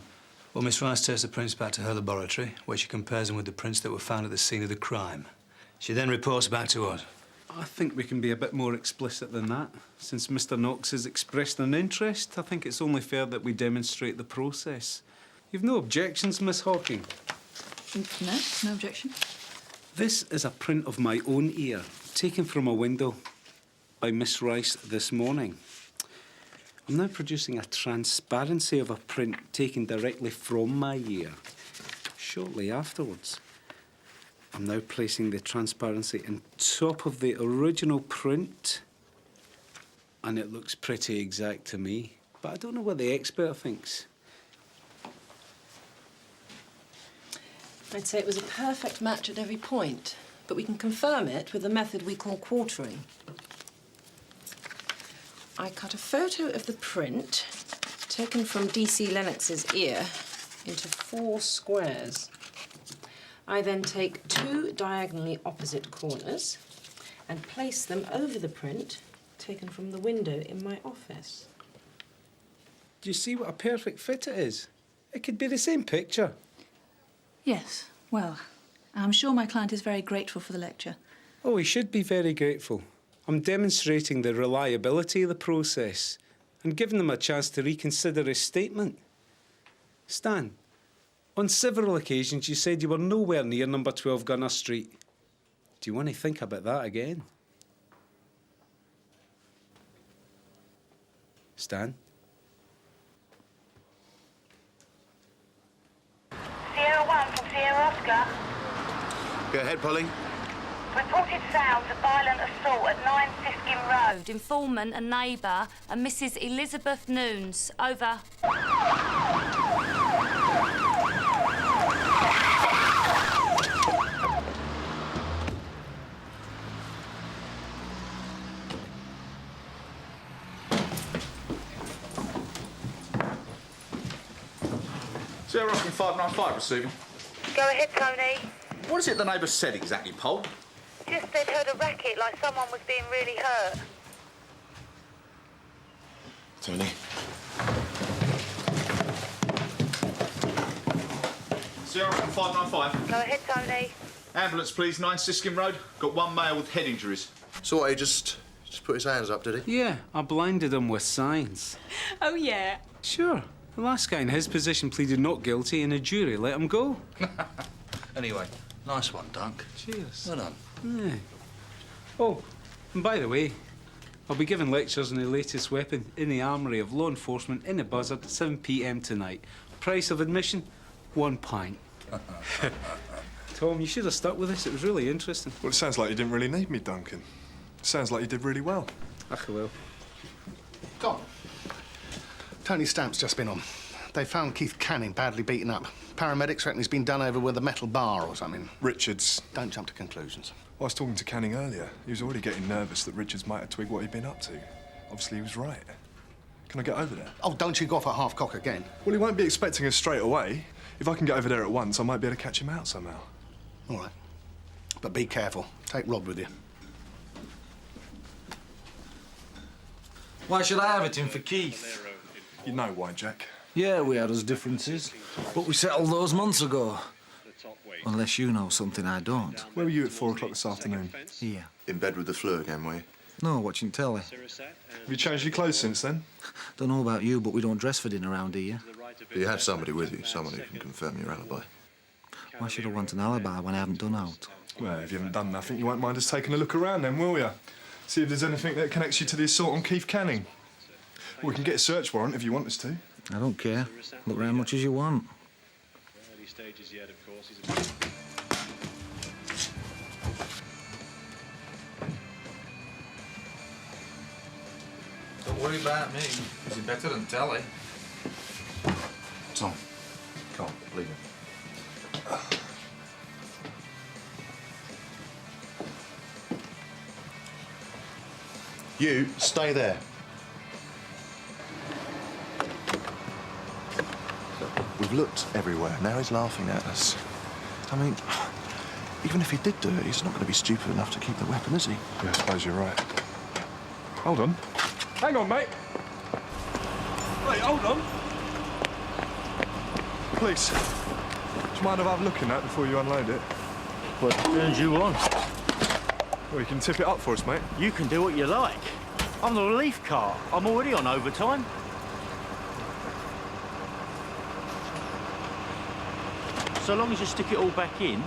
Well, Miss Rice takes the prints back to her laboratory, where she compares them with the prints that were found at the scene of the crime. She then reports back to us. I think we can be a bit more explicit than that. Since Mr. Knox has expressed an interest, I think it's only fair that we demonstrate the process. You've no objections, Miss Hawking? No, no objection. This is a print of my own ear, taken from a window by Miss Rice this morning. I'm now producing a transparency of a print taken directly from my ear. Shortly afterwards, I'm now placing the transparency on top of the original print, and it looks pretty exact to me. But I don't know what the expert thinks. I'd say it was a perfect match at every point, but we can confirm it with a method we call quartering. I cut a photo of the print, taken from D.C. Lennox's ear, into 4 squares. I then take 2 diagonally opposite corners and place them over the print, taken from the window in my office. Do you see what a perfect fit it is? It could be the same picture. Yes, well, I'm sure my client is very grateful for the lecture. Oh, he should be very grateful. I'm demonstrating the reliability of the process and giving them a chance to reconsider his statement. Stan, on several occasions you said you were nowhere near number 12 Gunner Street. Do you want to think about that again? Stan? Sierra 1 from Sierra Oscar. Go ahead, Polly. Reported sounds of violent assault at 9 Siskin Road. Informant, a neighbour, and Mrs. Elizabeth Noons. Over. Sierra Oscar 595 receiving. Go ahead, Tony. What is it the neighbour said exactly, Pole? Just they'd heard a racket like someone was being really hurt. Tony. Sierra Oscar 595. Go ahead, Tony. Ambulance, please, 9 Siskin Road. Got one male with head injuries. So what, he just put his hands up, did he? Yeah, I blinded him with signs. Oh, yeah? Sure. The last guy in his position pleaded not guilty and a jury let him go. Anyway, nice one, Dunk. Cheers. Well done. Yeah. Oh, and by the way, I'll be giving lectures on the latest weapon in the armoury of law enforcement in the Buzzard at 7 p.m. tonight. Price of admission, £1. Tom, you should have stuck with this. It was really interesting. Well, it sounds like you didn't really need me, Duncan. It sounds like you did really well. Ach, well. Go on. Tony's stamp's just been on. They found Keith Canning badly beaten up. Paramedics reckon he's been done over with a metal bar or something. Richards. Don't jump to conclusions. Well, I was talking to Canning earlier. He was already getting nervous that Richards might have twigged what he'd been up to. Obviously, he was right. Can I get over there? Oh, don't you go off at half-cock again. Well, he won't be expecting us straight away. If I can get over there at once, I might be able to catch him out somehow. All right. But be careful. Take Rob with you. Why should I have it in for Keith? You know why, Jack. Yeah, we had us differences, but we settled those months ago. Unless you know something I don't. Where were you at 4 o'clock this afternoon? Here. In bed with the flu again, were you? No, watching telly. Have you changed your clothes since then? Don't know about you, but we don't dress for dinner around here. But you had somebody with you, someone who can confirm your alibi. Why should I want an alibi when I haven't done out? Well, if you haven't done nothing, you won't mind us taking a look around then, will you? See if there's anything that connects you to the assault on Keith Canning. We can get a search warrant if you want us to. I don't care. Look round much as you want. Early stages yet, of course. Don't worry about me. Is it better than telly? Tom, come on, leave him. You stay there. We've looked everywhere. Now he's laughing at us. I mean, even if he did do it, he's not going to be stupid enough to keep the weapon, is he? Yeah, I suppose you're right. Hold on. Hang on, mate. Wait, hold on. Please. Do you mind if I have a look in that before you unload it? What turns you on? Well, you can tip it up for us, mate. You can do what you like. I'm the relief car. I'm already on overtime. So long as you stick it all back in,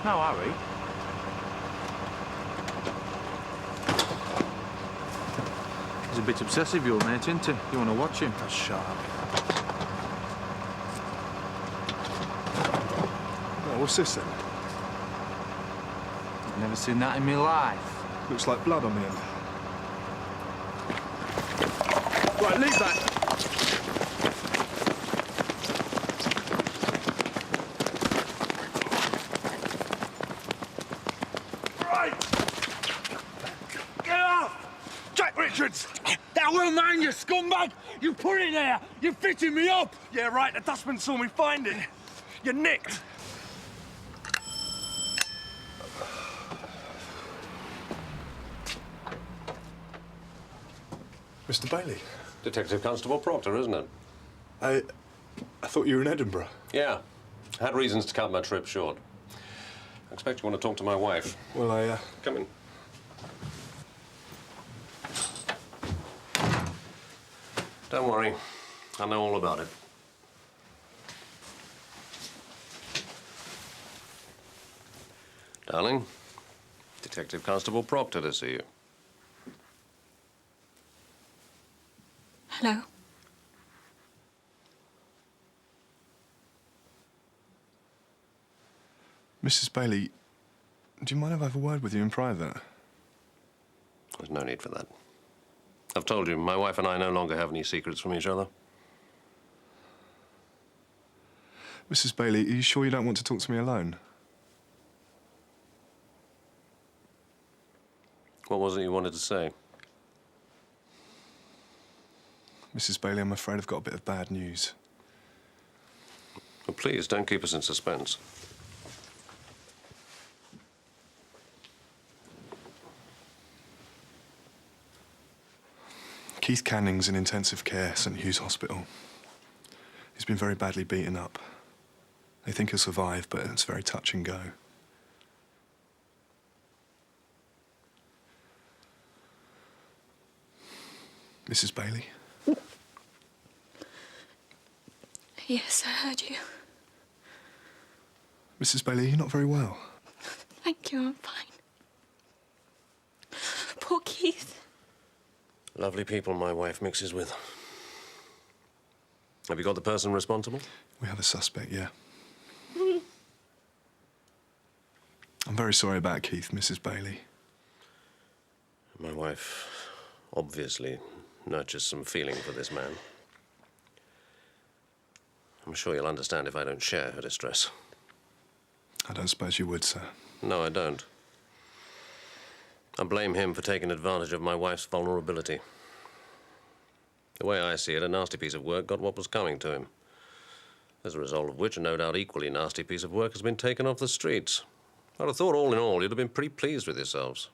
no hurry. He's a bit obsessive, your mate, isn't he? You want to watch him? That's sharp. Oh, what's this then? I've never seen that in my life. Looks like blood on the end. Right, leave that. That will mind you, scumbag! You put it there! You're fitting me up! Yeah, right, the dustman saw me find it. You're nicked. Mr. Bailey, Detective Constable Proctor, isn't it? I thought you were in Edinburgh. Yeah. Had reasons to cut my trip short. I expect you want to talk to my wife. Well, Come in. Don't worry. I know all about it. Darling, Detective Constable Proctor to see you. Hello. Mrs. Bailey, do you mind if I have a word with you in private? There's no need for that. I've told you, my wife and I no longer have any secrets from each other. Mrs. Bailey, are you sure you don't want to talk to me alone? What was it you wanted to say? Mrs. Bailey, I'm afraid I've got a bit of bad news. Well, please, don't keep us in suspense. Keith Canning's in intensive care, St Hugh's Hospital. He's been very badly beaten up. They think he'll survive, but it's very touch and go. Mrs. Bailey? Yes, I heard you. Mrs. Bailey, you're not very well. Thank you, I'm fine. Poor Keith. Lovely people my wife mixes with. Have you got the person responsible? We have a suspect, yeah. I'm very sorry about Keith, Mrs. Bailey. My wife obviously nurtures some feeling for this man. I'm sure you'll understand if I don't share her distress. I don't suppose you would, sir. No, I don't. I blame him for taking advantage of my wife's vulnerability. The way I see it, a nasty piece of work got what was coming to him. As a result of which, a no doubt equally nasty piece of work has been taken off the streets. I'd have thought, all in all, you'd have been pretty pleased with yourselves.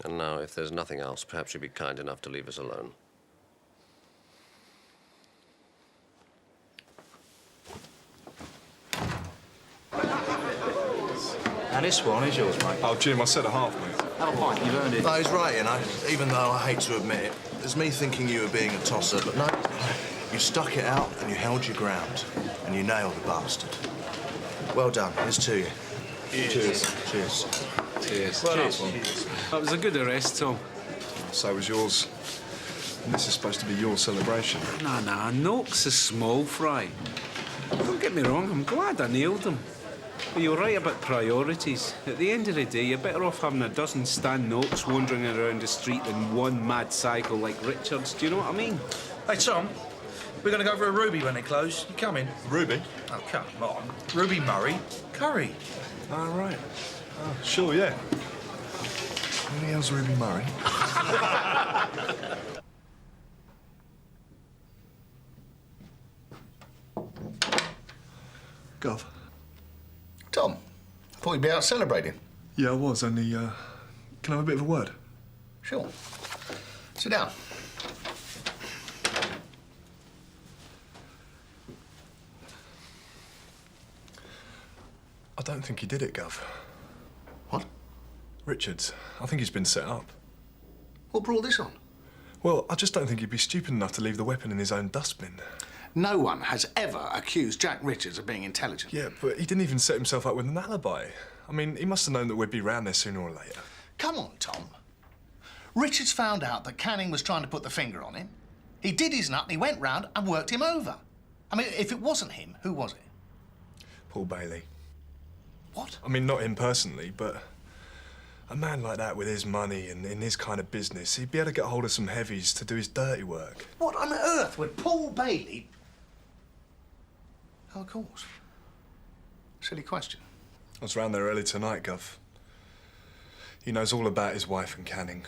And now, if there's nothing else, perhaps you'd be kind enough to leave us alone. And this one is yours, mate. Oh, Jim, I said a half, mate. Have a pint, you've earned it. No, he's right, you know, even though I hate to admit it. There's me thinking you were being a tosser, but no. You stuck it out and you held your ground. And you nailed the bastard. Well done. Here's to you. Cheers. Cheers. Cheers. Well Cheers. done. That was a good arrest, Tom. So was yours. And this is supposed to be your celebration. Nah, Noak's a small fry. Don't get me wrong, I'm glad I nailed them. But you're right about priorities. At the end of the day, you're better off having a dozen Stan Noakes wandering around the street than one mad cycle like Richard's. Do you know what I mean? Hey, Tom, we're going to go for a Ruby when they close. You coming? Ruby? Oh, come on. Ruby Murray. Curry. All right. Oh, sure, yeah. Who the hell's Ruby Murray? Gov. Tom, I thought you'd be out celebrating. Yeah, I was, only, can I have a bit of a word? Sure. Sit down. I don't think he did it, Gov. What? Richards. I think he's been set up. What brought this on? Well, I just don't think he'd be stupid enough to leave the weapon in his own dustbin. No one has ever accused Jack Richards of being intelligent. Yeah, but he didn't even set himself up with an alibi. I mean, he must have known that we'd be round there sooner or later. Come on, Tom. Richards found out that Canning was trying to put the finger on him. He did his nut and he went round and worked him over. I mean, if it wasn't him, who was it? Paul Bailey. What? I mean, not him personally, but a man like that with his money and in his kind of business, he'd be able to get hold of some heavies to do his dirty work. What on earth would Paul Bailey... Oh, of course. Silly question. I was round there early tonight, Gov. He knows all about his wife and Canning.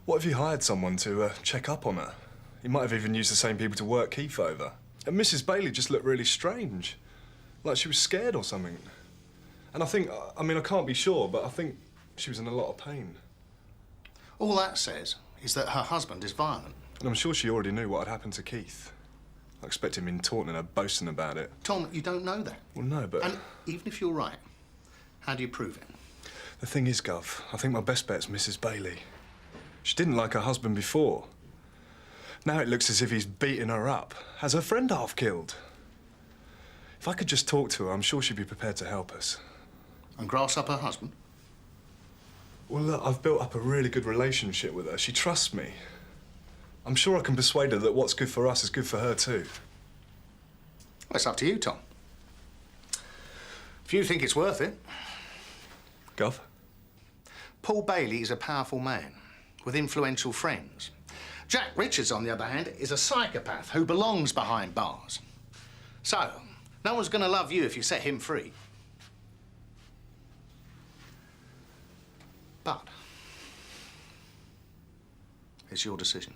What if he hired someone to check up on her? He might have even used the same people to work Keith over. And Mrs. Bailey just looked really strange. Like she was scared or something. And I think, I mean, I can't be sure, but I think she was in a lot of pain. All that says is that her husband is violent. And I'm sure she already knew what had happened to Keith. I expect him in taunting her, boasting about it. Tom, you don't know that. Well, no, but... And even if you're right, how do you prove it? The thing is, Gov, I think my best bet's Mrs. Bailey. She didn't like her husband before. Now it looks as if he's beating her up. Has her friend half killed. If I could just talk to her, I'm sure she'd be prepared to help us. And grass up her husband? Well, look, I've built up a really good relationship with her. She trusts me. I'm sure I can persuade her that what's good for us is good for her, too. Well, it's up to you, Tom. If you think it's worth it. Gov? Paul Bailey is a powerful man with influential friends. Jack Richards, on the other hand, is a psychopath who belongs behind bars. So, no one's going to love you if you set him free. But it's your decision.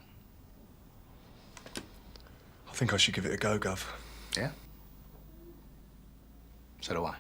I think I should give it a go, Gov. Yeah? So do I.